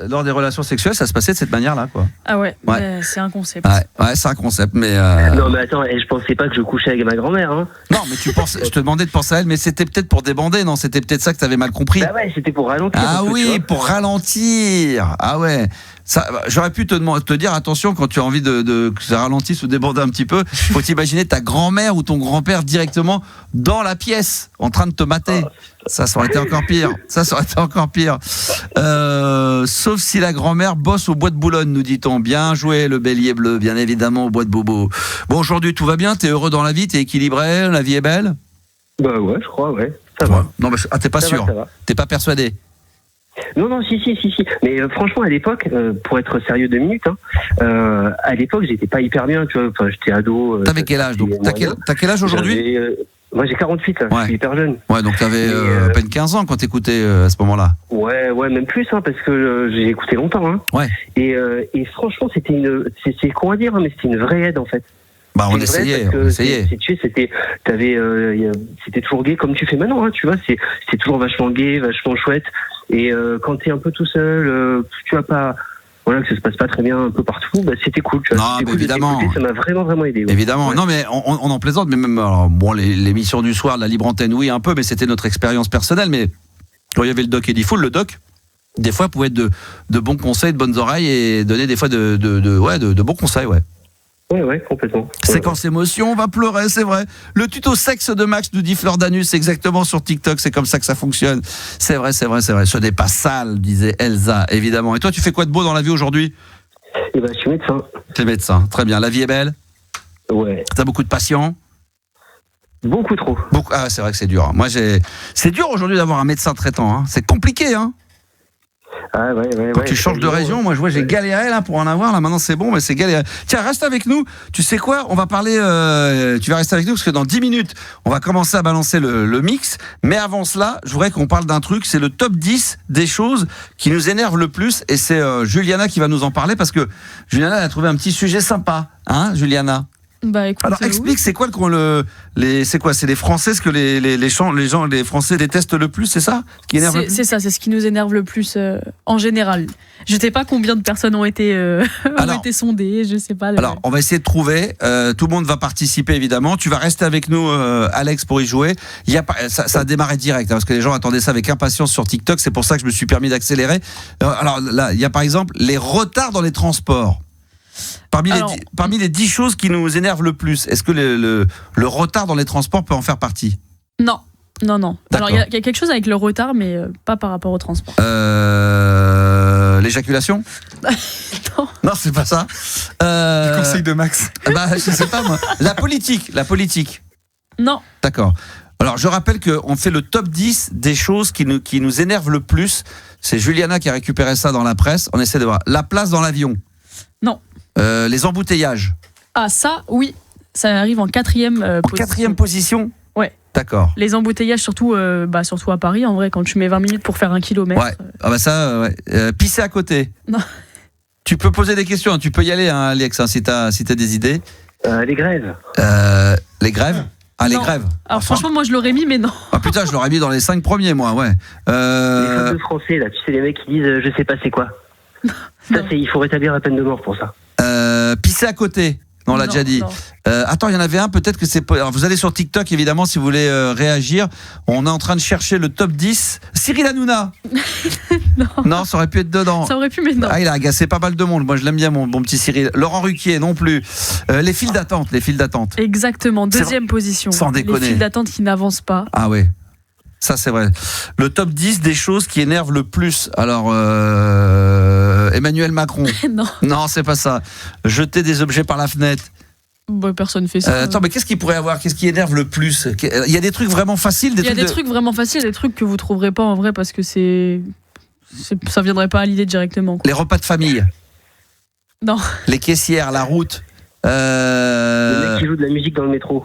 lors des relations sexuelles, ça se passait de cette manière-là, quoi. Ah ouais. C'est un concept. Ouais, c'est un concept, mais. Non, mais attends, je pensais pas que je couchais avec ma grand-mère, hein. Non, mais je te demandais de penser à elle, mais c'était peut-être pour débander, non? C'était peut-être ça que t'avais mal compris. Bah ouais, c'était pour ralentir. Ah oui, pour ralentir. Ah ouais. Ça, j'aurais pu te dire attention quand tu as envie que ça ralentisse ou déborder un petit peu. Faut t'imaginer ta grand-mère ou ton grand-père directement dans la pièce en train de te mater. Ça aurait été encore pire. Sauf si la grand-mère bosse au bois de Boulogne, nous dit-on. Bien joué le bélier bleu, bien évidemment au bois de Bobo. Bon, aujourd'hui tout va bien, t'es heureux dans la vie, t'es équilibré, la vie est belle? Bah ouais, je crois, ouais. Ça va. Non, mais t'es pas sûr? T'es pas persuadé? Non, si. Mais franchement, à l'époque, pour être sérieux 2 minutes, à l'époque, j'étais pas hyper bien, tu vois. Enfin, j'étais ado. T'avais quel âge donc? T'as quel âge aujourd'hui? Moi, j'ai 48, là. Je suis hyper jeune. Ouais, donc t'avais à peine 15 ans quand t'écoutais à ce moment-là. Ouais, même plus, parce que j'ai écouté longtemps, hein. Ouais. Et franchement, c'est con à dire, mais c'était une vraie aide, en fait. Bah, on essayait. C'était toujours gay comme tu fais maintenant, hein, tu vois. C'est toujours vachement gay, vachement chouette. Et quand t'es un peu tout seul, tu vas pas. Voilà, que ça se passe pas très bien un peu partout, bah, c'était cool. Tu vois, non, mais évidemment. Ça m'a vraiment aidé. Ouais. Évidemment. Ouais. Non, mais on en plaisante, mais même l'émission du soir, la libre antenne, oui, un peu, mais c'était notre expérience personnelle. Mais quand il y avait le doc Eddie Fool, le doc, des fois, pouvait être de bons conseils, de bonnes oreilles et donner des fois de bons conseils, ouais. Ouais, complètement. Séquence émotion, on va pleurer, c'est vrai. Le tuto sexe de Max, nous dit Fleur Danus, exactement sur TikTok, c'est comme ça que ça fonctionne. C'est vrai. Ce n'est pas sale, disait Elsa, évidemment. Et toi, tu fais quoi de beau dans la vie aujourd'hui? Eh ben, je suis médecin. Tu es médecin, très bien. La vie est belle? Ouais. T'as beaucoup de patients? Beaucoup trop. Ah, c'est vrai que c'est dur. Moi, c'est dur aujourd'hui d'avoir un médecin traitant. Hein. C'est compliqué, hein. Ah ouais. Quand tu changes de région, moi je vois, j'ai galéré là pour en avoir, là maintenant c'est bon, mais c'est galéré. Tiens, reste avec nous, tu sais quoi, on va parler, tu vas rester avec nous parce que dans 10 minutes, on va commencer à balancer le mix, mais avant cela, je voudrais qu'on parle d'un truc, c'est le top 10 des choses qui nous énervent le plus, et c'est Juliana qui va nous en parler, parce que Juliana elle a trouvé un petit sujet sympa, hein Juliana? Bah écoute, alors explique, c'est quoi c'est les Français, ce que les Français détestent le plus, c'est ça qui énerve le plus ? C'est ça, c'est ce qui nous énerve le plus en général. Je sais pas combien de personnes ont été sondées, je sais pas. Alors on va essayer de trouver. Tout le monde va participer évidemment. Tu vas rester avec nous, Alex, pour y jouer. Ça a démarré direct parce que les gens attendaient ça avec impatience sur TikTok. C'est pour ça que je me suis permis d'accélérer. Alors là, il y a par exemple les retards dans les transports. Parmi les 10 choses qui nous énervent le plus, est-ce que le retard dans les transports peut en faire partie ? Non. Alors il y a quelque chose avec le retard, mais pas par rapport au transport. L'éjaculation ? Non, c'est pas ça. Le conseil de Max. Je sais pas moi. La politique. Non. D'accord. Alors je rappelle qu'on fait le top 10 des choses qui nous énervent le plus. C'est Juliana qui a récupéré ça dans la presse. On essaie de voir. La place dans l'avion. Non. Les embouteillages. Ah ça, oui. Ça arrive en 4e position. 4e position ? Ouais. D'accord. Les embouteillages, surtout à Paris, en vrai, quand tu mets 20 minutes pour faire 1 kilomètre. Ouais. Ah bah ça, ouais. Pisser à côté. Non. Tu peux poser des questions, hein. Tu peux y aller, hein, Alex, hein, si t'as des idées. Les grèves. Les grèves ? Ah, non. Les grèves. Alors franchement, moi je l'aurais mis, mais non. Ah putain, je l'aurais mis dans les 5 premiers, moi, ouais. Les fautes de français, là, tu sais, les mecs qui disent je sais pas c'est quoi. Ça, il faut rétablir la peine de mort pour ça. Pisser à côté. Non, on l'a déjà dit. Attends, il y en avait un, peut-être que c'est... Alors, vous allez sur TikTok, évidemment, si vous voulez réagir. On est en train de chercher le top 10. Cyril Hanouna. Non, ça aurait pu être dedans. Ça aurait pu, mais non. Ah, il a agacé pas mal de monde. Moi, je l'aime bien, mon petit Cyril. Laurent Ruquier, non plus. Les files d'attente. Exactement, 2e position. Sans déconner. Les files d'attente qui n'avancent pas. Ah ouais. Ça, c'est vrai. Le top 10 des choses qui énervent le plus. Alors, Emmanuel Macron. Non, c'est pas ça. Jeter des objets par la fenêtre. Bah, personne fait ça. Attends, mais qu'est-ce qui pourrait avoir ? Qu'est-ce qui énerve le plus ? Il y a des trucs vraiment faciles. Il y a des trucs vraiment faciles, des trucs que vous trouverez pas en vrai parce que ça viendrait pas à l'idée directement. Les repas de famille. Non. Les caissières, la route. Le mec qui joue de la musique dans le métro.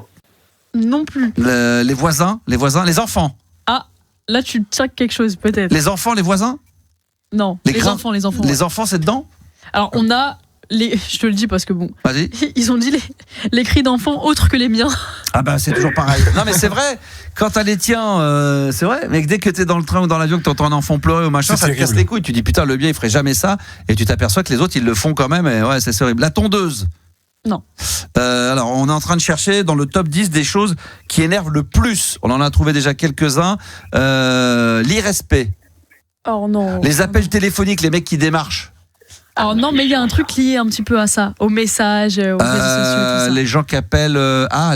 Non plus. Les voisins, les enfants. Ah, là tu tires quelque chose peut-être. Les enfants, les voisins ? Non, les enfants. Les enfants, c'est dedans ? Alors on a je te le dis parce que bon. Vas-y. Ils ont dit les cris d'enfants autres que les miens. Ah bah c'est toujours pareil. Non mais c'est vrai, quand t'as les tiens, c'est vrai, mais dès que t'es dans le train ou dans l'avion, que t'entends un enfant pleurer ou machin, ça te casse les couilles. Tu dis putain, le bien il ferait jamais ça, et tu t'aperçois que les autres ils le font quand même, et ouais, c'est horrible. La tondeuse. Non. Alors on est en train de chercher dans le top 10 des choses qui énervent le plus. On en a trouvé déjà quelques-uns. L'irrespect. Oh non. Les appels téléphoniques, les mecs qui démarchent. Alors non, mais il y a un truc lié un petit peu à ça, aux messages, aux réseaux sociaux, tout ça. Les gens qui appellent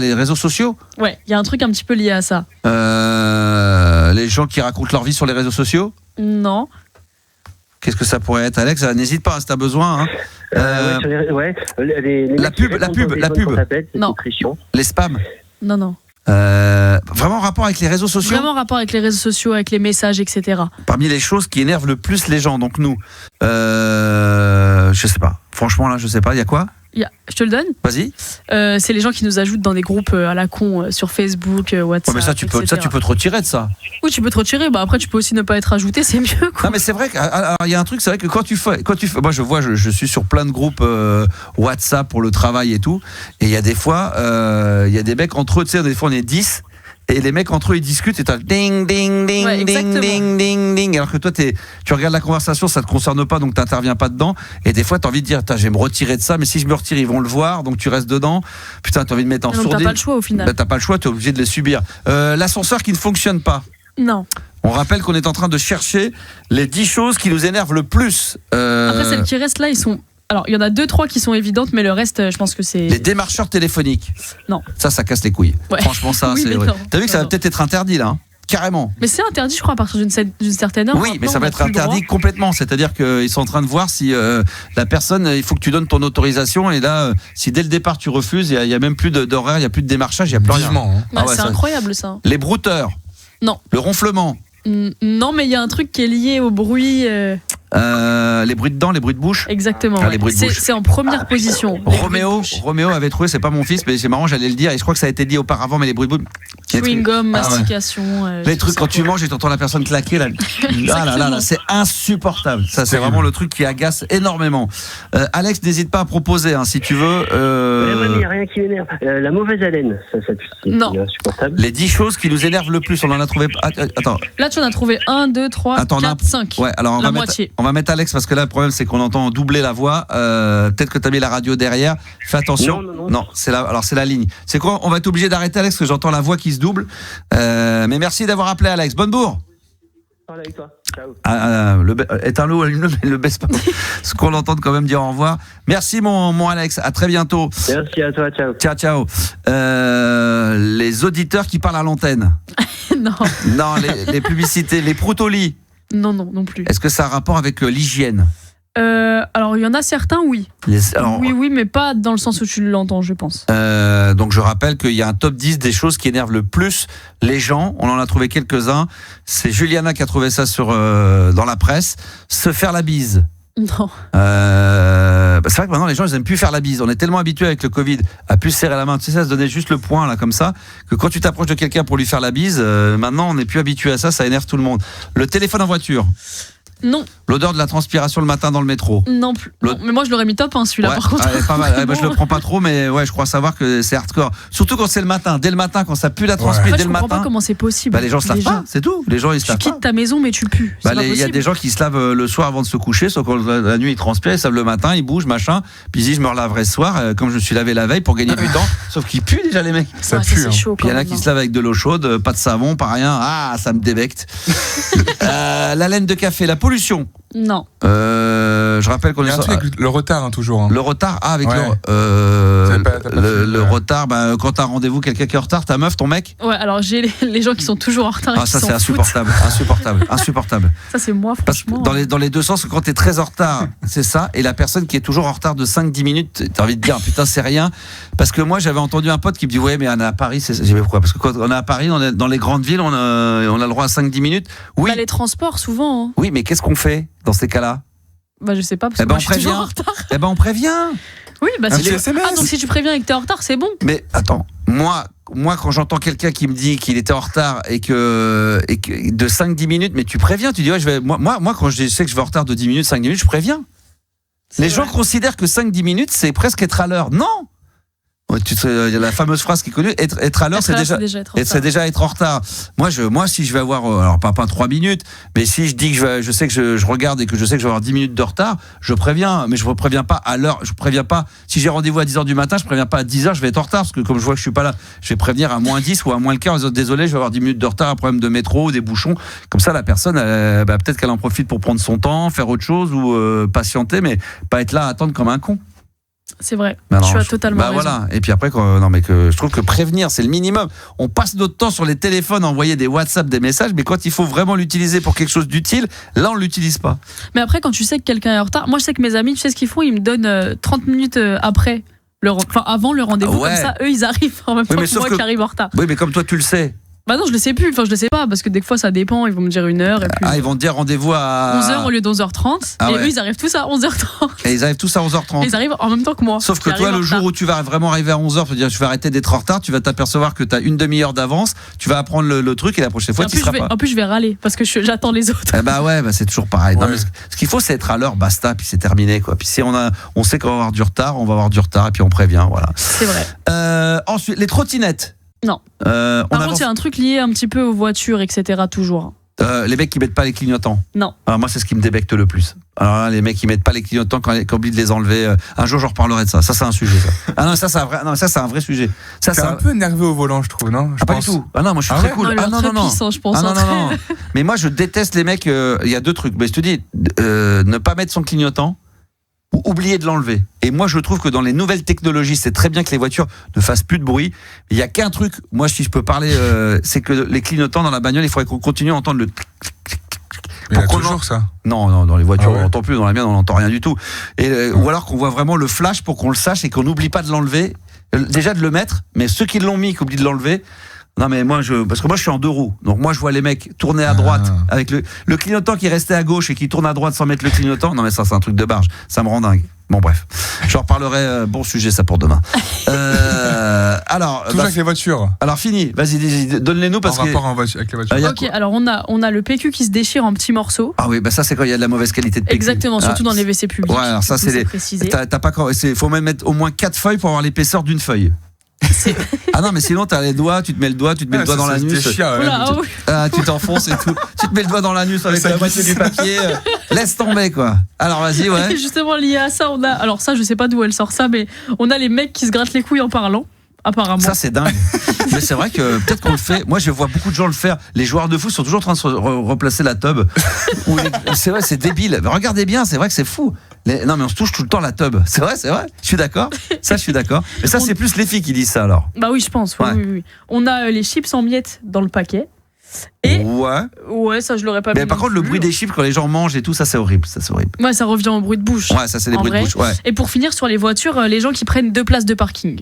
les réseaux sociaux. Ouais, il y a un truc un petit peu lié à ça. Les gens qui racontent leur vie sur les réseaux sociaux. Non. Qu'est-ce que ça pourrait être, Alex ? N'hésite pas, si t'as besoin. Hein. La pub. Non. Les spams. Non. Vraiment en rapport avec les réseaux sociaux ? Vraiment en rapport avec les réseaux sociaux, avec les messages, etc. Parmi les choses qui énervent le plus les gens, donc nous, je sais pas. Franchement, là, je sais pas. Il y a quoi ? Je te le donne ? Vas-y. C'est les gens qui nous ajoutent dans des groupes à la con sur Facebook, WhatsApp. Ouais, mais ça, tu peux te retirer de ça. Oui, tu peux te retirer. Bah après, tu peux aussi ne pas être ajouté, c'est mieux. Quoi. Non, mais c'est vrai qu'il y a un truc, c'est vrai que quand tu fais, moi, je suis sur plein de groupes WhatsApp pour le travail et tout, et il y a des fois, il y a des mecs entre eux, tu sais, des fois on est 10. Et les mecs entre eux ils discutent et t'as ding ding ding ouais, ding ding ding ding alors que toi tu regardes la conversation, ça te concerne pas donc t'interviens pas dedans et des fois t'as envie de dire je vais me retirer de ça mais si je me retire ils vont le voir donc tu restes dedans. Putain, t'as envie de mettre en sourdine. T'as pas le choix au final. Bah, t'as pas le choix, t'es obligé de les subir. L'ascenseur qui ne fonctionne pas. Non. On rappelle qu'on est en train de chercher les 10 choses qui nous énervent le plus. Après celles qui restent là, ils sont... Alors, il y en a 2-3 qui sont évidentes, mais le reste, je pense que c'est... Les démarcheurs téléphoniques. Non. Ça casse les couilles. Ouais. Franchement, ça, oui, c'est... Non, t'as vu que ça va peut-être être interdit, là, hein. Carrément. Mais c'est interdit, je crois, à partir d'une certaine heure. Oui, mais ça va être interdit complètement. C'est-à-dire qu'ils sont en train de voir si la personne, il faut que tu donnes ton autorisation. Et là, si dès le départ tu refuses, il y a même plus d'horaire, il y a plus de démarchage, il y a plus rien. Hein. Ah ouais, c'est incroyable ça. Les brouteurs. Non. Le ronflement. Non, mais il y a un truc qui est lié au bruit. Les bruits de dents, les bruits de bouche. Exactement. Les bruits de bouche. C'est en première position. Roméo avait trouvé, c'est pas mon fils, mais c'est marrant, j'allais le dire, et je crois que ça a été dit auparavant, mais les bruits de bouche. Chewing-gum, mastication. Les trucs quand tu manges et t'entends la personne claquer là. Là, c'est insupportable. Ça, c'est vraiment le truc qui agace énormément. Alex, n'hésite pas à proposer, si tu veux. Il n'y a rien qui m'énerve. La mauvaise haleine, c'est insupportable. Les 10 choses qui nous énervent le plus, on en a trouvé. Attends. Là, tu en as trouvé 1, 2, 3, 4, 5. Ouais, alors on va mettre Alex parce que là, le problème, c'est qu'on entend doubler la voix. Peut-être que tu as mis la radio derrière. Fais attention. Non, c'est la ligne. C'est quoi? On va être obligé d'arrêter, Alex, parce que j'entends la voix qui se double. Mais merci d'avoir appelé, Alex. Bonne bourre. Parle avec toi. Ciao. Éteins-le ou allume-le, mais ne le baisse pas. Ce qu'on entend quand même dire au revoir. Merci, mon Alex. À très bientôt. Merci à toi. Ciao. Ciao. Les auditeurs qui parlent à l'antenne. Non, les publicités, les proutes au lit. Non plus. Est-ce que ça a un rapport avec l'hygiène? Alors, il y en a certains, oui. Oui, mais pas dans le sens où tu l'entends, je pense. Donc, je rappelle qu'il y a un top 10 des choses qui énervent le plus les gens. On en a trouvé quelques-uns. C'est Juliana qui a trouvé ça dans la presse. Se faire la bise. Non. C'est vrai que maintenant, les gens, ils aiment plus faire la bise. On est tellement habitués avec le Covid à plus serrer la main. Tu sais, ça se donnait juste le poing, là, comme ça, que quand tu t'approches de quelqu'un pour lui faire la bise, maintenant, on n'est plus habitué à ça. Ça énerve tout le monde. Le téléphone en voiture. Non. L'odeur de la transpiration le matin dans le métro. Non plus. Non, mais moi je l'aurais mis top celui-là par contre. Pas mal. Moi je le prends pas trop, mais je crois savoir que c'est hardcore. Surtout quand c'est le matin. Dès le matin, quand ça pue la transpiration, dès le matin. Je comprends pas comment c'est possible. Les gens se lavent pas, c'est tout. Les gens ils se lavent pas. Tu quittes ta maison mais tu pues. Il y a des gens qui se lavent le soir avant de se coucher, sauf quand la nuit ils transpirent, ils se lavent le matin, ils bougent, machin. Puis ils disent je me relaverai ce soir, comme je me suis lavé la veille pour gagner du temps. Sauf qu'ils puent déjà les mecs. Ça pue. Puis il y en a qui se lavent avec de l'eau chaude, pas de savon, pas rien. Ah, ça me débecte. La laine de café, la pollution. Non. Je rappelle qu'on est avec le retard toujours. Le retard, avec le retard. Quand t'as rendez-vous, quelqu'un qui est en retard, ta meuf, ton mec. Ouais, alors j'ai les gens qui sont toujours en retard. Ça c'est insupportable. Ça c'est moi franchement. Parce que dans les deux sens, quand t'es très en retard, c'est ça. Et la personne qui est toujours en retard de 5-10 minutes, t'as envie de dire putain c'est rien. Parce que moi j'avais entendu un pote qui me dit ouais mais on est à Paris, pourquoi? Parce que quand on est à Paris, on est dans les grandes villes, on a le droit à 5-10 minutes. Oui. Les transports souvent. Oui, mais qu'est-ce qu'on fait dans ces cas-là? Je sais pas parce que moi, je suis toujours en retard. On prévient. Oui, donc si tu préviens et que t'es en retard, c'est bon. Mais attends, moi quand j'entends quelqu'un qui me dit qu'il était en retard et que de 5-10 minutes, mais tu préviens, tu dis ouais, moi quand je sais que je vais en retard de 10 minutes, 5-10 minutes, je préviens. Les gens considèrent que 5-10 minutes, c'est presque être à l'heure. Non. Il y a la fameuse phrase qui est connue, être à l'heure, c'est déjà être en retard. Moi, si je vais avoir, alors pas 3 minutes, mais si je dis que je sais que je regarde et que je sais que je vais avoir 10 minutes de retard, je préviens, mais je ne préviens pas à l'heure, je préviens pas, si j'ai rendez-vous à 10h du matin, je préviens pas à 10h, je vais être en retard, parce que comme je vois que je suis pas là, je vais prévenir à moins 10 ou à moins le quart, en disant désolé, je vais avoir 10 minutes de retard, un problème de métro ou des bouchons. Comme ça, la personne, peut-être qu'elle en profite pour prendre son temps, faire autre chose ou patienter, mais pas être là à attendre comme un con. C'est vrai, tu as totalement raison. Voilà. Et puis après, je trouve que prévenir, c'est le minimum. On passe notre temps sur les téléphones à envoyer des WhatsApp, des messages, mais quand il faut vraiment l'utiliser pour quelque chose d'utile, là, on ne l'utilise pas. Mais après, quand tu sais que quelqu'un est en retard, moi, je sais que mes amis, tu sais ce qu'ils font? Ils me donnent 30 minutes après, avant le rendez-vous, comme ça, eux, ils arrivent en même temps que moi qui arrive en retard. Oui, mais comme toi, tu le sais. Non, je le sais plus, je le sais pas, parce que des fois ça dépend, ils vont me dire 1h. Et puis ils vont te dire rendez-vous à 11h au lieu de 11h30. Et eux, ils arrivent tous à 11h30. Et ils arrivent tous à 11h30. Et ils arrivent en même temps que moi. Sauf que toi, le jour où tu vas vraiment arriver à 11h, tu vas arrêter d'être en retard, tu vas t'apercevoir que tu as une demi-heure d'avance, tu vas apprendre le truc et la prochaine fois, tu seras pas. En plus, je vais râler, parce que j'attends les autres. C'est toujours pareil. Ouais. Non, mais ce qu'il faut, c'est être à l'heure, basta, puis c'est terminé, quoi. Puis si on sait qu'on va avoir du retard, on va avoir du retard, et puis on prévient, voilà. C'est vrai. Ensuite, les trottinettes. Non. Par contre, il y a un truc lié un petit peu aux voitures, etc. toujours. Les mecs qui mettent pas les clignotants. Non. Alors moi, c'est ce qui me débecte le plus. Alors là, les mecs qui mettent pas les clignotants quand oublient de les enlever. Un jour, je reparlerai de ça. Ça, c'est un sujet. Ça. Ça, c'est un vrai sujet. C'est un peu énervé au volant, je trouve, non? Pas du tout. Moi, je suis très cool. Non. Je pense. Non. Mais moi, je déteste les mecs. Il y a deux trucs. Mais je te dis, ne pas mettre son clignotant ou oublier de l'enlever. Et moi, je trouve que dans les nouvelles technologies, c'est très bien que les voitures ne fassent plus de bruit. Il n'y a qu'un truc, moi, si je peux parler, c'est que les clignotants dans la bagnole, il faudrait qu'on continue à entendre le... Il y a toujours ça. Non, dans les voitures, on n'entend plus. Dans la mienne, on n'entend rien du tout. Ou alors qu'on voit vraiment le flash pour qu'on le sache et qu'on n'oublie pas de l'enlever. Déjà de le mettre, mais ceux qui l'ont mis, qui oublient de l'enlever, Non mais parce que moi je suis en 2 roues, donc moi je vois les mecs tourner à droite avec le clignotant qui restait à gauche et qui tourne à droite sans mettre le clignotant. Non mais ça c'est un truc de barge, ça me rend dingue. Bon bref, j'en reparlerai. Bon sujet ça pour demain. Alors tout avec les voitures. Alors fini, vas-y donne-les-nous parce en rapport avec les voitures. Ok, alors on a le PQ qui se déchire en petits morceaux. Ah oui, bah ça c'est quand il y a de la mauvaise qualité de PQ. Exactement, surtout dans les WC publics. Ouais, alors ça c'est faut même mettre au moins 4 feuilles pour avoir l'épaisseur d'une feuille. Ah non mais sinon t'as les doigts, tu te mets le doigt dans l'anus. Tu t'enfonces et tout. Tu te mets le doigt dans l'anus avec la moitié du papier. Laisse tomber quoi. Alors vas-y ouais. Et justement lié à ça, alors ça je sais pas d'où elle sort ça, mais on a les mecs qui se grattent les couilles en parlant. Apparemment. Ça c'est dingue. Mais c'est vrai que peut-être qu'on le fait. Moi je vois beaucoup de gens le faire. Les joueurs de foot sont toujours en train de se replacer la tub. C'est vrai, c'est débile. Mais regardez bien, c'est vrai que c'est fou. Non mais on se touche tout le temps la tub. C'est vrai. Je suis d'accord. Ça je suis d'accord. Mais ça c'est plus les filles qui disent ça alors. Bah oui je pense. Oui. On a les chips en miettes dans le paquet. Et ouais ça je l'aurais pas. Mais par contre le bruit des chips quand les gens mangent et tout ça c'est horrible. Ouais ça revient au bruit de bouche. Ouais ça c'est des bruits de bouche. Ouais. Et pour finir sur les voitures, les gens qui prennent 2 places de parking.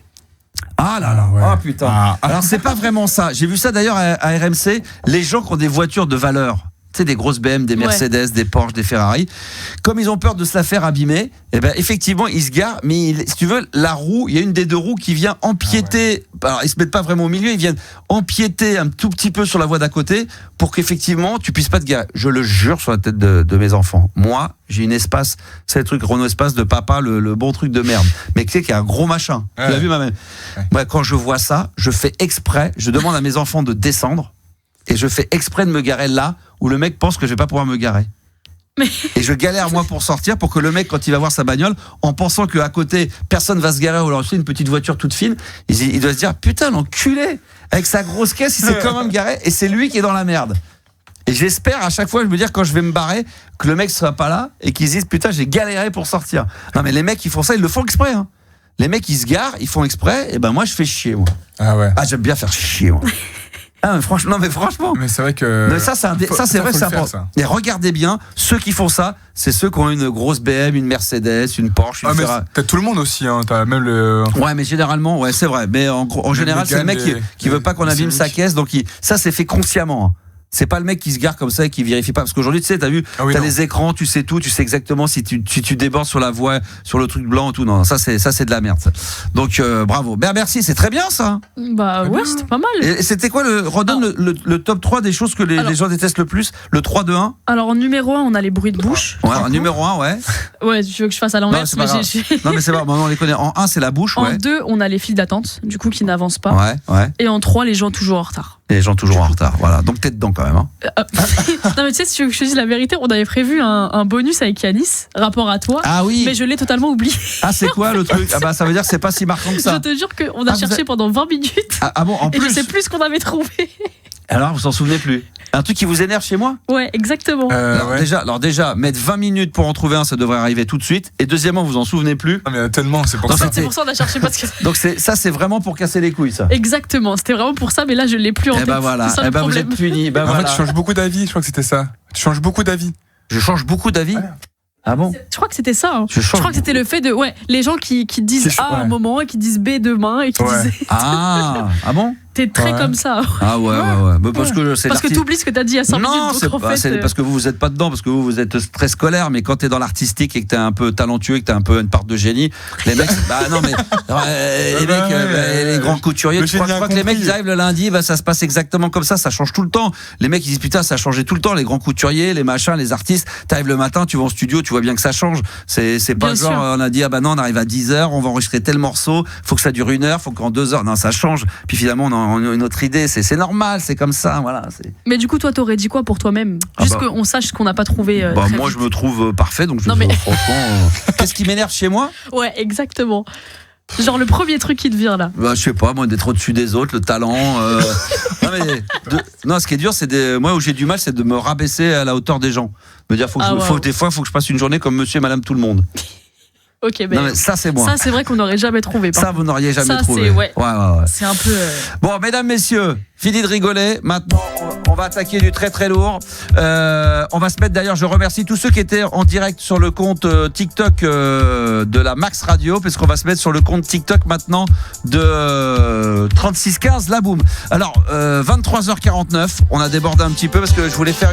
Ah là là, oh putain. Alors c'est pas vraiment ça. J'ai vu ça d'ailleurs à RMC, les gens qui ont des voitures de valeur, tu sais des grosses BM, des Mercedes, des Porsche, des Ferrari, comme ils ont peur de se la faire abîmer, et ben effectivement, ils se garent mais si tu veux, la roue, il y a une des 2 roues qui vient empiéter. Alors ils se mettent pas vraiment au milieu, ils viennent empiéter un tout petit peu sur la voie d'à côté pour qu'effectivement, tu puisses pas te garer. Je le jure sur la tête de mes enfants. Moi, j'ai une Espace, c'est le truc Renault Espace de papa, le bon truc de merde. Mais tu sais qu'il y a un gros machin. Tu l'as vu ma mère. Moi, quand je vois ça, je fais exprès, je demande à mes enfants de descendre et je fais exprès de me garer là où le mec pense que je vais pas pouvoir me garer. Et je galère moi pour sortir pour que le mec quand il va voir sa bagnole en pensant qu'à côté personne va se garer ou alors c'est une petite voiture toute fine, il doit se dire putain l'enculé avec sa grosse caisse il s'est quand même garé et c'est lui qui est dans la merde. Et j'espère à chaque fois, je me dire quand je vais me barrer, que le mec sera pas là et qu'ils disent putain j'ai galéré pour sortir. Non mais les mecs qui font ça, ils le font exprès. Hein. Les mecs ils se garent, ils font exprès. Et ben moi je fais chier moi. Ah ouais. Ah j'aime bien faire chier moi. Ah, mais franchement. Mais c'est vrai que. Mais ça c'est vrai c'est important. Et regardez bien, ceux qui font ça, c'est ceux qui ont une grosse BM, une Mercedes, une Porsche, une Ferrari. T'as tout le monde aussi, hein. T'as même le. Ouais, mais généralement, ouais, c'est vrai. Mais en général, c'est le mec qui veut pas qu'on abîme sa caisse, donc ça c'est fait consciemment. C'est pas le mec qui se gare comme ça et qui vérifie pas. Parce qu'aujourd'hui, tu sais, t'as vu, t'as les écrans, tu sais tout, tu sais exactement si tu débordes sur la voie, sur le truc blanc et tout. Non, ça c'est de la merde. Ça. Donc bravo. Ben merci, c'est très bien ça. Bah ouais, c'était pas mal. Et c'était quoi redonne le top 3 des choses que les gens détestent le plus, le 3, 2, 1. Alors en numéro 1, on a les bruits de bouche. Ouais, en numéro 1, ouais. Ouais, tu veux que je fasse à l'envers? Non, mais c'est pas, on les connaît. En 1, c'est la bouche, ouais. En 2, on a les files d'attente, du coup qui n'avancent pas. Ouais. Et en 3, les gens toujours en retard. Les gens toujours en retard, voilà. Donc t'es dedans quand même. Hein. Non mais tu sais, si tu veux que je te dise la vérité, on avait prévu un bonus avec Yanis, rapport à toi. Ah oui. Mais je l'ai totalement oublié. Ah c'est quoi le truc? Ah bah ça veut dire que c'est pas si marquant que ça. Je te jure qu'on a cherché pendant 20 minutes. Ah bon, en plus. Et je sais plus ce qu'on avait trouvé. Alors vous s'en souvenez plus? Un truc qui vous énerve chez moi? Ouais, exactement. Alors déjà, mettre 20 minutes pour en trouver un, ça devrait arriver tout de suite. Et deuxièmement, vous en souvenez plus? Ah mais tellement, c'est pour ça. C'est pour ça qu'on a cherché parce que. Donc ça, c'est vraiment pour casser les couilles, ça. Exactement, c'était vraiment pour ça, mais là je l'ai plus en tête. Eh ben voilà, vous êtes punis. En fait, tu changes beaucoup d'avis. Je crois que c'était ça. Tu changes beaucoup d'avis. Je change beaucoup d'avis. Ah bon? Je crois que c'était ça. Hein. Je crois que c'était le fait de les gens qui disent A à un moment et qui disent B demain et qui disent. Ah bon? T'es très comme ça. Ah ouais. Mais parce que t'oublies ce que t'as dit à 5 minutes. Non, c'est parce que vous êtes pas dedans, parce que vous êtes très scolaire, mais quand t'es dans l'artistique et que t'es un peu talentueux et que t'as un peu une part de génie, les mecs, les grands couturiers, tu crois que les mecs ils arrivent le lundi, ça se passe exactement comme ça change tout le temps. Les mecs ils disent putain, ça a changé tout le temps, les grands couturiers, les machins, les artistes, t'arrives le matin, tu vas en studio, tu vois bien que ça change. C'est pas bien genre sûr. On a dit non, on arrive à 10h, on va enregistrer tel morceau, faut que ça dure 1 heure, faut qu'en 2 heures, non, ça change. Puis finalement on a une autre idée, c'est normal, c'est comme ça, voilà. Mais du coup, toi, t'aurais dit quoi pour toi-même? Juste qu'on sache ce qu'on n'a pas trouvé. Moi, je me trouve parfait, donc franchement. Qu'est-ce qui m'énerve chez moi? Ouais, exactement. Genre le premier truc qui te vient là. Je sais pas, moi, d'être au-dessus des autres, le talent. Non, ce qui est dur, moi où j'ai du mal, c'est de me rabaisser à la hauteur des gens. Me dire, des fois, faut que je passe une journée comme monsieur et madame tout le monde. Ok, non, mais ça c'est moi. Ça c'est vrai qu'on n'aurait jamais trouvé. Ça vous n'auriez jamais trouvé. Ouais. C'est un peu. Bon, mesdames, messieurs, fini de rigoler. Maintenant, on va attaquer du très très lourd. On va se mettre, d'ailleurs, je remercie tous ceux qui étaient en direct sur le compte TikTok de la Max Radio, puisqu'on va se mettre sur le compte TikTok maintenant de 3615 La Boum. Alors, 23h49, on a débordé un petit peu parce que je voulais faire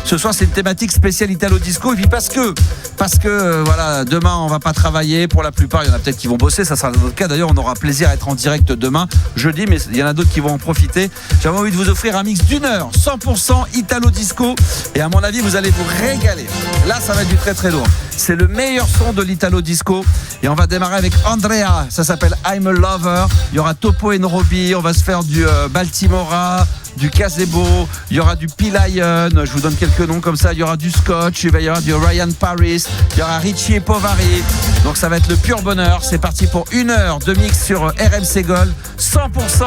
ce soir, c'est une thématique spéciale Italo Disco. Et puis parce que voilà, demain on va pas travailler. Pour la plupart, il y en a peut-être qui vont bosser. Ça sera notre cas. D'ailleurs, on aura plaisir à être en direct demain, jeudi, mais il y en a d'autres qui vont en profiter. J'avais envie de vous offrir un mix d'une heure, 100% Italo Disco. Et à mon avis, vous allez vous régaler. Là, ça va être du très très lourd. C'est le meilleur son de l'Italo Disco. Et on va démarrer avec Andrea. Ça s'appelle I'm a Lover. Il y aura Topo et Nrobi. On va se faire du Baltimora, du Casebo. Il y aura du P-Lion. Je vous donne quelques noms comme ça. Il y aura du Scotch. Il va y avoir du Ryan Paris. Il y aura Richie et Povari. Donc ça va être le pur bonheur. C'est parti pour une heure de mix sur RMC Gold. 100%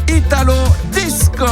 Italo Disco.